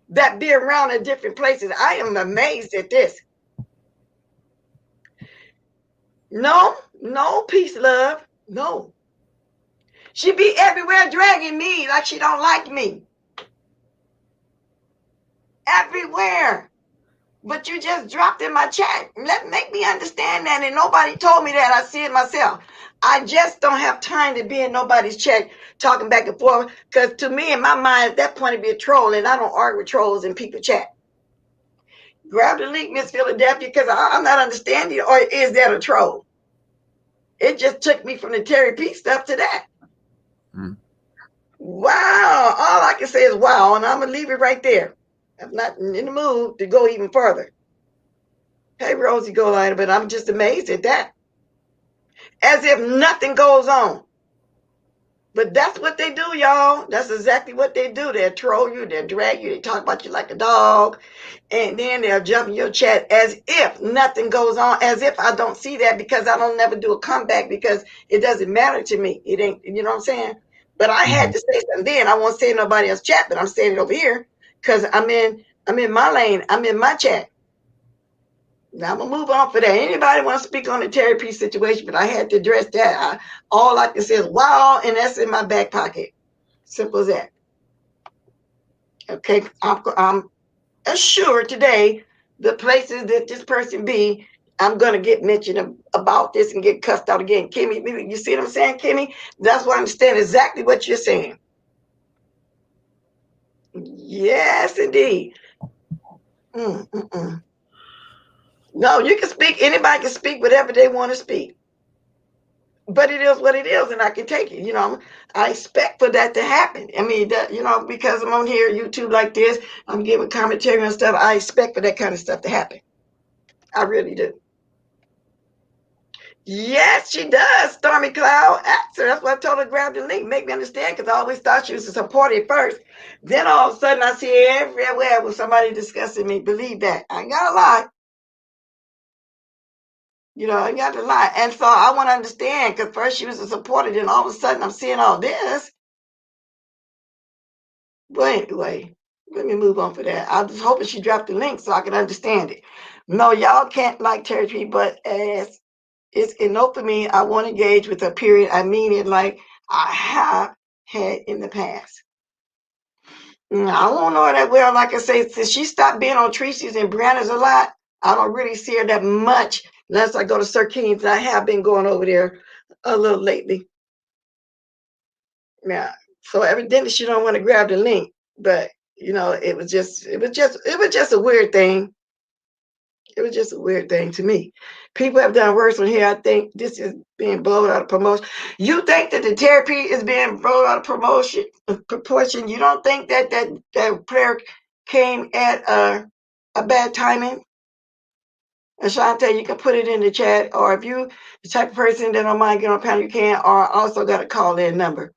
A: That be around in different places. I am amazed at this. No, peace, love. No. She be everywhere dragging me like she don't like me. Everywhere. But you just dropped in my chat. Make me understand that. And nobody told me that. I see it myself. I just don't have time to be in nobody's chat talking back and forth. Because to me, in my mind, at that point, it'd be a troll. And I don't argue with trolls in people chat. Grab the link, Miss Philadelphia, because I'm not understanding. Or is that a troll? It just took me from the Terry P stuff to that. Wow. All I can say is wow. And I'm going to leave it right there. I'm not in the mood to go even further. Hey, Rosie Goldiner, but I'm just amazed at that. As if nothing goes on. But that's what they do, y'all. That's exactly what they do. They'll troll you, they'll drag you, they talk about you like a dog, and then they'll jump in your chat as if nothing goes on, as if I don't see that because I don't never do a comeback because it doesn't matter to me. It ain't, you know what I'm saying? But I had to say something then. I won't say nobody else's chat, but I'm saying it over here because I'm in my lane. I'm in my chat. Now I'm gonna move on for that. Anybody want to speak on the Terry P situation? But I had to address that. All I can say is wow, and that's in my back pocket. Simple as that. Okay, I'm assured today the places that this person be, I'm gonna get mentioned about this and get cussed out again. Kimmy, you see what I'm saying, Kimmy? That's why I understand exactly what you're saying. Yes, indeed. No, you can speak. Anybody can speak whatever they want to speak. But it is what it is, and I can take it. You know, I expect for that to happen. I mean, that, you know, because I'm on here, YouTube like this, I'm giving commentary and stuff. I expect for that kind of stuff to happen. I really do. Yes, she does. Stormy Cloud answer. That's why I told her to grab the link. Make me understand, because I always thought she was a supporter first. Then all of a sudden, I see everywhere with somebody discussing me. Believe that. I ain't got to lie. You know, I got to lie. And so I want to understand, because first she was a supporter, then all of a sudden I'm seeing all this. But anyway, let me move on for that. I was hoping she dropped the link so I can understand it. No, y'all can't like territory, but as it's enough for me, I want to engage with her, period. I mean it like I have had in the past. I don't know her that well. Like I say, since she stopped being on Tracy's and Brianna's a lot, I don't really see her that much unless I go to Sir King's. I have been going over there a little lately. Yeah. So evidently she don't want to grab the link, but you know, it was just a weird thing. It was just a weird thing to me. People have done worse on here. I think this is being blown out of promotion. You think that the therapy is being blown out of proportion? You don't think that that prayer came at a bad timing? Ashante, you can put it in the chat, or if you the type of person that don't mind getting on panel, you can, or also got a call in number.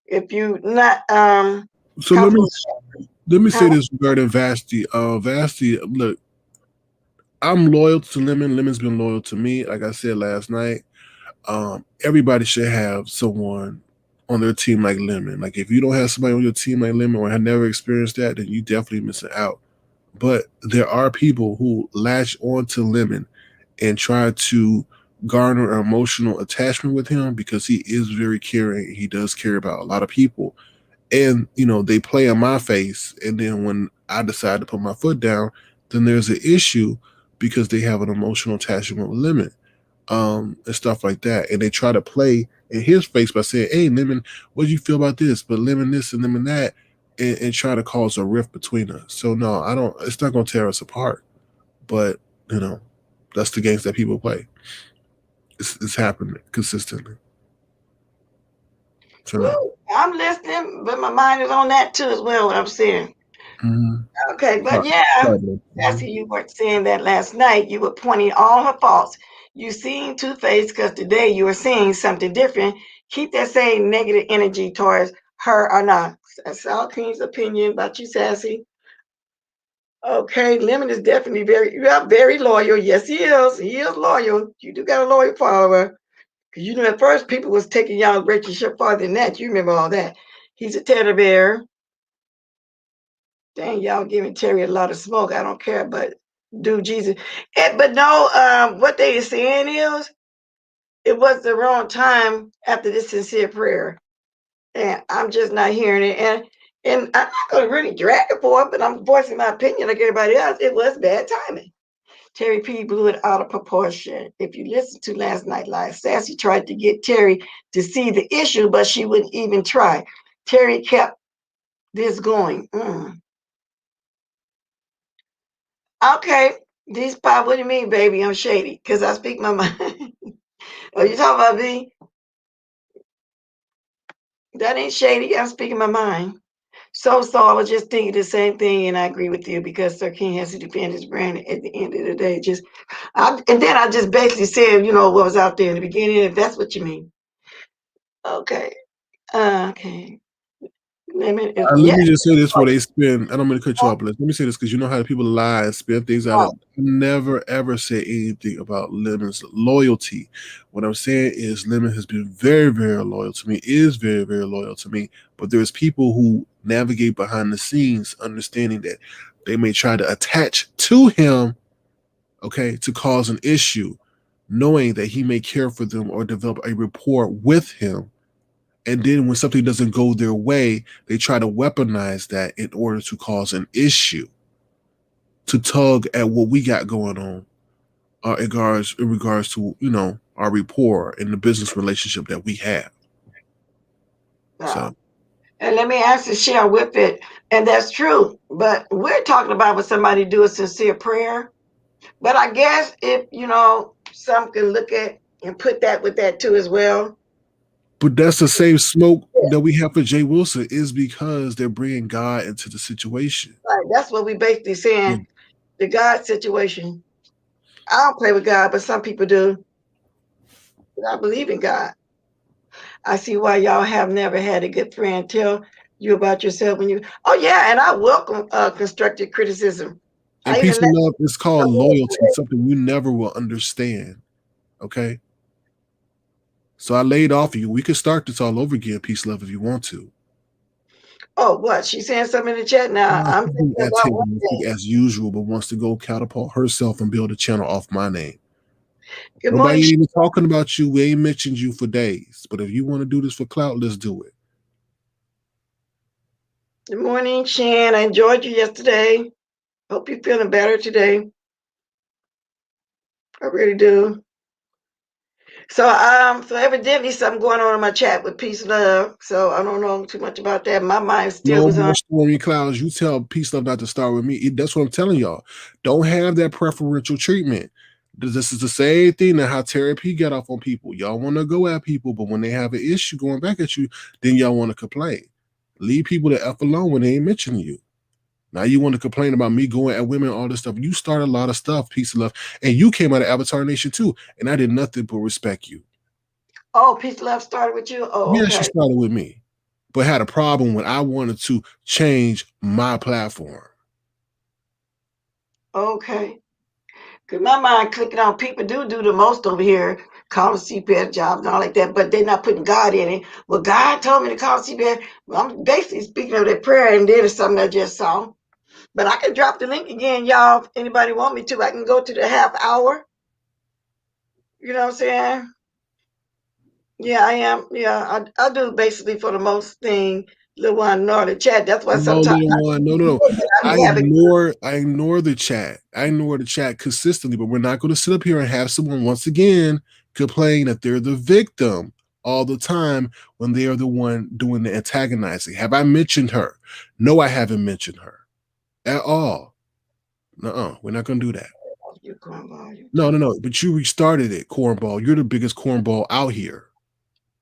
A: If you not
I: So
A: comfortable,
I: let me
A: huh?
I: say this regarding Vasti. Vasti, look, I'm loyal to Lemon. Lemon's been loyal to me. Like I said last night, everybody should have someone on their team like Lemon. Like if you don't have somebody on your team like Lemon or have never experienced that, then you definitely missing out. But there are people who latch on to Lemon and try to garner an emotional attachment with him because he is very caring. He does care about a lot of people. And, they play in my face. And then when I decide to put my foot down, then there's an issue because they have an emotional attachment with Lemon, and stuff like that. And they try to play in his face by saying, hey, Lemon, what do you feel about this? But Lemon this and Lemon that, and try to cause a rift between us. So, no, I don't, it's not going to tear us apart. But, that's the games that people play. It's happening consistently. So, no.
A: I'm listening, but my mind is on that too as well. What I'm saying.
I: Mm-hmm.
A: Okay, but yeah, Cassie, you weren't saying that last night. You were pointing all her faults. You seen Two-Face because today you were seeing something different. Keep that same negative energy towards her or not. That's Al King's opinion about you, Sassy. Okay, Lemon is definitely very loyal. Yes, he is. He is loyal. You do got a loyal follower. Because at first people was taking y'all relationship farther than that. You remember all that. He's a teddy bear. Dang, y'all giving Terry a lot of smoke. I don't care, but do Jesus. But no, what they are saying is it was the wrong time after this sincere prayer. And I'm just not hearing it. And I'm not gonna really drag it for it, but I'm voicing my opinion like everybody else. It was bad timing. Terry P blew it out of proportion. If you listen to last night live, Sassy tried to get Terry to see the issue, but she wouldn't even try. Terry kept this going. Okay, these pop, what do you mean, baby? I'm shady because I speak my mind. Are you talking about me? That ain't shady. I'm speaking my mind. So I was just thinking the same thing, and I agree with you because Sir King has to defend his brand at the end of the day. And then I just basically said, what was out there in the beginning, if that's what you mean. Okay. Okay.
I: Let
A: Yeah.
I: me just say this before they spin. I don't mean to cut you off, but let me say this because you know how people lie and spin things out. I never ever say anything about Lemon's loyalty. What I'm saying is Lemon has been very, very loyal to me, is very, very loyal to me. But there's people who navigate behind the scenes, understanding that they may try to attach to him, okay, to cause an issue, knowing that he may care for them or develop a rapport with him. And then when something doesn't go their way, they try to weaponize that in order to cause an issue, to tug at what we got going on, in regards to our rapport and the business relationship that we have. So,
A: and let me answer share with it, and that's true. But we're talking about when somebody do a sincere prayer. But I guess if some can look at and put that with that too as well.
I: but that's the same smoke that we have for Jay Wilson is because they're bringing God into the situation.
A: Right, that's what we basically saying. The God situation. I don't play with God, but some people do. But I believe in God. I see why y'all have never had a good friend tell you about yourself when you. Oh yeah, and I welcome constructive criticism.
I: And
A: I
I: peace
A: even
I: and
A: let.
I: love is called loyalty, something you never will understand. Okay. So I laid off of you. We could start this all over again, peace, love, if you want to.
A: Oh, what? She's saying something in the chat now. I'm thinking about one thing.
I: As usual, but wants to go catapult herself and build a channel off my name.
A: Good
I: Nobody
A: morning.
I: ain't even talking about you. We ain't mentioned you for days. But if you want to do this for clout, let's do it.
A: Good morning, Shan. I enjoyed you yesterday. Hope you're feeling better today. I really do. So evidently something going on in my chat with peace, love. So I don't know too much about that. My mind still
I: No
A: was
I: more
A: on.
I: stormy clouds. You tell peace love not to start with me. That's what I'm telling y'all. Don't have that preferential treatment. This is the same thing that how Terry P got off on people. Y'all want to go at people, but when they have an issue going back at you, then y'all want to complain. Leave people the F alone when they ain't mentioning you. Now you want to complain about me going at women, all this stuff. You started a lot of stuff, peace of love. And you came out of Avatar Nation too. And I did nothing but respect you.
A: Oh, peace, love started with you. Oh,
I: Yeah,
A: okay.
I: she started with me, but had a problem when I wanted to change my platform.
A: Okay. Because my mind clicking on people do the most over here, calling CPS jobs and all like that, but they're not putting God in it. Well, God told me to call CPS. Well, I'm basically speaking of that prayer, and then it's something I just saw. But I can drop the link again, y'all. If anybody want me to, I can go to the half hour. You know what I'm saying? Yeah, I am. Yeah, I do basically for the most thing, little one nor the chat. That's why
I: No,
A: sometimes
I: little one, no.
A: I
I: I
A: be having.
I: ignore the chat. I ignore the chat consistently, but we're not going to sit up here and have someone once again complain that they're the victim all the time when they are the one doing the antagonizing. Have I mentioned her? No, I haven't mentioned her at all. No, we're not going to do that.
A: You cornball, you
I: No. But you restarted it, cornball. You're the biggest cornball out here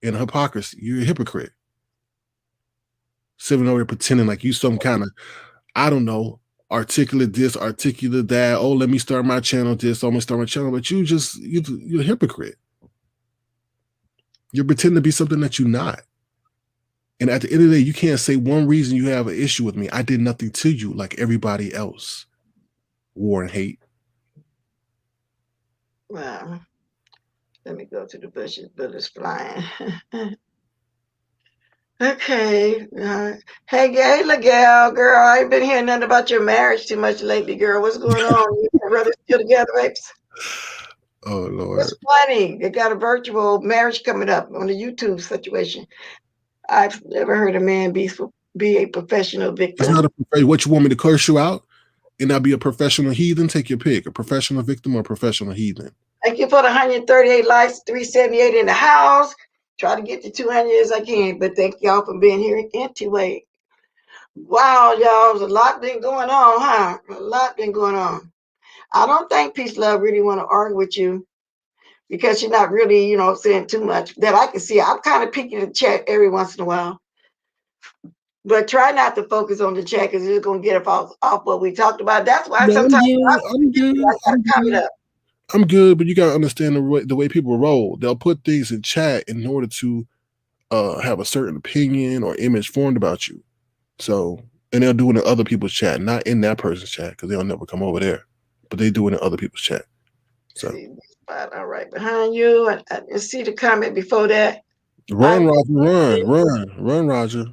I: in hypocrisy. You're a hypocrite. Sitting over here pretending like you some kind of, I don't know, articulate this, articulate that. Oh, let me start my channel this. I'm gonna start my channel, but you're a hypocrite. You're pretending to be something that you're not. And at the end of the day, you can't say one reason you have an issue with me. I did nothing to you like everybody else. War and hate.
A: Well, let me go to the bushes. Bullets flying. Okay. Hey, Miguel, girl, I ain't been hearing nothing about your marriage too much lately, girl. What's going on? You and your brother still together, babes?
I: Oh Lord.
A: It's funny. They got a virtual marriage coming up on the YouTube situation. I've never heard a man be a professional
I: It's
A: victim.
I: not a what you want me to curse you out and not be a professional heathen? Take your pick. A professional victim or a professional heathen.
A: Thank you for the 138 likes, 378 in the house. Try to get to 200 as I can, but thank y'all for being here anyway. Wow, y'all, there's a lot been going on, huh? A lot been going on. I don't think Peace Love really want to argue with you because she's not really, saying too much that I can see. I'm kind of peeking the chat every once in a while. But try not to focus on the chat because it's going to get off what we talked about. That's why
I: No,
A: sometimes
I: I'm good.
A: I got to comment up.
I: I'm good, but you gotta understand the way people roll. They'll put things in chat in order to have a certain opinion or image formed about you. So, and they'll do it in other people's chat, not in that person's chat, because they'll never come over there. But they do it in other people's chat. So,
A: See, spot all right behind you. I see the comment before that.
I: run, Roger, run, Roger.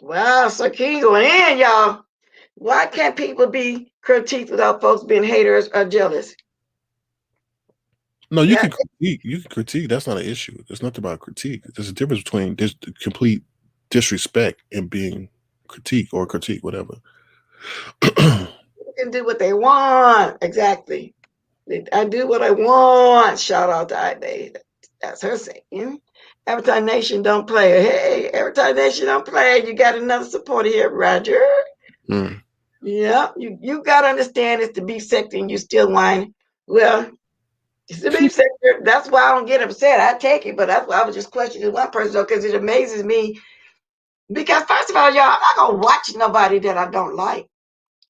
A: Wow, so King going in, y'all. Why can't people be critiqued without folks being haters or jealous?
I: No, you can critique. You can critique. That's not an issue. There's nothing about critique. There's a difference between complete disrespect and being critique or critique, whatever.
A: People can do what they want. Exactly. I do what I want. Shout out to Ivy. That's her saying. Avatar Nation don't play. Hey, Avatar Nation don't play. You got another supporter here, Roger.
I: Mm.
A: Yeah, you got to understand it's the beef sector and you still whining. Well, it's the beef sector. That's why I don't get upset. I take it, but that's why I was just questioning one person though, because it amazes me. Because first of all, y'all, I'm not gonna watch nobody that I don't like.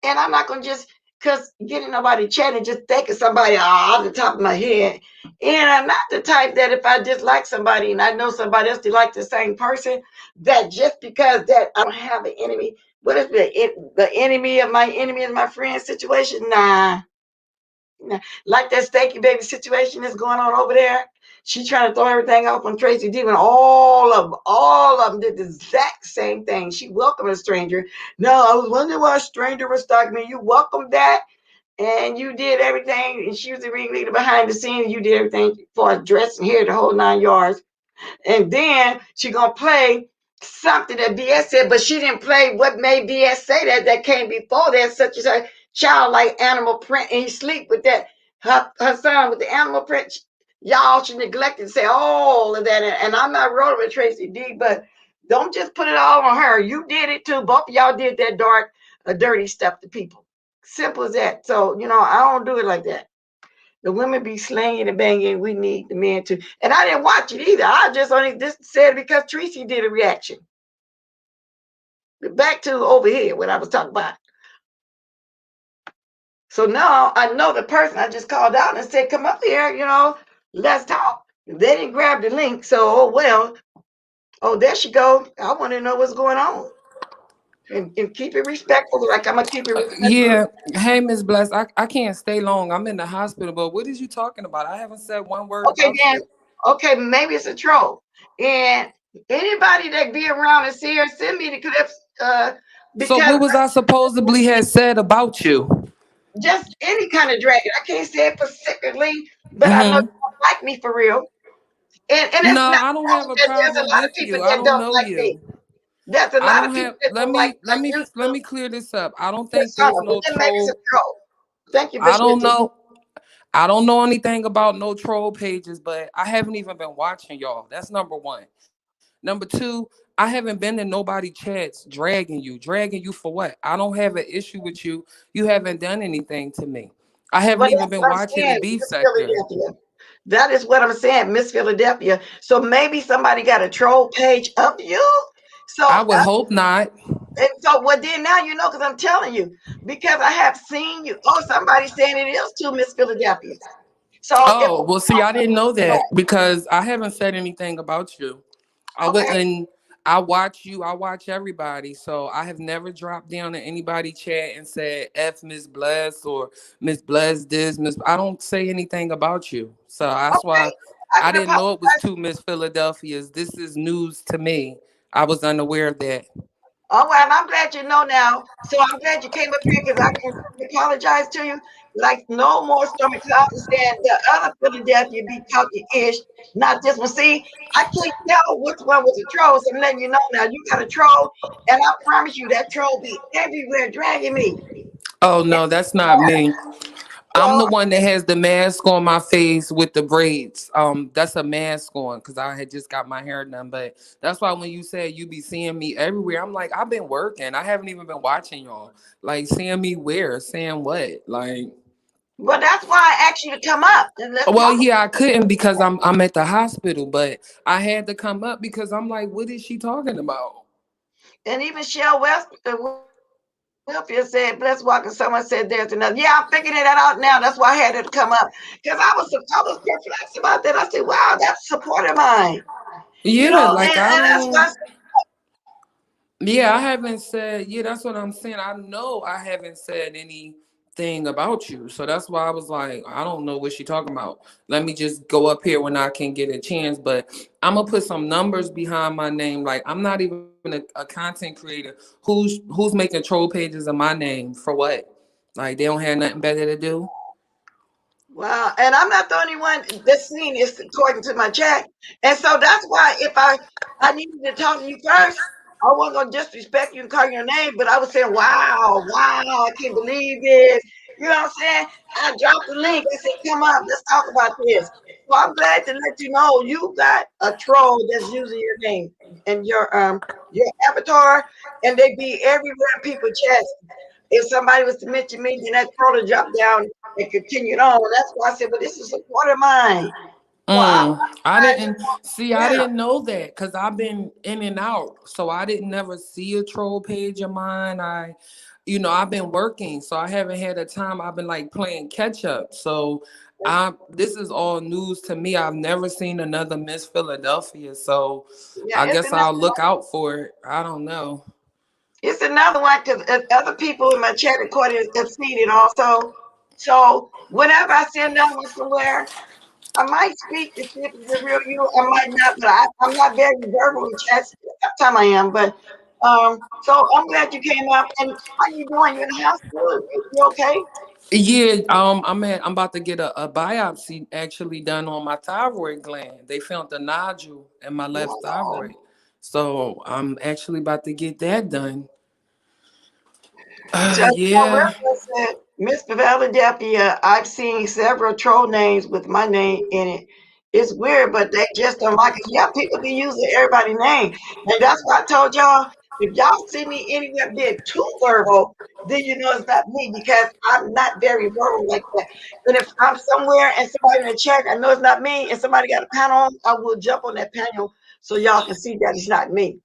A: And I'm not gonna just because getting nobody chatting, just thinking somebody off the top of my head. And I'm not the type that if I dislike somebody and I know somebody else like the same person, that just because that I don't have an enemy, what is the enemy of my enemy is my friend situation? Nah. Like that Stanky Baby situation that's going on over there. She trying to throw everything off on Tracy D. When all of them did the exact same thing. She welcomed a stranger. No, I was wondering why a stranger was stalking me. You welcomed that, and you did everything. And she was the ringleader behind the scenes. You did everything for dress and hair, the whole 9 yards. And then she gonna play something that BS said, but she didn't play what made BS say that came before that, such as a childlike animal print, and he sleep with that. her son with the animal print. Y'all should neglect to say all of that. And I'm not rolling with Tracy D, but don't just put it all on her. You did it too. Both of y'all did that dark, dirty stuff to people. Simple as that. So, I don't do it like that. The women be slanging and banging. We need the men to. And I didn't watch it either. I just only just said it because Tracy did a reaction. Back to over here, what I was talking about. So now I know the person I just called out and said, come up here, let's talk. They didn't grab the link. So, oh, well, there she go. I want to know what's going on. And keep it respectful. Like I'm going to keep it respectful.
L: Yeah. Hey, Miss Bless, I can't stay long. I'm in the hospital, but what is you talking about? I haven't said one word about you.
A: Okay, maybe it's a troll. And anybody that be around and see her, send me the clips.
L: So what was I supposedly have said about you?
A: Just any kind of dragon. I can't say it specifically, but I know you don't like me for real. And it's
L: No,
A: not,
L: I don't have a problem
A: there's a lot of
L: with
A: people
L: you. I
A: that
L: don't
A: don't
L: know
A: like
L: you.
A: me. There's a
L: I
A: lot
L: don't
A: of people
L: have.
A: that don't like you.
L: Let me clear this up. I don't think
A: Yes,
L: there's no
A: then maybe it's a
L: troll.
A: troll. Thank you,
L: I
A: Bishop.
L: don't know. I don't know anything about no troll pages, but I haven't even been watching y'all. That's number one. Number two, I haven't been in nobody chats dragging you. Dragging you for what? I don't have an issue with you. You haven't done anything to me. I haven't
A: But
L: even
A: that's
L: been
A: what I'm
L: watching the
A: saying,
L: beef
A: Miss
L: sector.
A: Philadelphia. That is what I'm saying, Miss Philadelphia. So maybe somebody got a troll page of you. So
L: I would hope not.
A: and so well then now because I'm telling you, because I have seen you. Oh, somebody's saying it is too, Miss Philadelphia. So if
L: Oh, well, see, I didn't know that because I haven't said anything about you. I
A: okay,
L: wouldn't. I watch you. I watch everybody. So I have never dropped down to anybody chat and said "F Miss Bless" or "Miss Bless this." Miss, I don't say anything about you. So that's why
A: I
L: I
A: can
L: didn't know it was
A: apologize.
L: two Miss Philadelphias. This is news to me. I was unaware of that.
A: Oh well, I'm glad you know now. So I'm glad you came up here because I can apologize to you. Like no more stomach clouds saying the other Philadelphia be talking ish, not this one. See, I can't tell which one was a troll, so I'm letting you know now. You got a troll, and I promise you that troll be everywhere dragging me.
L: Oh no, that's not me. I'm
A: So
L: the one that has the mask on my face with the braids. That's a mask on because I had just got my hair done. But that's why when you said you be seeing me everywhere, I'm like, I've been working. I haven't even been watching y'all. Like seeing me where, saying what? Like,
A: well, that's why I asked you to come up and let's
L: well,
A: talk.
L: yeah, I couldn't because I'm at the hospital, but I had to come up because I'm like, what is she talking about?
A: And even Shell West. Philadelphia said, "Bless Walker." Someone said, "There's another." Yeah, I'm figuring that out now. That's why I had it come up because I was perplexed about that. I said, "Wow, that's support of mine,"
L: Yeah, like I
A: and that's why.
L: don't. Yeah, I haven't said, yeah, that's what I'm saying. I know I haven't said anything about you. So that's why I was like, I don't know what she talking about. Let me just go up here when I can get a chance. But I'm gonna put some numbers behind my name. Like I'm not even a content creator. Who's making troll pages of my name for what? Like they don't have nothing better to do.
A: Wow, and I'm not the only one that's seeing this according to my chat, and so that's why if I needed to talk to you first, I wasn't gonna disrespect you and call your name, but I was saying, "Wow, wow, I can't believe this." You know what I'm saying? I dropped the link. I said, "Come up, let's talk about this." So I'm glad to let you know you got a troll that's using your name and your avatar, and they be everywhere in people's chats. If somebody was to mention me, then that troll would drop down and continued on. That's why I said, well, this is a part of mine. So I'm
L: I
A: glad
L: didn't see. I
A: yeah.
L: didn't know that because I've been in and out, so I didn't never see a troll page of mine. I've been working, so I haven't had a time. I've been like playing catch up. So, this is all news to me. I've never seen another Miss Philadelphia, so
A: Yeah,
L: I guess I'll look out for it. I don't know.
A: it's another one because other people in my chat recording have seen it also. So whenever I see another one somewhere, I might speak to see if it's the real you. I might not, but I'm not very verbal in chats. Sometimes I am, but so I'm glad you came up. And how you doing? You in the hospital? You okay?
L: Yeah, I'm about to get a biopsy actually done on my thyroid gland. They found the nodule in my left
A: Wow.
L: thyroid. So I'm actually about to get that done.
A: So,
L: Yeah.
A: Miss Philadelphia, I've seen several troll names with my name in it. It's weird, but they just don't like it. Yeah, people be using everybody's name. And that's why I told y'all, if y'all see me anywhere being too verbal, then you know it's not me because I'm not very verbal like that. And if I'm somewhere and somebody in the chat, I know it's not me, and somebody got a panel on, I will jump on that panel so y'all can see that it's not me.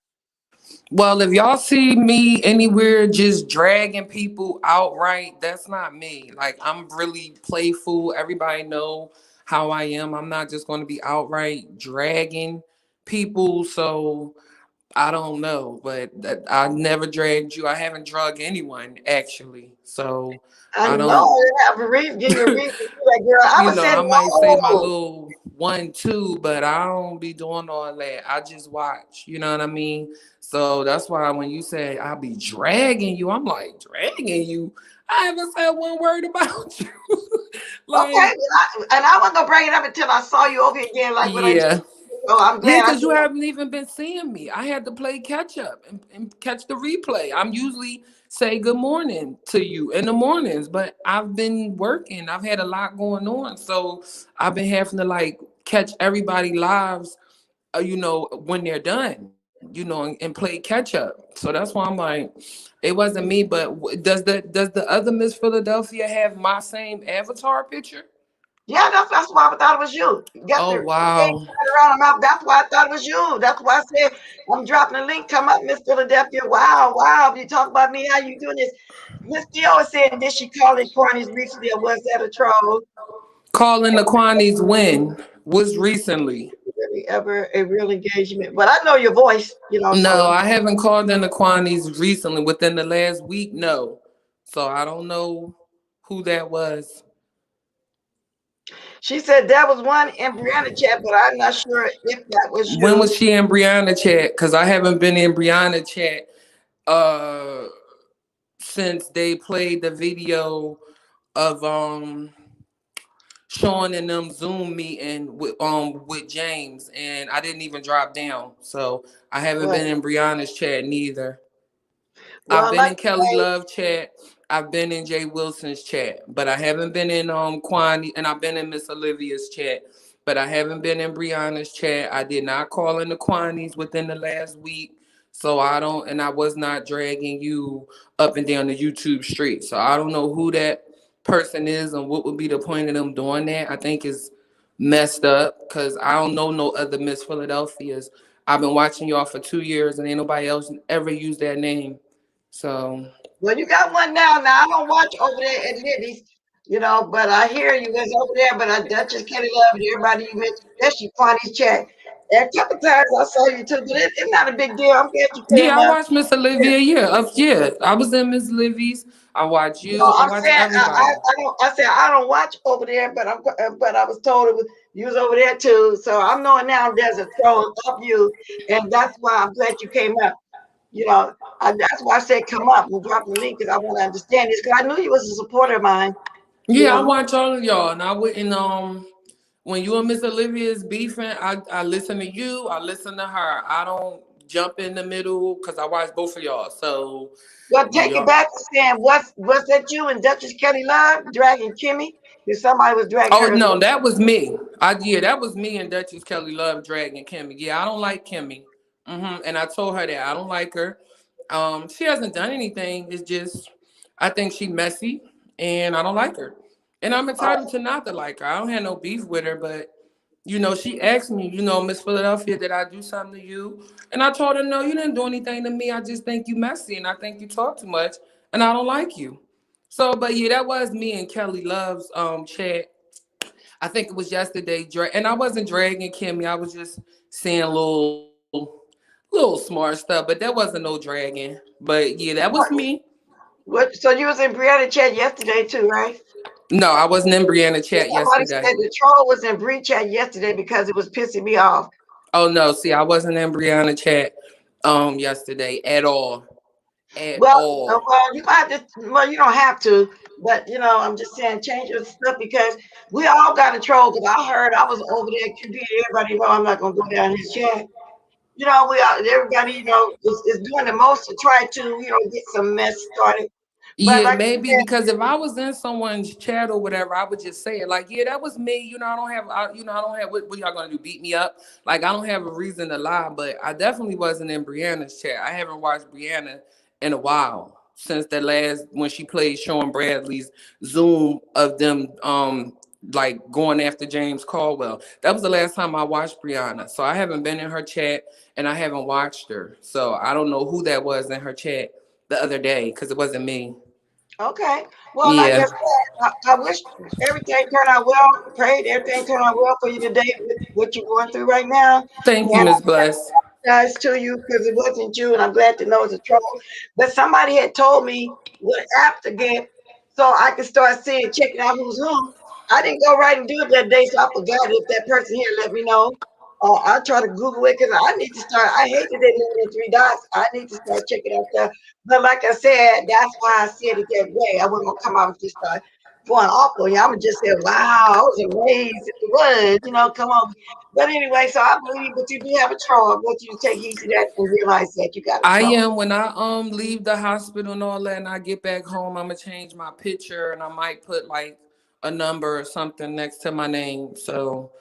L: Well, if y'all see me anywhere just dragging people outright, that's not me. Like, I'm really playful. Everybody know how I am. I'm not just going to be outright dragging people. So I don't know, but I never dragged you. I haven't drugged anyone actually. So
A: I
L: I
A: know
L: don't.
A: I have a reason, give you a reason to do that, girl. I
L: You
A: was
L: know,
A: saying,
L: I might say my
A: no.
L: little 1, 2, but I don't be doing all that. I just watch. You know what I mean? So that's why when you say I'll be dragging you, I'm like, dragging you. I haven't said one word about you.
A: Okay,
L: Like,
A: and I wasn't gonna bring it up until I saw you over here again, like when I did.
L: yeah.
A: So I'm
L: Yeah,
A: glad I
L: because you
A: said,
L: haven't even been seeing me. I had to play catch up and catch the replay. I'm usually say good morning to you in the mornings, but I've been working. I've had a lot going on. So I've been having to like catch everybody lives, when they're done, and play catch up. So that's why I'm like, it wasn't me, but does the other Miss Philadelphia have my same avatar picture?
A: yeah, that's why I thought it was you. You got
L: Oh,
A: the thing
L: wow.
A: around the mouth. That's why I thought it was you. That's why I said I'm dropping the link. Come up, Miss Philadelphia. Wow, wow. If you talk about me, how you doing this? Miss Theo is saying, did she call it Corny's recently or was that a troll?
L: Calling the Quanies when was recently.
A: Really ever a real engagement? But I know your voice, so
L: No, I haven't called in the Quanies recently. Within the last week, no. So I don't know who that was.
A: she said that was one in Brianna chat, but I'm not sure if that was
L: When
A: you.
L: was she in Brianna chat? Because I haven't been in Brianna chat uh since they played the video of Sean and them Zoom meeting with James, and I didn't even drop down. So I haven't
A: Well,
L: been in Brianna's chat neither. I've
A: well,
L: been
A: like
L: in Kelly Love chat. I've been in Jay Wilson's chat, but I haven't been in Kwani, and I've been in Miss Olivia's chat, but I haven't been in Brianna's chat. I did not call in the Kwani's within the last week, so I don't, and I was not dragging you up and down the YouTube street. So I don't know who that person is and what would be the point of them doing that. I think is messed up because I don't know no other Miss Philadelphia's. I've been watching y'all for 2 years and ain't nobody else ever used that name. So
A: well, you got one now. Now I don't watch over there at Libby's, but I hear you was over there. But I just can't love it. Everybody you mentioned, especially Quani's chat. And a couple times I saw you too, but it's not a big deal. I'm glad you
L: yeah,
A: came
L: I
A: up.
L: watched Miss Olivia. Yeah, I was in Miss Livy's. I watch
A: No,
L: you. I
A: I'm
L: watch
A: saying
L: everybody.
A: I don't. I said I don't watch over there, but I was told you was over there too. So I'm knowing now there's a troll of you, and that's why I'm glad you came up. That's why I said come up and drop the link because I want to understand this because I knew you was a supporter of mine. You
L: Yeah, I
A: know,
L: watch all of y'all, and I wouldn't when you and Miss Olivia is beefing, I listen to you. I listen to her. I don't jump in the middle because I watch both of y'all. So
A: well, take it
L: y'all.
A: back to saying was that you and Duchess Kelly Love dragging Kimmy? Because somebody was dragging
L: Oh
A: her as
L: no,
A: well.
L: that was me. That was me and Duchess Kelly Love dragging Kimmy. Yeah, I don't like Kimmy. And I told her that I don't like her. She hasn't done anything. It's just I think she messy and I don't like her. And I'm entitled to not to like her. I don't have no beef with her, but she asked me, Miss Philadelphia, did I do something to you? And I told her, no, you didn't do anything to me. I just think you messy and I think you talk too much and I don't like you. So, but yeah, that was me and Kelly Love's chat. I think it was yesterday, and I wasn't dragging Kimmy. I was just saying little smart stuff, but that wasn't no dragging. But yeah, that was
A: What?
L: me.
A: So you was in Brianna chat yesterday too, right?
L: No, I wasn't in Brianna chat
A: Somebody
L: yesterday.
A: said the troll was in Bree chat yesterday because it was pissing me off.
L: Oh no, see, I wasn't in Brianna chat yesterday at all. At
A: Well,
L: all.
A: you might just, well, you don't have to, but I'm just saying change your stuff because we all got a troll. Because I heard I was over there QB. Everybody know I'm not gonna go down his chat. Everybody is doing the most to try to get some mess started. But
L: Yeah,
A: like
L: maybe
A: I
L: because if I was in someone's chat or whatever, I would just say it like, yeah, that was me. I don't have, what y'all gonna do, beat me up? Like, I don't have a reason to lie, but I definitely wasn't in Brianna's chat. I haven't watched Brianna in a while since the last, when she played Sean Bradley's Zoom of them, like going after James Caldwell. That was the last time I watched Brianna. So I haven't been in her chat and I haven't watched her. So I don't know who that was in her chat the other day because it wasn't me.
A: okay. Well, like I
L: Yeah.
A: said, I wish everything turned out well. Prayed everything turned out well for you today with what you're going through right now.
L: Thank you,
A: And
L: Miss Bless.
A: apologize to you because it wasn't you, and I'm glad to know it's a troll. But somebody had told me what app to get so I could start seeing, checking out who's who. I didn't go right and do it that day, so I forgot. If that person here let me know, I'll try to Google it because I need to start. I hate that they moving in three dots. I need to start checking out stuff. But like I said, that's why I said it that way. I wasn't gonna come out and just start going off on you. I'm gonna just say, wow, I was amazed if it was, come on. But anyway, so I believe, but you do have a troll. I want you to take heed to that and realize that you got a
L: I
A: troll.
L: am when I leave the hospital and all that and I get back home, I'm gonna change my picture and I might put like a number or something next to my name. So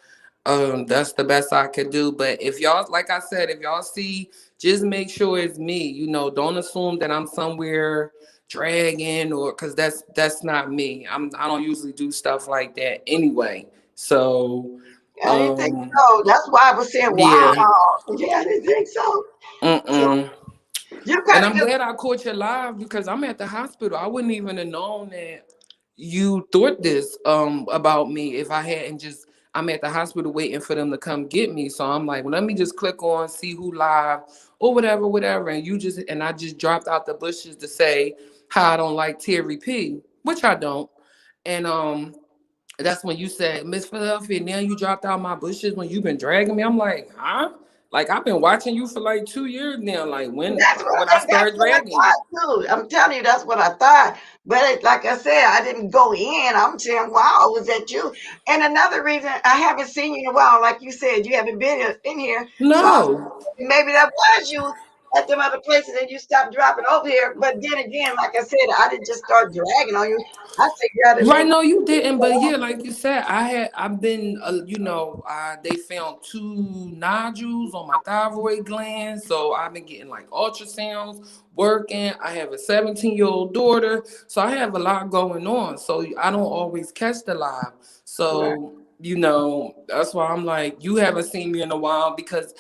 L: that's the best I could do. But if y'all, like I said, if y'all see, just make sure it's me. Don't assume that I'm somewhere dragging or because that's not me. I don't usually do stuff like that anyway. So
A: I didn't think so. That's why I was saying, wow.
L: yeah.
A: Yeah, I didn't think so. So
L: Mm-mm.
A: you
L: And
A: kind of
L: I'm
A: just,
L: glad I caught you live because I'm at the hospital. I wouldn't even have known that you thought this about me if I hadn't just I'm at the hospital waiting for them to come get me. So I'm like, well, let me just click on see who live or whatever, whatever. And I just dropped out the bushes to say how I don't like Terry P, which I don't. And that's when you said, Miss Philadelphia, now you dropped out my bushes when you've been dragging me. I'm like, huh? Like I've been watching you for like 2 years now. Like
A: that's what
L: when I
A: that's
L: started
A: what I
L: dragging you.
A: thought too. I'm telling you, that's what I thought. But like I said, I didn't go in. I'm saying, wow, was that you? And another reason I haven't seen you in a while, like you said, you haven't been in here. So I was
L: No.
A: maybe that was you at them other places and you stopped dropping over here. But then again, like I said, I didn't just start dragging on you. I figured out at
L: Right,
A: least.
L: no, you didn't, but yeah, like you said, I've been, they found 2 nodules on my thyroid gland, so I've been getting like ultrasounds, working. I have a 17-year-old daughter, so I have a lot going on. So I don't always catch the live.
A: Right.
L: So that's why I'm like, you haven't seen me in a while because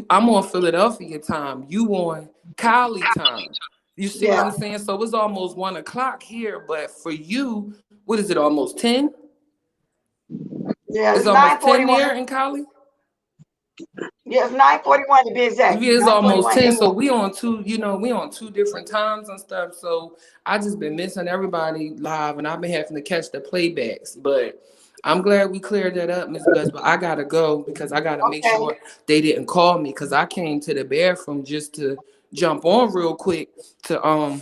L: I'm on Philadelphia time, you on Cali time. You see what
A: Yeah,
L: I'm saying? So it's almost 1 o'clock here, but for you, what is it? Almost 10?
A: yeah,
L: It's
A: it's
L: almost 10
A: 9:41.
L: there in Cali.
A: Yeah, it's 9:41 to be exact.
L: Yeah, it's almost
A: 9:41
L: 10.
A: a.m.
L: So we on 2 different times and stuff. So I just been missing everybody live, and I've been having to catch the playbacks. But I'm glad we cleared that up, Miss Bless. But I gotta go because I gotta make
A: Okay.
L: sure they didn't call me because I came to the bathroom just to jump on real quick to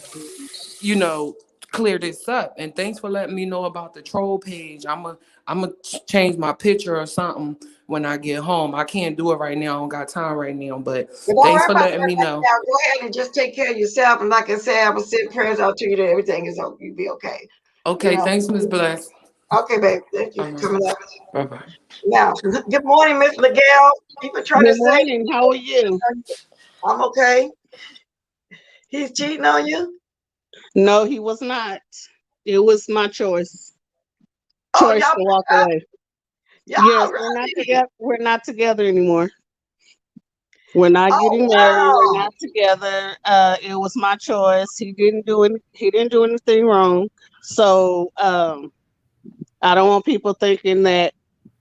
L: you know, clear this up. And thanks for letting me know about the troll page. I'm gonna change my picture or something when I get home. I can't do it right now. I don't got time right now. But
A: But don't
L: thanks
A: worry
L: for
A: about
L: letting
A: that
L: me
A: right
L: know.
A: now. Go ahead and just take care of yourself. And like I said, I will send prayers out to you that everything is okay. You'll be okay. You
L: Okay,
A: know.
L: thanks, Miss Bless.
A: Okay, babe. Thank you for
L: Uh-huh.
A: coming up.
L: Bye bye.
A: Now, good morning, Miss Miguel. People trying to
M: Good
A: say
M: morning. How are you?
A: I'm okay. He's cheating on you.
M: No, he was not. It was my choice.
A: Oh,
M: Choice
A: y'all,
M: to walk away. Yes,
A: y'all
M: we're not
A: right.
M: together. We're not together anymore. We're not
A: Oh,
M: getting married. We're
A: wow.
M: not together. It was my choice. He didn't do anything wrong. So I don't want people thinking that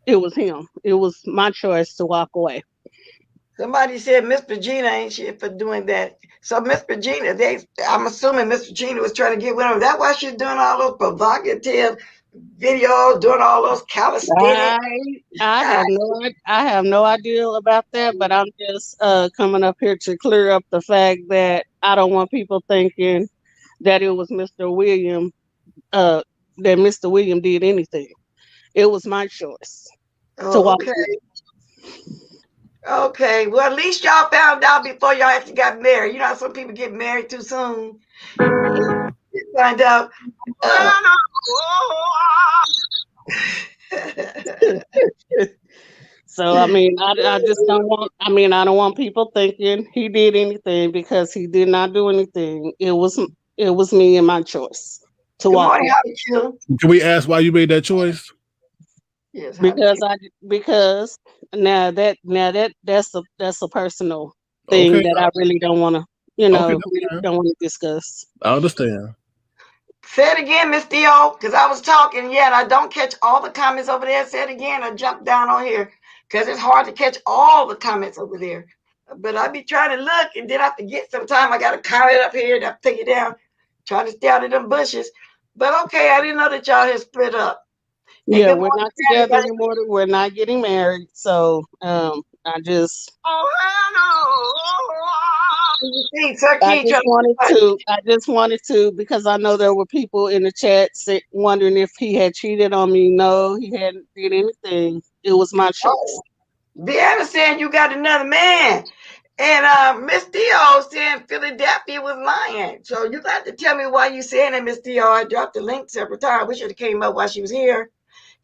M: it was him. It was my choice to walk away.
A: Somebody said Miss Regina ain't shit for doing that. So Miss Regina, I'm assuming Miss Regina was trying to get with him. Is that why she's doing all those provocative videos, doing all those calisthenics?
M: I I have no idea about that, but I'm just coming up here to clear up the fact that I don't want people thinking that it was uh Mr. William did anything. It was my choice to
A: Oh,
M: walk
A: okay.
M: away.
A: Okay. Well, at least y'all found out before y'all actually got married. You know how some people get married too soon. Find out.
M: So I mean, I just don't want. I mean, I don't want people thinking he did anything because he did not do anything. It was me and my choice to
A: Good
M: walk
A: morning,
M: away.
A: how are you?
I: Can we ask why you made that choice?
A: Yes, how are you?
M: Because that's a personal thing
I: Okay,
M: that I really don't want to,
I: okay,
M: really
I: that's fine.
M: don't want to discuss.
I: I understand.
A: Say it again, Miss Dio, because I was talking, yeah, and I don't catch all the comments over there. Say it again, I jump down on here because it's hard to catch all the comments over there. But I be trying to look, and then I forget sometime. I got a comment up here, and I take it down, trying to stay out of them bushes. But okay, I didn't know that y'all had split up. And
M: Yeah,
A: good
M: we're
A: morning
M: not
A: to
M: together
A: everybody.
M: anymore. We're not getting married. So I just
A: See, Sir
M: I
A: King
M: just
A: trying
M: wanted
A: to
M: to I just wanted to because I know there were people in the chat wondering if he had cheated on me. No, he hadn't did anything. It was my choice.
A: Deanna saying you got another man. And Miss Dio saying Philadelphia was lying. So you got to tell me why you saying that, Miss Dio. I dropped the link several times. We should have came up while she was here.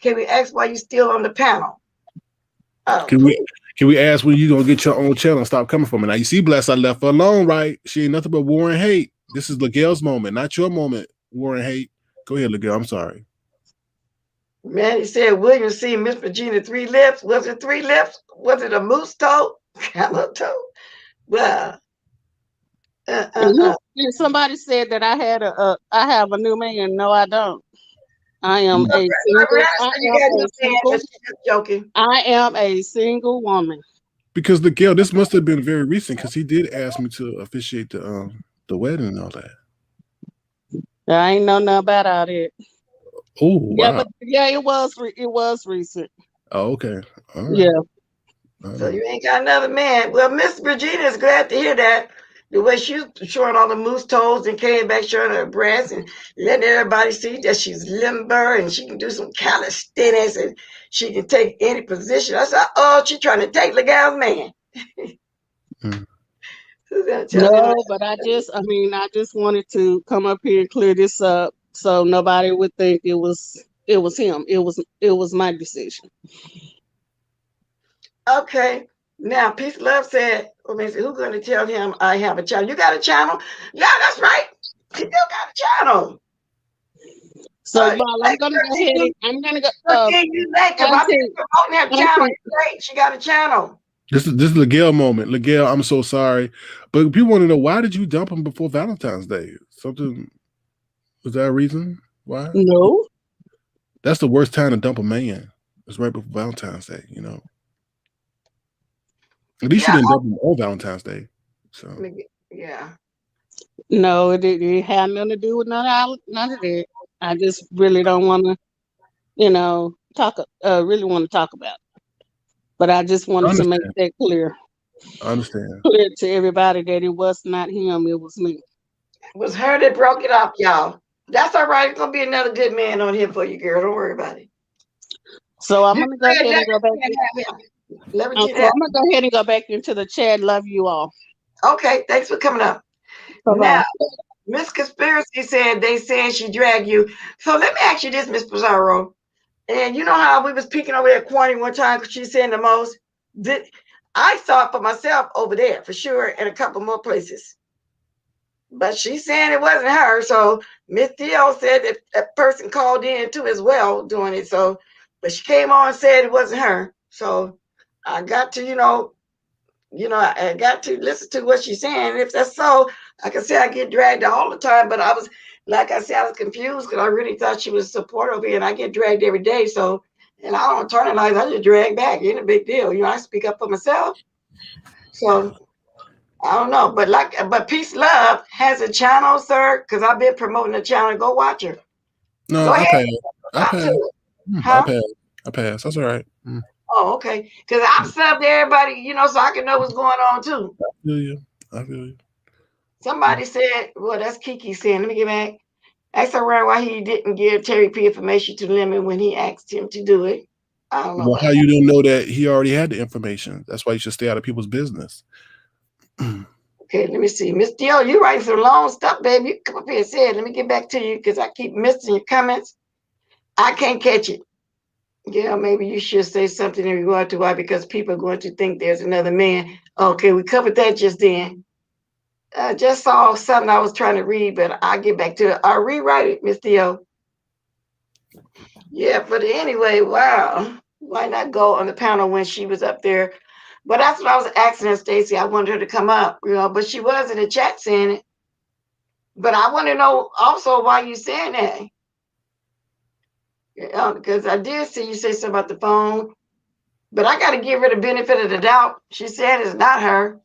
A: Can we ask why you still on the panel? Oh,
I: Can we
A: please.
I: can we ask when you gonna get your own channel and stop coming from it? Now you see, Bless, I left her alone, right? She ain't nothing but war and hate. This is Miguel's moment, not your moment. War and hate. Go ahead, Miguel. I'm sorry.
A: Man, he said William see Miss Virginia 3 lips. Was it 3 lips? Was it a moose toe? Camel toe? Well,
M: And somebody said that I have a new man. No, I don't. I am
I: Mm.
M: a single. I
A: You
M: am
A: got
M: a
A: no man,
M: single.
A: but she's just joking.
M: I am a single woman.
I: Because Miguel, this must have been very recent because he did ask me to officiate the wedding and all that.
M: I ain't know nothing about all that.
I: Oh
M: Yeah,
I: wow.
M: but yeah, it was recent.
I: Oh, okay. All right.
M: Yeah.
I: All
A: So
I: right.
A: you ain't got another man. Well, Miss Virginia is glad to hear that. The way she was showing all the moose toes and came back showing her breasts and letting everybody see that she's limber and she can do some calisthenics and she can take any position. I said, oh, she trying to take the gal's man.
I: Mm.
A: Who's gonna tell him?
M: No, but I just wanted to come up here and clear this up so nobody would think it was him. It was my decision.
A: Okay. Now, Peace Love said, who's going to tell him I have a channel? You got a channel? Yeah, that's right. You still got a channel.
M: So,
A: You
M: Ball, I'm
A: like
M: gonna go ahead and I'm gonna go.
A: you like because I've been
M: Auntie,
A: promoting her channel.
M: Auntie,
A: It's great. She got a channel.
I: This is Miguel moment. Miguel, I'm so sorry, but people want to know why did you dump him before Valentine's Day? Something was that a reason? Why?
M: no,
I: That's the worst time to dump a man. It's right before Valentine's Day. You know. At least you
A: Yeah.
I: didn't dump him on Valentine's Day. So
A: Yeah.
M: no, it didn't have nothing to do with none of that. I just really don't want to, really want to talk about it. But I just
I: I
M: wanted to make
I: understand.
M: that clear
I: I understand.
M: to everybody that it was not him, it was me.
A: It was her that broke it up, y'all. That's all right. It's gonna be another good man on here for you, girl. Don't worry about it.
M: So I'm
A: You
M: gonna go ahead and go back.
A: Let me
M: So I'm gonna go ahead and go back into the chat. Love you all.
A: Okay, thanks for coming up.
M: Bye-bye.
A: Now, Miss Conspiracy said they saying she dragged you. So let me ask you this, Miss Pizarro. And you know how we was peeking over there at Quantity one time because she's saying the most? I saw it for myself over there for sure and a couple more places. But she's saying it wasn't her. So Miss Theo said that that person called in too as well doing it. So, but she came on and said it wasn't her. So I got to, I got to listen to what she's saying. And if that's so, like I said, I get dragged all the time. But I was, like I said, I was confused because I really thought she was supportive and I get dragged every day. So, and I don't internalize, I just drag back. It ain't a big deal. I speak up for myself. So I don't know. But Peace Love has a channel, sir, because I've been promoting the channel. Go watch her.
I: No,
A: Go
I: I
A: ahead.
I: pass. I
A: Talk
I: pass.
A: to it.
I: I
A: Huh?
I: pass. I pass. That's all right.
A: Oh, okay. Because I've subbed everybody, so I can know what's going on too.
I: I feel you. I feel you.
A: Somebody said, well, that's Kiki saying, let me get back. Ask around why he didn't give Terry P information to Lemon when he asked him to do it. I don't know
I: Well,
A: about
I: how
A: that.
I: you didn't know that he already had the information? That's why you should stay out of people's business.
A: Okay, let me see. Miss Dio, you writing some long stuff, baby. You come up here and say it. Let me get back to you because I keep missing your comments. I can't catch it. Yeah, maybe you should say something in regard to why, because people are going to think there's another man. Okay, we covered that just then. I just saw something I was trying to read, but I'll get back to it. I'll rewrite it, Miss Dio. Yeah, but anyway, wow. Why not go on the panel when she was up there? But that's what I was asking her, Stacy. I wanted her to come up, but she was in the chat saying it. But I want to know also why you saying that. Because I did see you say something about the phone, but I got to give her the benefit of the doubt. She said it's not her.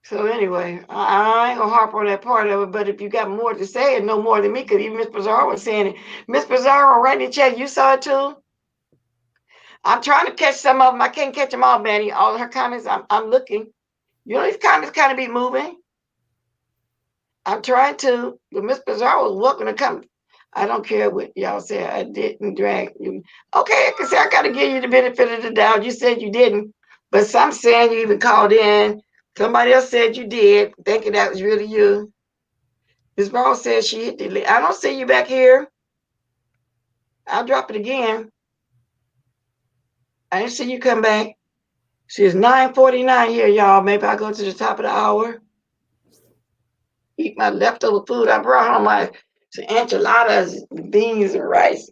A: So anyway, I ain't gonna harp on that part of it. But if you got more to say, and no more than me, because even Miss Pizarro was saying it. Miss Pizarro, right in the chat, you saw it too. I'm trying to catch some of them. I can't catch them all, Manny. All her comments, I'm looking. These comments kind of be moving. I'm trying to, but Miss Pizarro was welcome to come. I don't care what y'all say. I didn't drag you. Okay, I can say I got to give you the benefit of the doubt. You said you didn't, but some saying you even called in. Somebody else said you did, thinking that was really you. Miss Ball said she hit the link. I don't see you back here. I'll drop it again. I didn't see you come back. See, it's 9:49 here, y'all. Maybe I'll go to the top of the hour. Eat my leftover food. I brought home my enchiladas, beans, and rice.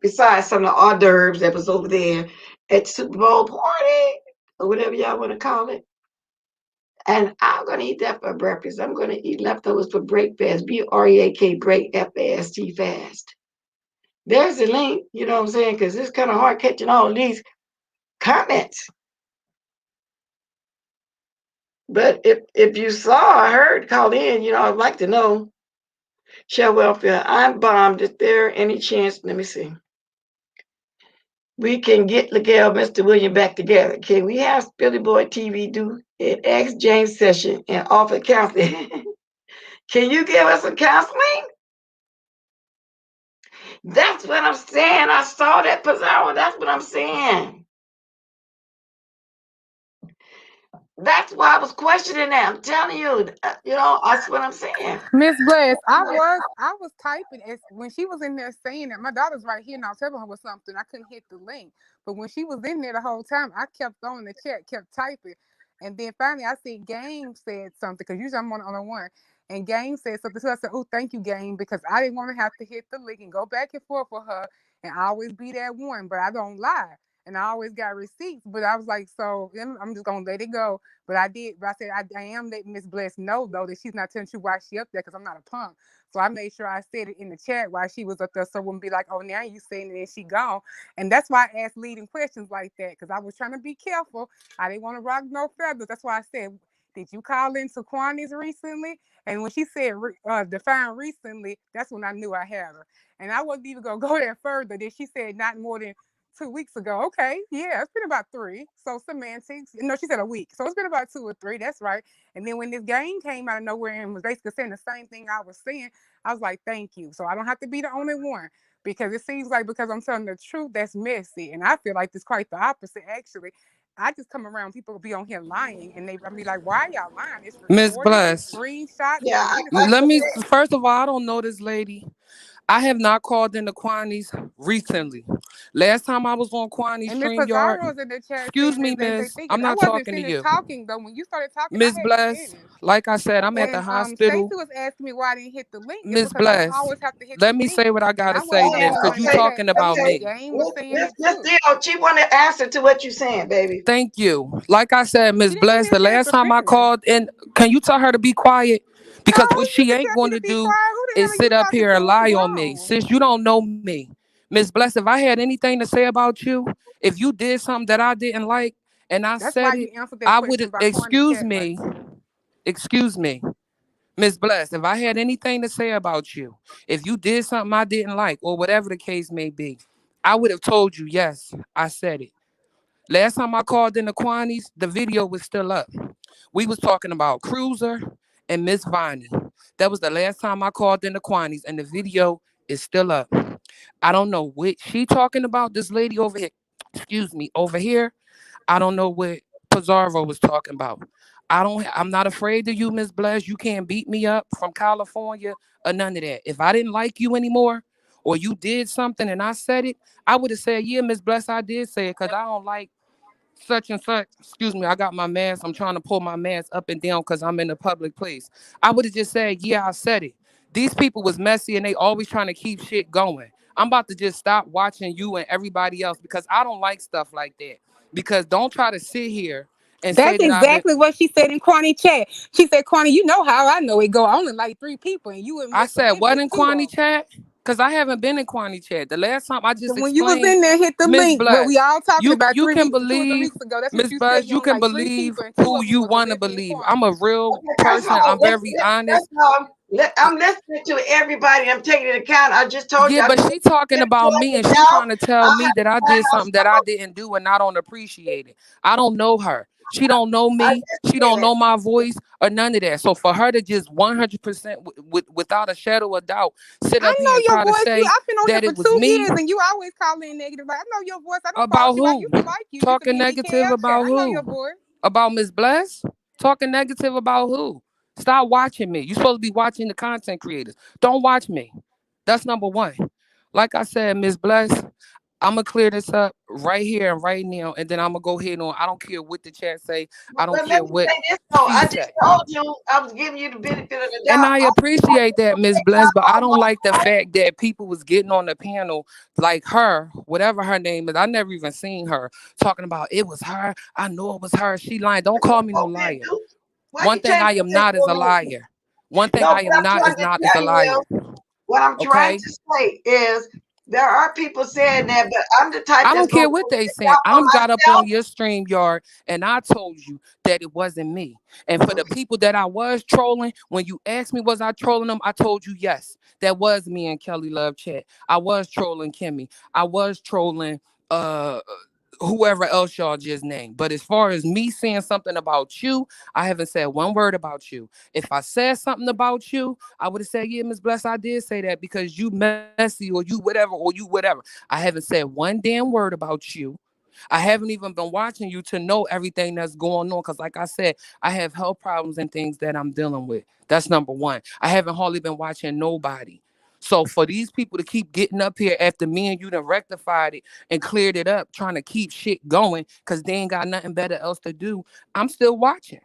A: Besides some of the hors d'oeuvres that was over there at the Super Bowl party, or whatever y'all want to call it. And I'm going to eat that for breakfast. I'm going to eat leftovers for breakfast. BREAK, break, FAST, fast. There's the link, you know what I'm saying? Because it's kind of hard catching all these comments. But if you saw or heard, call in, I'd like to know. Share welfare. I'm bombed. Is there any chance? Let me see. We can get Miguel, Mr. William back together. Can we have Billy Boy TV do an X James session and offer counseling? Can you give us some counseling? That's what I'm saying. I saw that Pizarro. That's what I'm saying. That's why I was questioning that. I'm telling you, that's what I'm saying.
F: Miss Bless, I was typing as when she was in there saying that. My daughter's right here and I was telling her something. I couldn't hit the link. But when she was in there the whole time, I kept on the chat, kept typing. And then finally I see Game said something, because usually I'm on the one. And Game said something. So I said, oh, thank you, Game, because I didn't want to have to hit the link and go back and forth with her and always be that one. But I don't lie. And I always got receipts. But I was like, so I'm just going to let it go. But I did. But I said, I am letting Miss Bless know, though, that she's not telling you why she up there, because I'm not a punk. So I made sure I said it in the chat while she was up there, so it wouldn't be like, oh, now you saying it and she gone. And that's why I asked leading questions like that, because I was trying to be careful. I didn't want to rock no feathers. That's why I said, did you call into Kwani's recently? And when she said define recently, that's when I knew I had her. And I wasn't even going to go there further. Then she said not more than 2 weeks ago. Okay, yeah, it's been about 3. So semantics. No, she said a week. So it's been about 2 or 3. That's right. And then when this game came out of nowhere and was basically saying the same thing I was saying, I was like, thank you. So I don't have to be the only one, because it seems like because I'm telling the truth, that's messy. And I feel like it's quite the opposite, actually. I just come around, people be on here lying, and I be like, why y'all lying? It's
L: Miss
F: recorded, it's
L: Bless,
F: screenshots,
A: Yeah,
F: it's
L: let
F: anything.
L: me first of all, I don't know this lady. I have not called into Kwani's recently. Last time I was on Kwani's
F: And Miss
L: StreamYard,
F: Pizarro's in the chat
L: excuse
F: saying the
L: me,
F: exact same
L: miss,
F: thing.
L: I'm
F: And I
L: not
F: wasn't
L: talking to
F: finished
L: you.
F: talking, though. When you started talking, I
L: Miss
F: hadn't
L: Bless,
F: finished.
L: like I said, I'm at the
F: When Stacey
L: hospital.
F: was asking me why I didn't hit the link, it's
L: Miss
F: because I don't
L: Bless,
F: always have to hit the
L: let me
F: link.
L: say what I
F: And
L: gotta
F: I
L: say,
F: wasn't the
L: miss,
F: only one
L: because
F: in
L: you
F: the
A: okay,
F: chat
L: talking about
F: saying it.
A: okay.
L: me.
F: Game was saying it
A: Miss
F: too.
A: Dio, she want to answer to what you're saying, baby.
L: Thank you. Like I said,
F: She
L: Miss
F: didn't give
L: Bless,
F: me a
L: the
F: chance
L: last
F: to
L: time I
F: finish.
L: called in, can you tell her to be quiet? Because
F: Oh,
L: what
F: you
L: she
F: can
L: ain't
F: tell me
L: going
F: to
L: to
F: be
L: do
F: quiet. Who the hell
L: is
F: are you
L: sit up
F: talking
L: here
F: to?
L: and
F: What's
L: lie on me.
F: wrong?
L: Sis, you don't know me. Miss Bless, if I had anything to say about you, if you did something that I didn't like and I
F: That's why
L: said
F: you
L: it,
F: answered that
L: I
F: question
L: would,
F: about Corny chat right there.
L: excuse me, Miss Bless, if I had anything to say about you, if you did something I didn't like, or whatever the case may be, I would have told you, yes, I said it. Last time I called in the Quanies, the video was still up. We was talking about Cruiser and Miss Viney. That was the last time I called in the Quanies, and the video is still up. I don't know what she talking about. This lady over here, excuse me, over here. I don't know what Pizarro was talking about. I'm not afraid of you, Miss Bless. You can't beat me up from California or none of that. If I didn't like you anymore, or you did something and I said it, I would have said, yeah, Miss Bless, I did say it because I don't like such and such. Excuse me, I got my mask. I'm trying to pull my mask up and down because I'm in a public place. I would have just said, yeah, I said it. These people was messy and they always trying to keep shit going. I'm about to just stop watching you and everybody else because I don't like stuff like that. Because don't try to sit here and say
F: That's
L: that I've been.
F: exactly what she said in Kwani chat. She said, Kwani, you know how I know it go. I only like 3 people, and you and
L: I
F: Mr.
L: said,
F: Whip
L: what
F: is
L: in
F: 2
L: Kwani
F: of them.
L: chat? Because I haven't been in Kwani chat. The last time I
F: So
L: just
F: when you was
L: explained,
F: in there, hit the
L: Miss
F: link. But we
L: Bless,
F: all talking about
L: you can
F: 2 or 3
L: believe,
F: weeks ago. That's what
L: Miss
F: you said.
L: Bless,
F: You
L: you
F: only
L: can
F: like 3
L: believe
F: people, and 2
L: who
F: of them
L: you
F: was
L: want to
F: Olivia and
L: believe. I'm
F: Kwani.
L: a real
A: Okay, first of
L: person.
A: all,
L: I'm very
A: first
L: honest.
A: of all, I'm listening to everybody. I'm taking into account. I just told you
L: Yeah,
A: I
L: but
A: did
L: she talking about
A: enjoy
L: me
A: it
L: and she
A: now.
L: trying to tell
A: I
L: me
A: have
L: that I
A: to find
L: did
A: out
L: something that I
A: stuff.
L: didn't do and I don't appreciate it. I don't know her. She don't know
A: I
L: me.
A: just
L: She don't
A: said,
L: know my voice or none of that. So for her to just 100% without a shadow of doubt sit
F: I
L: up here and
F: know your
L: try to
F: voice.
L: say
F: I've been on here
L: that
F: for
L: it was
F: 2 years,
L: me,
F: and you always call in negative. Like, I know your voice. I don't
L: about
F: fault you. I
L: who?
F: used to like you. You used to
L: Talking
F: be in
L: negative
F: DKL chat.
L: about
F: I know your
L: who?
F: voice.
L: About Miss Bless? Talking negative about who? Stop watching me. You supposed to be watching the content creators. Don't watch me. That's number one. Like I said, Miss Bless, I'm gonna clear this up right here and right now, and then I'm gonna go ahead on. I don't care what the chat say. I don't
A: but let
L: care
A: me
L: what
A: say this though.
L: she
A: I just
L: say.
A: told you I was giving you the benefit of the
L: And
A: doubt.
L: I
A: I
L: appreciate
A: just
L: that, Miss
A: protect my
L: Bless, but I
A: own
L: don't like the
A: life.
L: fact that people was getting on the panel like her, whatever her name is. I never even seen her talking about it was her. I know it was her. She lying. Don't call me no
A: Oh, man,
L: liar.
A: dude, why
L: One
A: you
L: thing
A: change
L: I am
A: the
L: not is a
A: name?
L: liar. One thing
A: No,
L: I
A: but
L: am
A: I'm
L: not
A: trying
L: is
A: to
L: not is
A: tell
L: a
A: you,
L: liar.
A: Will, what I'm trying
L: Okay?
A: to say is there are people saying that, but I'm the type
L: I
A: that's
L: don't
A: going
L: care
A: to
L: what they
A: stick
L: saying.
A: out for
L: I'm got up
A: myself.
L: on your stream yard and I told you that it wasn't me. And for the
A: Okay.
L: people that I was trolling, when you asked me was I trolling them, I told you yes. That was me and Kelly Love Chat. I was trolling Kimmy. I was trolling uh whoever else y'all just named. But as far as me saying something about you, I haven't said one word about you. If I said something about you, I would have said, yeah, Miss Bless, I did say that because you messy or you whatever. I haven't said one damn word about you. I haven't even been watching you to know everything that's going on. Because, like I said, I have health problems and things that I'm dealing with. That's number one. I haven't hardly been watching nobody. So for these people to keep getting up here after me and you done rectified it and cleared it up, trying to keep shit going because they ain't got nothing better else to do, I'm still watching.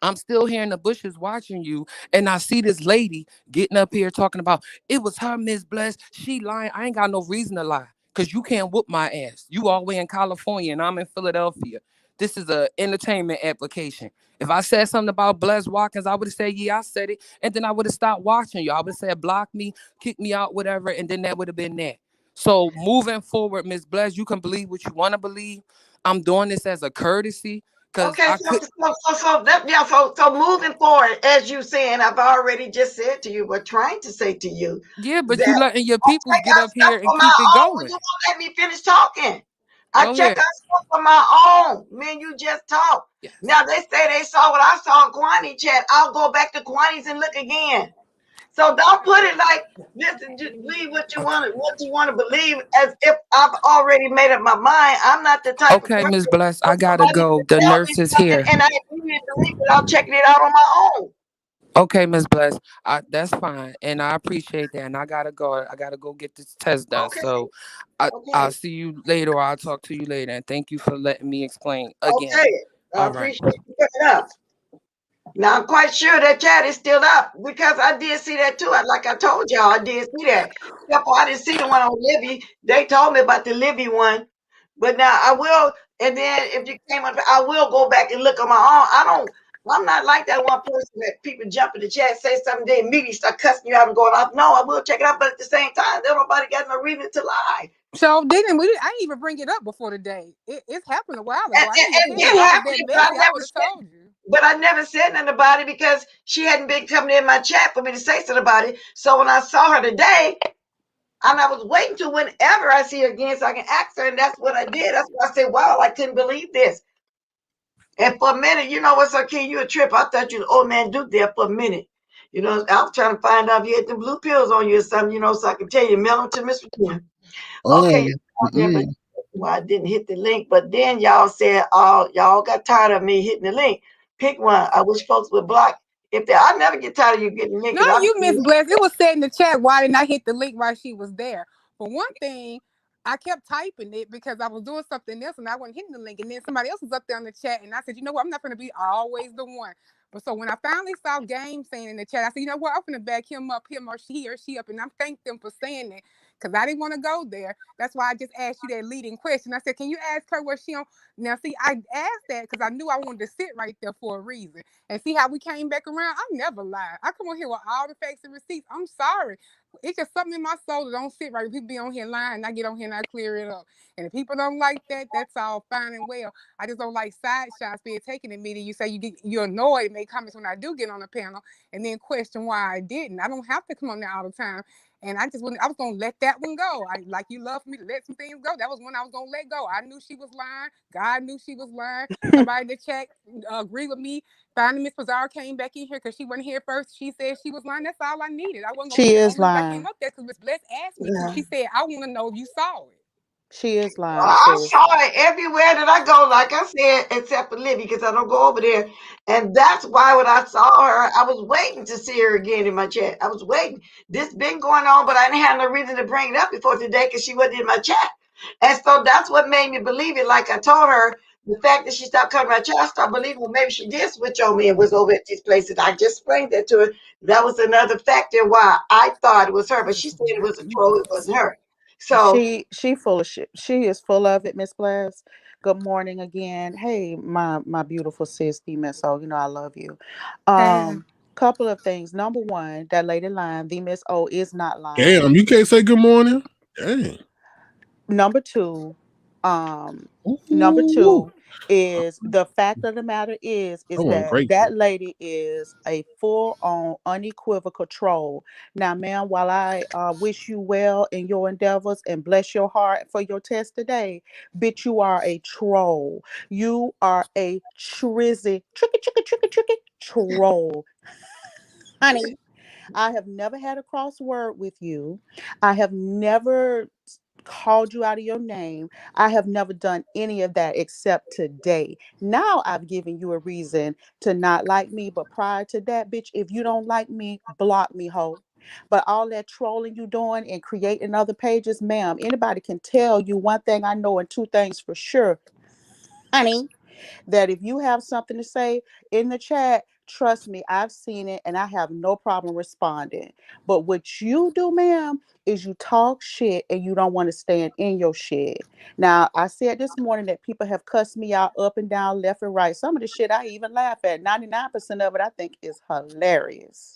L: I'm still here in the bushes watching you, and I see this lady getting up here talking about it was her, Miss Bless. She lying. I ain't got no reason to lie, cause you can't whoop my ass. You all the way in California, and I'm in Philadelphia. This is a entertainment application. If I said something about Bless Watkins, I would have said, yeah, I said it, and then I would have stopped watching you. I would have said, block me, kick me out, whatever, and then that would have been that. So moving forward, Miss Bless, you can believe what you want to believe. I'm doing this as a courtesy, cause
A: Okay,
L: I could.
A: so moving forward, as you saying, I've already just said to you, but trying to say to you
L: Yeah, but you
A: that
L: letting your
A: I
L: peoples
A: check
L: get
A: out
L: up
A: stuff
L: here and
A: for my
L: keep it
A: own. Well,
L: going.
A: you won't let me finish talking. I
L: Go
A: check
L: ahead.
A: out stuff for my own. Man, you just talk.
L: Yes.
A: Now they say they saw what I saw in Kwani chat. I'll go back to Kwani's and look again. So don't put it like this and just believe
L: Okay.
A: what you want to believe as if I've already made up my mind. I'm not the type of
L: Okay, Miss
A: person
L: Bless,
A: for
L: I gotta
A: somebody
L: go.
A: to
L: The
A: tell me
L: nurse is
A: something
L: here.
A: and I immediately believe without checking it out on my own.
L: Okay, Miss Bless, that's fine, and I appreciate that. And I gotta go. I gotta go get this test done.
A: Okay,
L: So,
A: okay,
L: I'll see you later, or I'll talk to you later. And thank you for letting me explain again.
A: okay. I
L: All right.
A: appreciate you picking up. Now I'm quite sure that chat is still up because I did see that too. Like I told y'all, I did see that. Except for I didn't see the one on Libby. They told me about the Libby one, but now I will. And then if you came up, I will go back and look on my own. I don't. I'm not like that one person that people jump in the chat, say something, they immediately start cussing you out and going off. No, I will check it out, but at the same time, there nobody got no reason to lie.
F: So didn't we? I didn't even bring it up before today. It's happened a while
A: And,
F: ago. I didn't even
A: and
F: tell you.
A: it
F: If I was that
A: happened,
F: messy, I would have told you.
A: but I never said nothing about it because she hadn't been coming in my chat for me to say something about it. So when I saw her today, and I was waiting to whenever I see her again so I can ask her, and that's what I did. That's why I said, wow, I couldn't believe this. And for a minute, you know what's okay, you a trip. I thought you was old man Duke there for a minute. You know, I was trying to find out if you had the blue pills on you or something, you know, so I could tell you, mail them to Miss Virginia. Okay,
I: Mm-mm.
A: Well, I didn't hit the link, but then y'all said, "Oh, y'all got tired of me hitting the link. Pick one." I wish folks would block. If they, I never get tired of you getting the link
F: Not
A: because I
F: you, Miss
A: be
F: Bless. It was said in the chat. Why didn't I hit the link while she was there? For one thing, I kept typing it because I was doing something else and I wasn't hitting the link. And then somebody else was up there in the chat, and I said, you know what? I'm not going to be always the one. But so when I finally saw Game saying in the chat, I said, you know what? I'm going to back him up, him or she up, and I thank them for saying that because I didn't want to go there. That's why I just asked you that leading question. I said, can you ask her where she on? Now, see, I asked that because I knew I wanted to sit right there for a reason. And see how we came back around? I never lie. I come on here with all the facts and receipts. I'm sorry. It's just something in my soul that don't sit right. People be on here lying, and I get on here and I clear it up. And if people don't like that, that's all fine and well. I just don't like side shots being taken at me. That you say you're annoyed, make comments when I do get on the panel, and then question why I didn't. I don't have to come on there all the time. And I just I was gonna let that one go. I like you love for me to let some things go. That was when I was gonna let go. I knew she was lying. God knew she was lying. Somebody in the chat agree with me. Finally, Miss Pizarro came back in here because she wasn't here first. She said she was lying. That's all I needed. I wasn't gonna be
B: She
F: the
B: is
F: only reason I came
B: lying.
F: up there because Miss Bless asked me to.
A: yeah.
F: She said, I want to know if you saw it.
B: She is lying,
A: I
B: sis.
A: saw it everywhere that I go, like I said, except for Libby, because I don't go over there. And that's why when I saw her, I was waiting to see her again in my chat. I was waiting. This been going on, but I didn't have no reason to bring it up before today because she wasn't in my chat. And so that's what made me believe it. Like I told her, the fact that she stopped coming to my chat, I started believing, well, maybe she did switch on me and was over at these places. I just explained that to her. That was another factor why I thought it was her, but she said it was a troll. It wasn't her. So
B: She full of shit. She is full of it, Miss Bless. Good morning again. Hey, my beautiful sis, DMSO. You know I love you.
F: Yeah.
B: Couple of things. Number one, that lady lying. The Miss O is not lying.
I: Damn, you can't say good morning. Dang.
B: Number two, um, number
I: Ooh,
B: two is the fact of the matter
I: I
B: is
I: want
B: that
I: grapefruit.
B: that lady is a full on unequivocal troll. Now, ma'am, while I wish you well in your endeavors and bless your heart for your test today, bitch, you are a troll. You are a tricky troll, honey. I have never had a crossword with you. I have never called you out of your name. I have never done any of that except today. Now I've given you a reason to not like me, but prior to that, bitch, if you don't like me, block me, ho. But all that trolling you doing and creating other pages, ma'am, anybody can tell you one thing I know and two things for sure, honey, that if you have something to say in the chat, trust me, I've seen it and I have no problem responding. But what you do, ma'am, is you talk shit and you don't want to stand in your shit. Now, I said this morning that people have cussed me out up and down, left and right. Some of the shit I even laugh at. 99% of it I think is hilarious.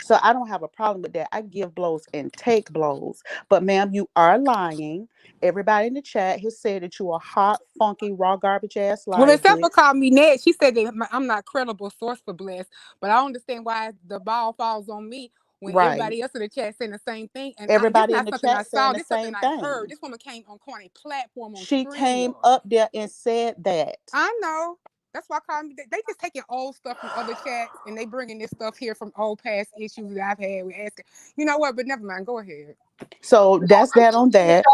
B: So I don't have a problem with that. I give blows and take blows. But ma'am, you are lying. Everybody in the chat has said that you are hot, funky, raw garbage ass
F: Well,
B: liar,
F: except for
B: bitch.
F: called me Ned, she said that I'm not credible source for Bless, but I don't understand why the ball falls on me when
B: Right.
F: everybody else in the chat saying the same thing. And this
B: Everybody in
F: not
B: the
F: something I
B: chat
F: saw.
B: saying the
F: This something
B: same
F: I heard.
B: thing.
F: This woman came on a platform on
B: She came
F: StreamYard.
B: up there and said that.
F: I know. That's why I call me. They just taking old stuff from other chats and they bringing this stuff here from old past issues that I've had with asking. You know what? But never mind. Go ahead.
B: So that's that on that.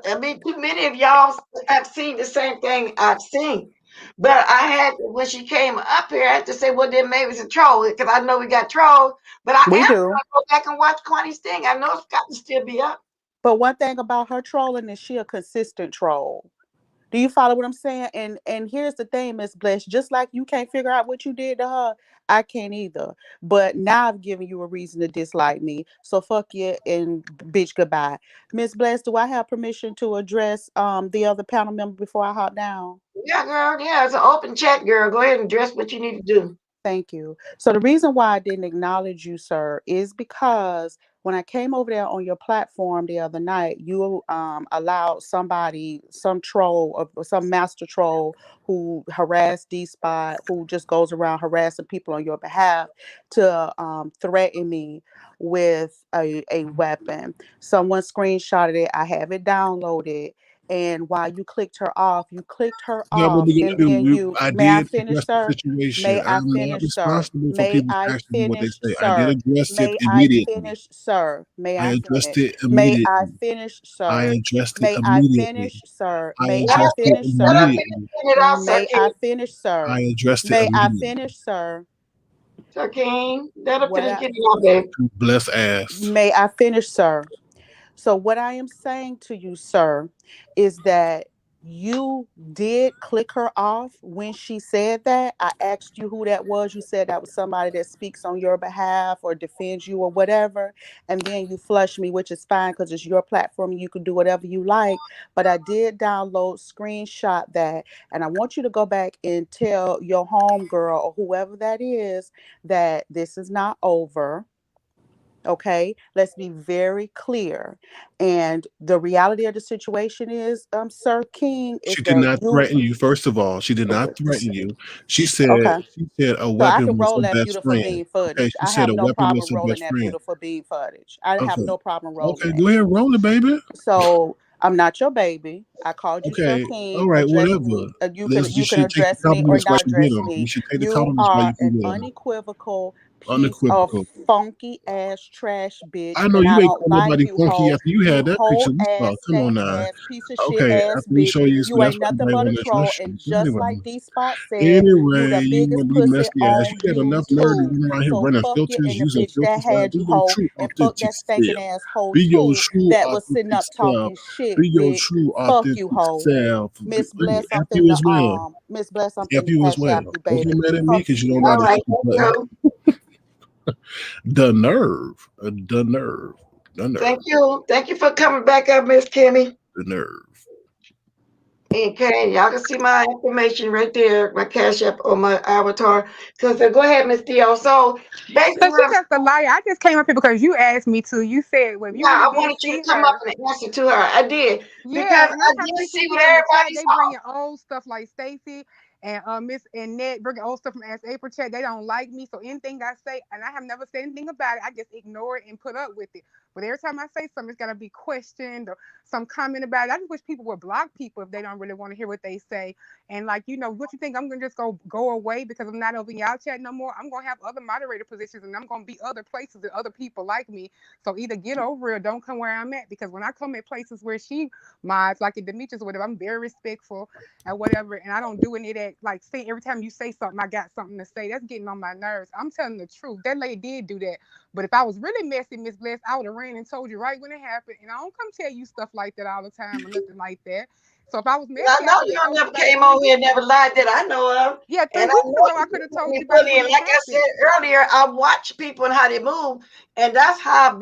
A: I mean, too many of y'all have seen the same thing I've seen. But I had when she came up here, I had to say, well, then maybe it's a troll because I know we got trolls. But I am
B: We
A: going
B: do.
A: to go back and watch Connie's thing. I know it's got to still be up.
B: But one thing about her trolling is she a consistent troll. Do you follow what I'm saying? And here's the thing, Miss Bless. Just like you can't figure out what you did to her, I can't either. But now I've given you a reason to dislike me. So fuck you and bitch goodbye. Miss Bless, do I have permission to address the other panel member before I hop down?
A: Yeah, girl. Yeah, it's an open chat, girl. Go ahead and address what you need to do.
B: Thank you. So the reason why I didn't acknowledge you, sir, is because when I came over there on your platform the other night, you allowed somebody, some troll or some master troll who harassed D Spot, who just goes around harassing people on your behalf, to threaten me with a weapon. Someone screenshotted it. I have it downloaded. And while you clicked her off,
I: Now what we're
B: and
I: gonna
B: then
I: do?
B: you,
I: I
B: may I
I: did
B: finish,
I: address the
B: sir?
I: situation.
B: May I
I: I'm not
B: finish, sir?
I: responsible for
B: May
I: people's
B: I
I: actions and what they
B: finish,
I: say. I did
B: sir?
I: address it
B: May I
I: immediately.
B: finish, sir? May
I: I
B: I
I: addressed
B: finish?
I: it
B: May I
I: immediately.
B: finish,
I: I
B: sir?
I: addressed it
B: May I
I: immediately.
B: finish, sir?
I: I
B: May
A: Let
B: I
A: her
I: addressed it
B: finish,
A: finish, let
B: sir?
A: her finish
I: immediately.
A: it out, Sir
B: May I
A: King.
B: finish,
I: I
B: sir?
I: addressed it
B: May I
I: immediately.
B: finish, sir?
A: Sir King, let her
B: What
A: finish
B: I,
A: getting it out, babe.
I: Bless ass.
B: may I finish, sir? So, what I am saying to you, sir, is that you did click her off when she said that. I asked you who that was. You said that was somebody that speaks on your behalf or defends you or whatever. And then you flushed me, which is fine because it's your platform and you can do whatever you like. But I did download, screenshot that. And I want you to go back and tell your homegirl or whoever that is that this is not over. Okay, let's be very clear. And the reality of the situation is, Sir King, is
I: She did
B: that
I: not
B: you,
I: threaten you. First of all, she did not threaten you.
B: okay.
I: She said a
B: So I
I: weapon
B: can
I: was
B: roll
I: her
B: that
I: best
B: beautiful
I: friend.
B: beam
I: Okay,
B: footage.
I: she
B: I
I: said
B: have
I: a
B: no
I: weapon
B: problem
I: was her
B: rolling
I: best
B: that
I: friend.
B: beautiful beam footage. I have
I: Okay.
B: no problem rolling
I: Okay,
B: it.
I: go ahead, roll it, baby.
B: So I'm not your baby. I called you Sir
I: Okay, all
B: King.
I: right,
B: Address
I: whatever.
B: me.
I: You
B: You can
I: should take the
B: address me or
I: compliments while
B: not
I: you get
B: address
I: them. You
B: me.
I: should take the
B: You
I: compliments while
B: are
I: you
B: an
I: can get them.
B: unequivocal piece of
I: Unequivocal.
B: funky ass trash bitch,
I: I know
B: and
I: you
B: I
I: ain't
B: don't
I: call
B: like
I: nobody
B: you,
I: funky
B: hoe.
I: after you
B: You
I: had that picture
B: whole
I: we saw.
B: ass
I: Come on
B: stank
I: now.
B: ass piece of shit
I: Okay,
B: ass
I: after we
B: bitch.
I: show you, so
B: You
I: that's
B: ain't
I: why
B: nothing
I: everybody
B: but a
I: want to
B: troll,
I: trust you.
B: and
I: So
B: just
I: anyway,
B: like D Spot said, you the
I: anyway, you
B: biggest
I: want to be
B: pussy
I: messy ass.
B: on
I: You got enough nerve to
B: YouTube.
I: run around here
B: So
I: running
B: fuck you
I: filters,
B: and the
I: using
B: bitch that
I: filters, right?
B: had
I: Be
B: you,
I: your
B: hoe,
I: true
B: and fuck
I: authentic
B: that stinking
I: self.
B: ass hoe
I: Be your
B: too
I: true
B: that was sitting
I: authentic
B: up
I: self.
B: talking shit,
I: Be your
B: bitch.
I: true
B: Fuck you,
I: authentic
B: hoe.
I: self.
B: Miss Bless, I'm
I: F you
B: finna
I: as well.
B: Miss Bless, I'm
I: F
B: finna
I: you as
B: cash
I: well.
B: app you,
I: Don't get
B: baby.
I: mad at me
B: Fuck
I: because you
B: you.
I: don't know how
A: All
I: to
A: right,
I: hit the
A: thank
I: button.
A: you.
I: The nerve. The nerve. The nerve.
A: Thank you. Thank you for coming back up, Miss Kimmy.
I: The nerve.
A: Okay, y'all can see my information right there, my cash app on my avatar. So go ahead, Miss Theo. So basically
F: So
A: what
F: she
A: I'm
F: just a liar. I just came up here because you asked me to. You said, well, if you
A: yeah,
F: really
A: I
F: did
A: wanted you to
F: see
A: come up
F: her,
A: and answer to her. I did
F: yeah,
A: because
F: and I'm
A: I
F: trying to
A: did
F: see some
A: see what
F: people in the chat.
A: everybody
F: They
A: saw.
F: bringing old stuff like Stacy and Miss Annette bringing old stuff from Ask April chat. They don't like me, so anything I say, and I have never said anything about it. I just ignore it and put up with it. But every time I say something, it's gotta be questioned or some comment about it. I just wish people would block people if they don't really want to hear what they say. And like, what you think I'm gonna just go away because I'm not over in y'all chat no more? I'm gonna have other moderator positions and I'm gonna be other places that other people like me. So either get over it or don't come where I'm at. Because when I come at places where she mods, like in Demetrius or whatever, I'm very respectful and whatever. And I don't do any of that. Like, say every time you say something, I got something to say. That's getting on my nerves. I'm telling the truth. That lady did do that. But if I was really messy, Miss Bless, I would have ran and told you right when it happened. And I don't come tell you stuff like that all the time or nothing like that. So if I was
A: Well, I
F: messy, I
A: know
F: could
A: you
F: have
A: don't
F: told you
A: never
F: about it
A: came
F: three
A: on here and
F: weeks
A: never
F: ago.
A: lied that I know of.
F: Yeah,
A: And
F: 3
A: I
F: weeks
A: know
F: ago, I
A: you
F: could have
A: know
F: told
A: me
F: you about it
A: fully.
F: when
A: And
F: it
A: like I
F: happened.
A: said earlier, I watch people and how they move, and that's how I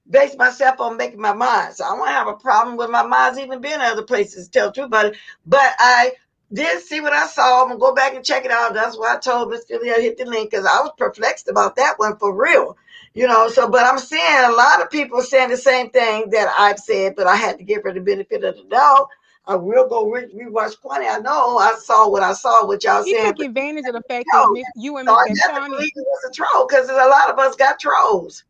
A: base myself on making my mind. So I don't have a problem with my minds even being other places to tell the truth about it. But I did see what I saw. I'm gonna go back and check it out. That's why I told Miss Philly I hit the link because I was perplexed about that one for real. So but I'm seeing a lot of people saying the same thing that I've said, but I had to give her the benefit of the doubt. I will go rewatch plenty. I know I saw what I saw, what y'all
F: She
A: saying,
F: took
A: but
F: advantage of the fact that
A: no,
F: You and
A: so
F: Miss
A: I have to
F: Vantuani.
A: believe it was a troll because a lot of us got trolls.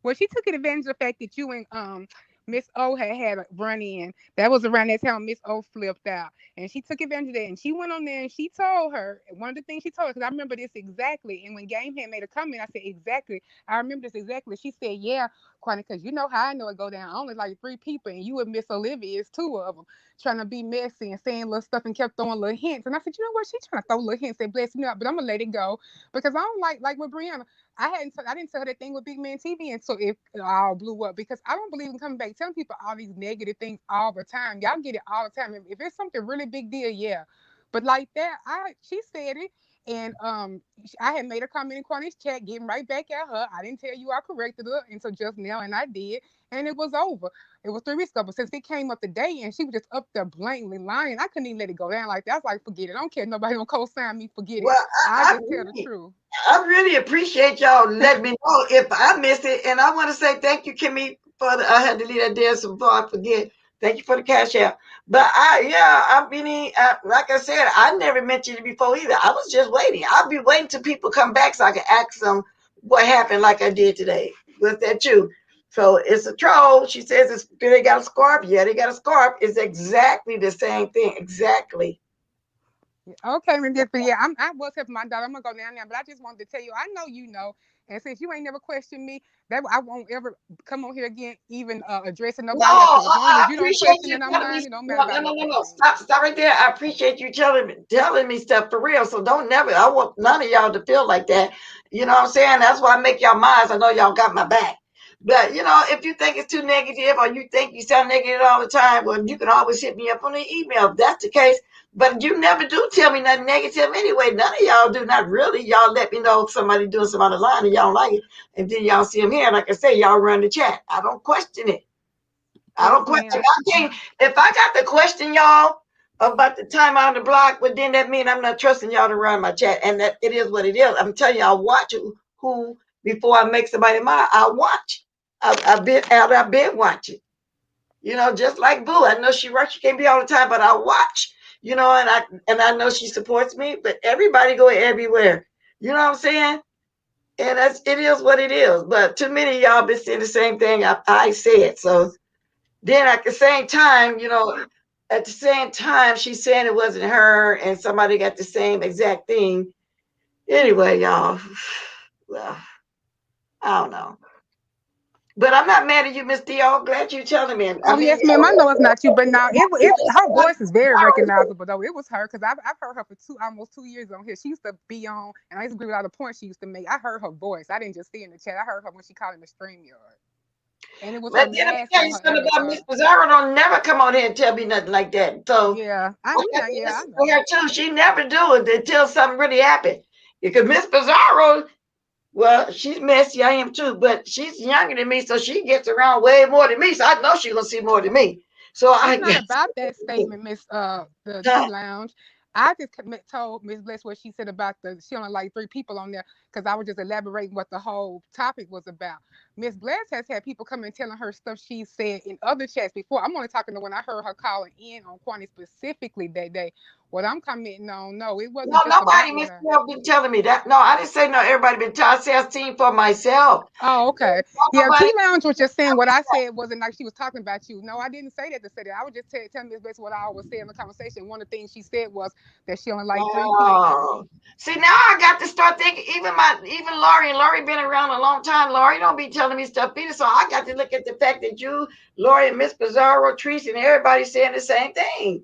F: Well, she took advantage of the fact that you and Miss O had a run in. That was around that time Miss O flipped out, and she took advantage of that. And she went on there and she told her one of the things she told her, because I remember this exactly. And when Game had made a comment, I said exactly. I remember this exactly. She said, "Yeah, Quanny, because you know how I know it go down. Only like 3 people, and you and Miss Olivia is 2 of them, trying to be messy and saying little stuff and kept throwing little hints." And I said, "You know what? She's trying to throw little hints at Bless, but I'm gonna let it go because I don't like with Brianna. I didn't tell her that thing with Big Man TV until it all blew up because I don't believe in coming back telling people all these negative things all the time. Y'all get it all the time. If it's something really big deal, yeah. But like that, she said it, and I had made a comment in Corny's chat, getting right back at her. I didn't tell you I corrected her until just now, and I did, and it was over. It was 3 weeks ago, but since it came up today, and she was just up there blatantly lying, I couldn't even let it go down like that. I was like, forget it. I don't care. Nobody don't co-sign me. Forget it.
A: Well,
F: I just tell the truth.
A: I really appreciate y'all letting me know if I missed it. And I want to say thank you, Kimmy, I had to leave that there so before I forget. Thank you for the cash app. But I mean, like I said, I never mentioned it before either. I was just waiting. I'll be waiting till people come back so I can ask them what happened like I did today. Was that you? So it's a troll. She says it's do they got a scarf? Yeah, they got a scarf. It's exactly the same thing. Exactly.
F: Okay, Miss Bless, but yeah, I was helping my daughter. I'm gonna go down there, but I just wanted to tell you, I know you know, and since you ain't never questioned me, that I won't ever come on here again, even addressing
A: No,
F: nobody else. Because as long
A: I
F: as you don't
A: appreciate
F: question
A: you
F: and I'm
A: telling me.
F: lying, it don't matter
A: No, no,
F: about
A: no,
F: no
A: no, no.
F: questioning.
A: Stop right there. I appreciate you telling me stuff for real. So don't never. I want none of y'all to feel like that. You know what I'm saying? That's why I make y'all minds. I know y'all got my back. But you know, if you think it's too negative or you think you sound negative all the time, well, you can always hit me up on the email if that's the case. But you never do tell me nothing negative anyway. None of y'all do. Not really. Y'all let me know if somebody doing some other line and y'all don't like it, and then y'all see them here. Like I say, y'all run the chat. I don't question it. I
F: Yes,
A: don't question.
F: ma'am.
A: I can't. If I got to question y'all about the time on the block, well, then that means I'm not trusting y'all to run my chat, and that it is what it is. I'm telling you, I watch who before I make somebody mine. I watch. I've been watching. You know, just like Boo. I know she works. She can't be all the time, but I watch. You know, and I know she supports me. But everybody go everywhere. You know what I'm saying? And it is what it is. But too many of y'all been saying the same thing I said. So then at the same time, you know, at the same time, she's saying it wasn't her and somebody got the same exact thing. Anyway, y'all, well, I don't know. But I'm not mad at you, Miss Dio. Glad you telling me. I
F: Oh
A: mean,
F: yes, ma'am. I know it's not you, but now it her voice is very recognizable though. It was her because I've heard her for almost 2 years on here. She used to be on, and I used to agree with all the points she used to make. I heard her voice. I didn't just see in the chat. I heard her when she called in the StreamYard, and it was
A: but
F: her
A: then let me
F: mask
A: tell
F: on
A: you
F: her
A: something about Miss
F: avatar.
A: Pizarro. Don't never come on here and tell me nothing like that. So
F: Yeah, I
A: I
F: you
A: got
F: know.
A: to
F: Yeah, I
A: listen to
F: know.
A: her too. She never do it until something really happened. Because Miss Pizarro, well, she's messy. I am too, but she's younger than me, so she gets around way more than me. So I know she's gonna see more than me. So
F: It's
A: I
F: not
A: guess.
F: about that statement, Miss the Tea Lounge. I just told Miss Bliss what she said about she only like 3 people on there because I was just elaborating what the whole topic was about. Miss Bliss has had people come and telling her stuff she said in other chats before. I'm only talking to when I heard her calling in on Kwani specifically that day. What I'm commenting on, no, it
A: No,
F: wasn't just
A: nobody,
F: about
A: Miss
F: her.
A: Bell, been telling me that. No, I didn't say no. Everybody been telling. I said I've seen for myself.
F: Oh, okay. Yeah,
A: Nobody.
F: T Lounge was just saying what I said wasn't like she was talking about you. No, I didn't say that to say that. I was just telling Miss Bliss what I always say in the conversation. One of the things she said was that she only like 3 people.
A: Oh, see now I got to start thinking. Even Laurie and Laurie been around a long time. Laurie don't be telling me stuff either. So I got to look at the fact that you, Laurie, and Miss Pizarro, Treese, and everybody saying the same thing.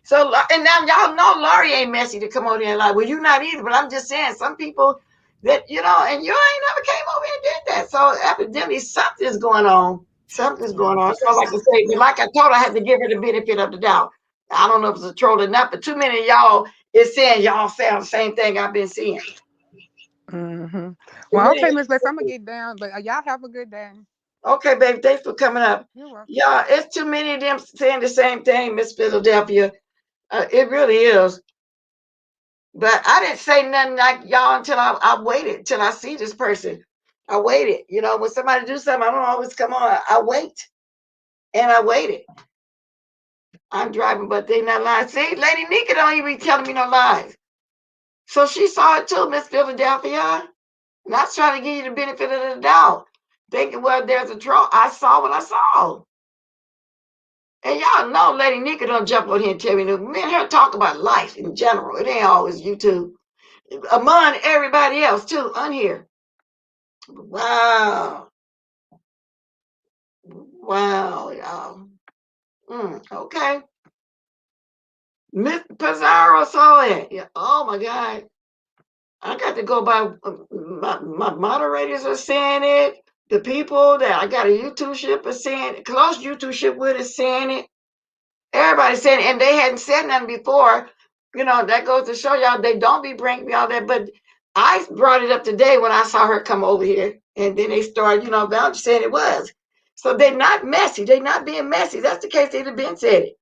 A: So and now y'all know Laurie ain't messy to come over here and like, well, you not either. But I'm just saying, some people that you know, and you ain't never came over here and did that. So evidently something's going on. Something's
F: Yeah.
A: going on. So like I say, but like I told her, I had to give her the benefit of the doubt. I don't know if it's a troll or not, but too many of y'all is saying y'all sound the same thing I've been seeing.
F: Mm-hmm.
A: Too
F: Well,
A: many.
F: okay, Miss Bliss, I'm gonna get down, but y'all have a good day.
A: Okay, baby, thanks for coming up.
F: You're welcome.
A: Yeah, it's too many of them saying the same thing, Miss Philadelphia. It really is. But I didn't say nothing like y'all until I waited till I see this person. I waited. You know, when somebody do something, I don't always come on. I wait. And I waited. I'm driving, but they not lying. See, Lady Nika don't even be telling me no lies. So she saw it too, Miss Philadelphia. Not trying to give you the benefit of the doubt. Thinking, well, there's a troll. I saw what I saw. And y'all know Lady Nika don't jump on here and tell me, me and her talk about life in general. It ain't always you two. Among everybody else too, on here. Wow. Wow, y'all. Okay. Miss Pizarro saw it. Yeah. Oh my God. I got to go by my moderators are saying it. The people that I got a YouTube ship are saying it. Close YouTube ship with is saying it. Everybody's saying it. And they hadn't said nothing before. You know, that goes to show y'all they don't be bringing me all that. But I brought it up today when I saw her come over here. And then they started, you know, Val saying it was. So they're not messy. They're not being messy. That's the case. They'd have been said it.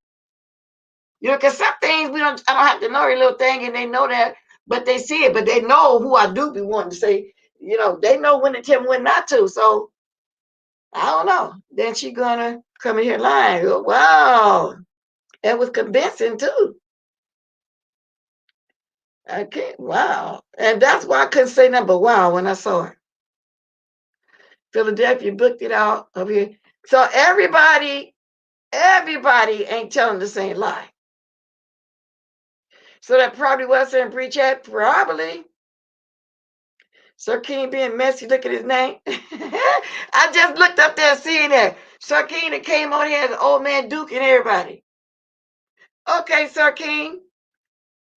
A: You know, because some things I don't have to know every little thing, and they know that, but they see it, but they know who I do be wanting to say. You know, they know when to tell me when not to. So I don't know. Then she gonna come in here lying. Go, wow, it was convincing too. Okay, wow, and that's why I couldn't say nothing but wow when I saw it. Philadelphia booked it out over here. So everybody ain't telling the same lie. So that probably was in pre-chat, probably. Sir King being messy, look at his name. I just looked up there seeing that. Sir King that came on here as an old man Duke and everybody. Okay, Sir King.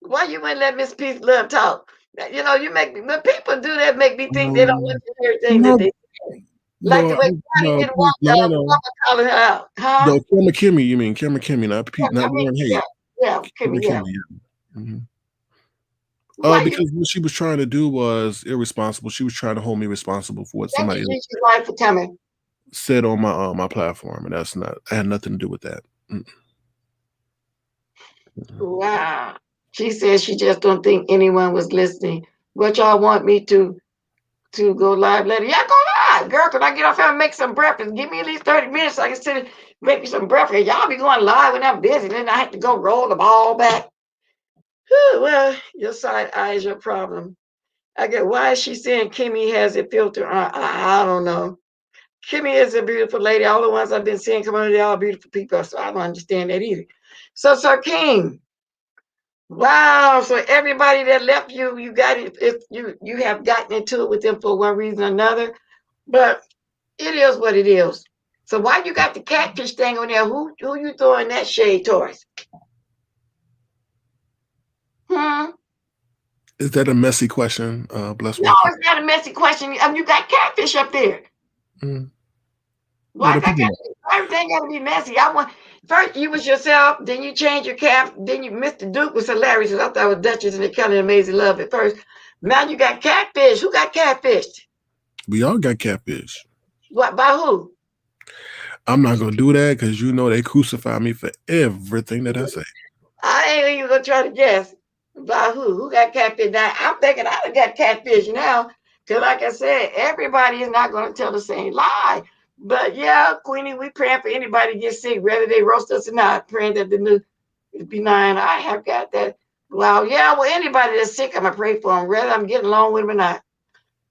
A: Why you wouldn't let Miss Peace Love talk? You know, you make me, when people do that, make me think they don't want to hear everything that
I: No,
A: they say. Like
I: no,
A: the way Connie
I: no,
A: didn't
I: please,
A: want
I: no, no, no.
A: Mama calling her out. Huh?
I: No, Camera Kimmy, you mean Camera Kimmy, not
A: Yeah,
I: Pete, not Warren
A: yeah,
I: Hate.
A: yeah,
I: Camera
A: yeah.
I: Kimmy, yeah.
A: Why you
I: Because what she was trying to do was irresponsible. She was trying to hold me responsible for what
A: thank
I: somebody
A: you,
I: else
A: Jesus, wife, for coming?
I: said on my platform, and that's not. I had nothing to do with that.
A: Wow. She said she just don't think anyone was listening. What y'all want me to go live later? Yeah, go live, girl. Can I get off here and make some breakfast? Give me at least 30 minutes so I can sit and make me some breakfast. Y'all be going live when I'm busy. Then I have to go roll the ball back. Whew, well, your side eye is your problem. I get why is she saying Kimmy has a filter on? I don't know. Kimmy is a beautiful lady. All the ones I've been seeing come on, they're all beautiful people. So I don't understand that either. So, Sir King, wow. So everybody that left you, you got it. If you have gotten into it with them for one reason or another. But it is what it is. So why you got the catfish thing on there? Who you throwing that shade towards? Hmm?
I: Is that a messy question, Bless
A: No,
I: Walker?
A: it's not a messy question. You got catfish up there.
I: Mm. Well,
A: Why
I: the
A: that
I: people.
A: everything got to be messy? I want first you was yourself, then you changed your cap, then you Mr. Duke was hilarious. I thought it was Duchess and the Kelly Amazing Love at first. Now you got catfish. Who got catfished?
I: We all got catfish.
A: What by who?
I: I'm not gonna do that because you know they crucify me for everything that I say.
A: I ain't even gonna try to guess by who. Who got catfish? Now I'm thinking I done got catfish now. Cause like I said, everybody is not gonna tell the same lie. But yeah, Queenie, we praying for anybody to get sick, whether they roast us or not, praying that the new is benign. I have got that. Well, yeah, well, anybody that's sick, I'm gonna pray for them, whether I'm getting along with them or not.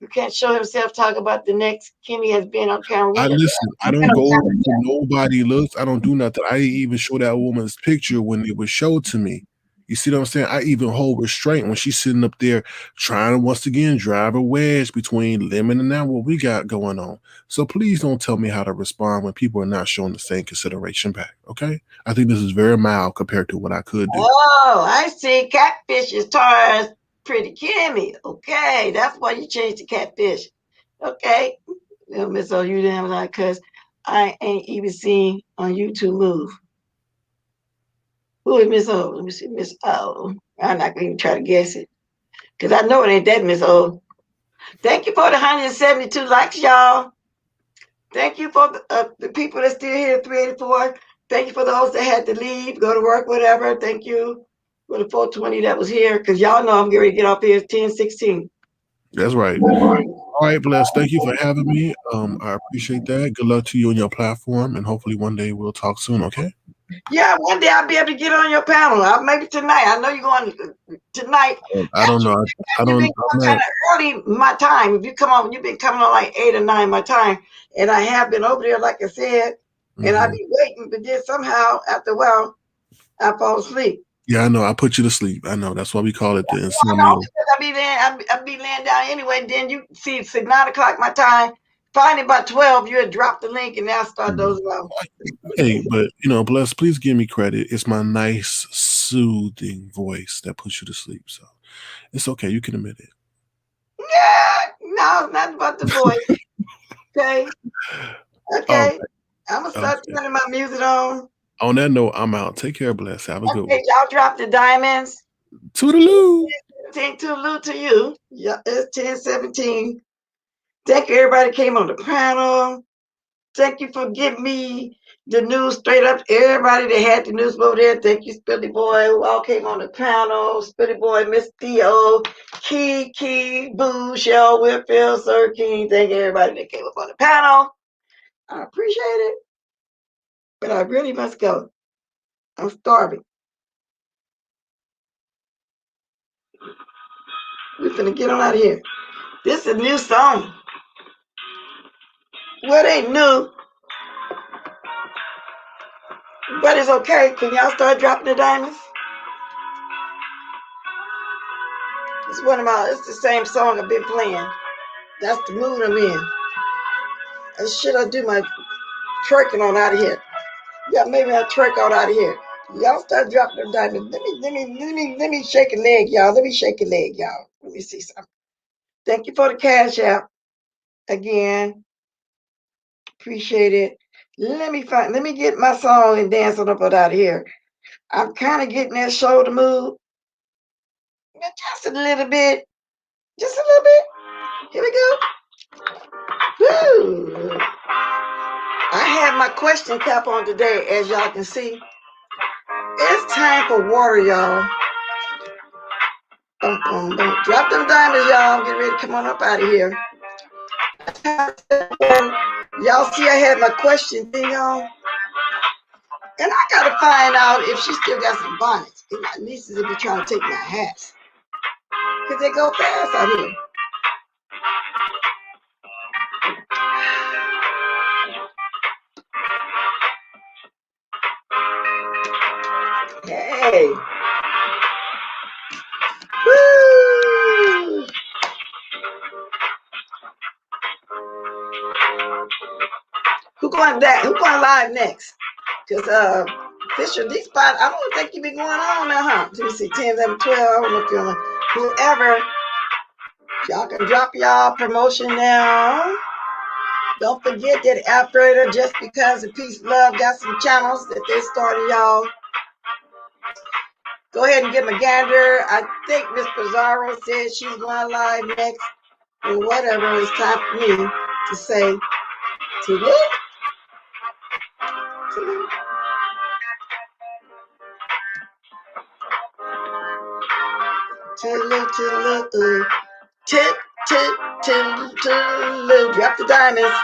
A: You can't show himself talk about the next Kimmy has been on camera
I: I
A: with us.
I: listen. I don't go to nobody looks. I don't do nothing. I didn't even show that woman's picture when it was showed to me. You see what I'm saying? I even hold restraint when she's sitting up there trying to once again drive a wedge between Lemon and now what we got going on. So please don't tell me how to respond when people are not showing the same consideration back. Okay? I think this is very mild compared to what I could do.
A: Oh, I see. Catfish is Taurus pretty Kimmy. Okay, that's why you changed to catfish. Okay. Miss O, you damn like, cause I ain't even seen on YouTube move. Who is Miss O? Let me see, Miss O. I'm not gonna even try to guess it. Cause I know it ain't that Miss O. Thank you for the 172 likes, y'all. Thank you for the people that's still here, 384. Thank you for those that had to leave, go to work, whatever. Thank you for the 420 that was here, because y'all know I'm going to get off here at 10:16.
I: That's right. All right, Bless. Thank you for having me. I appreciate that. Good luck to you on your platform, and hopefully one day we'll talk soon. Okay.
A: Yeah, one day I'll be able to get on your panel. Maybe tonight. I know you're going tonight.
I: I don't know. I
A: You've
I: don't.
A: been
I: I'm
A: kind
I: not.
A: of early my time. If you come on, you've been coming on like 8 or 9 my time, and I have been over there, like I said, and I've been waiting, but then somehow after a while I fall asleep.
I: Yeah, I know. I put you to sleep. I know. That's why we call it the
A: I know
I: insomnia.
A: because I be laying down anyway. Then you see it's 9 o'clock my time. Finally, about 12, you had dropped the link, and now I start dozing off.
I: Hey, but you know, Bless, please give me credit. It's my nice, soothing voice that puts you to sleep. So it's okay. You can admit it.
A: Yeah, no, it's not about the voice. Okay,
I: All
A: okay. I'm gonna
I: right.
A: start
I: Okay.
A: turning my music on.
I: On that note, I'm out. Take care, Bless. Have a good one.
A: Okay, y'all drop the diamonds.
I: Toodaloo.
A: 10 to you. Yeah, it's 10:17. Thank you, everybody came on the panel. Thank you for giving me the news straight up. Everybody that had the news over there. Thank you, Spilly Boy, who all came on the panel. Spilly Boy, Miss Theo, Key, Boo, Shell, Whitfield, Sir King. Thank you, everybody that came up on the panel. I appreciate it, but I really must go. I'm starving. We're finna get on out of here. This is a new song. Well, they new, but it's okay. Can y'all start dropping the diamonds? It's it's the same song I've been playing. That's the mood I'm in. And should I do my twerking on out of here? Yeah, maybe I'll twerk on out of here. Y'all start dropping the diamonds. Let me shake a leg, y'all. Let me shake a leg, y'all. Let me see something. Thank you for the cash app again. Appreciate it. Let me get my song and dance on up out of here. I'm kind of getting that shoulder move. Just a little bit. Just a little bit. Here we go. Woo. I have my question cap on today, as y'all can see. It's time for water, y'all. Drop them diamonds, y'all. Get ready to come on up out of here. Y'all see I had my question thing, y'all. And I gotta find out if she still got some bonnets. If my nieces will be trying to take my hats. Because they go fast out here. Hey. Woo. Who going live next? Because Fisher, these spots, I don't think you be going on now, huh? Let me see, 10, 11, 12. I don't know if you're on. Whoever, y'all can drop y'all promotion now. Don't forget that Alfredo, just because of Peace Love, got some channels that they started, y'all. Go ahead and give them a gander. I think Miss Pizarro said she's going live next. Or whatever, it's time for me to say, toodaloo. Toodaloo. Toodaloo. Drop the diamonds.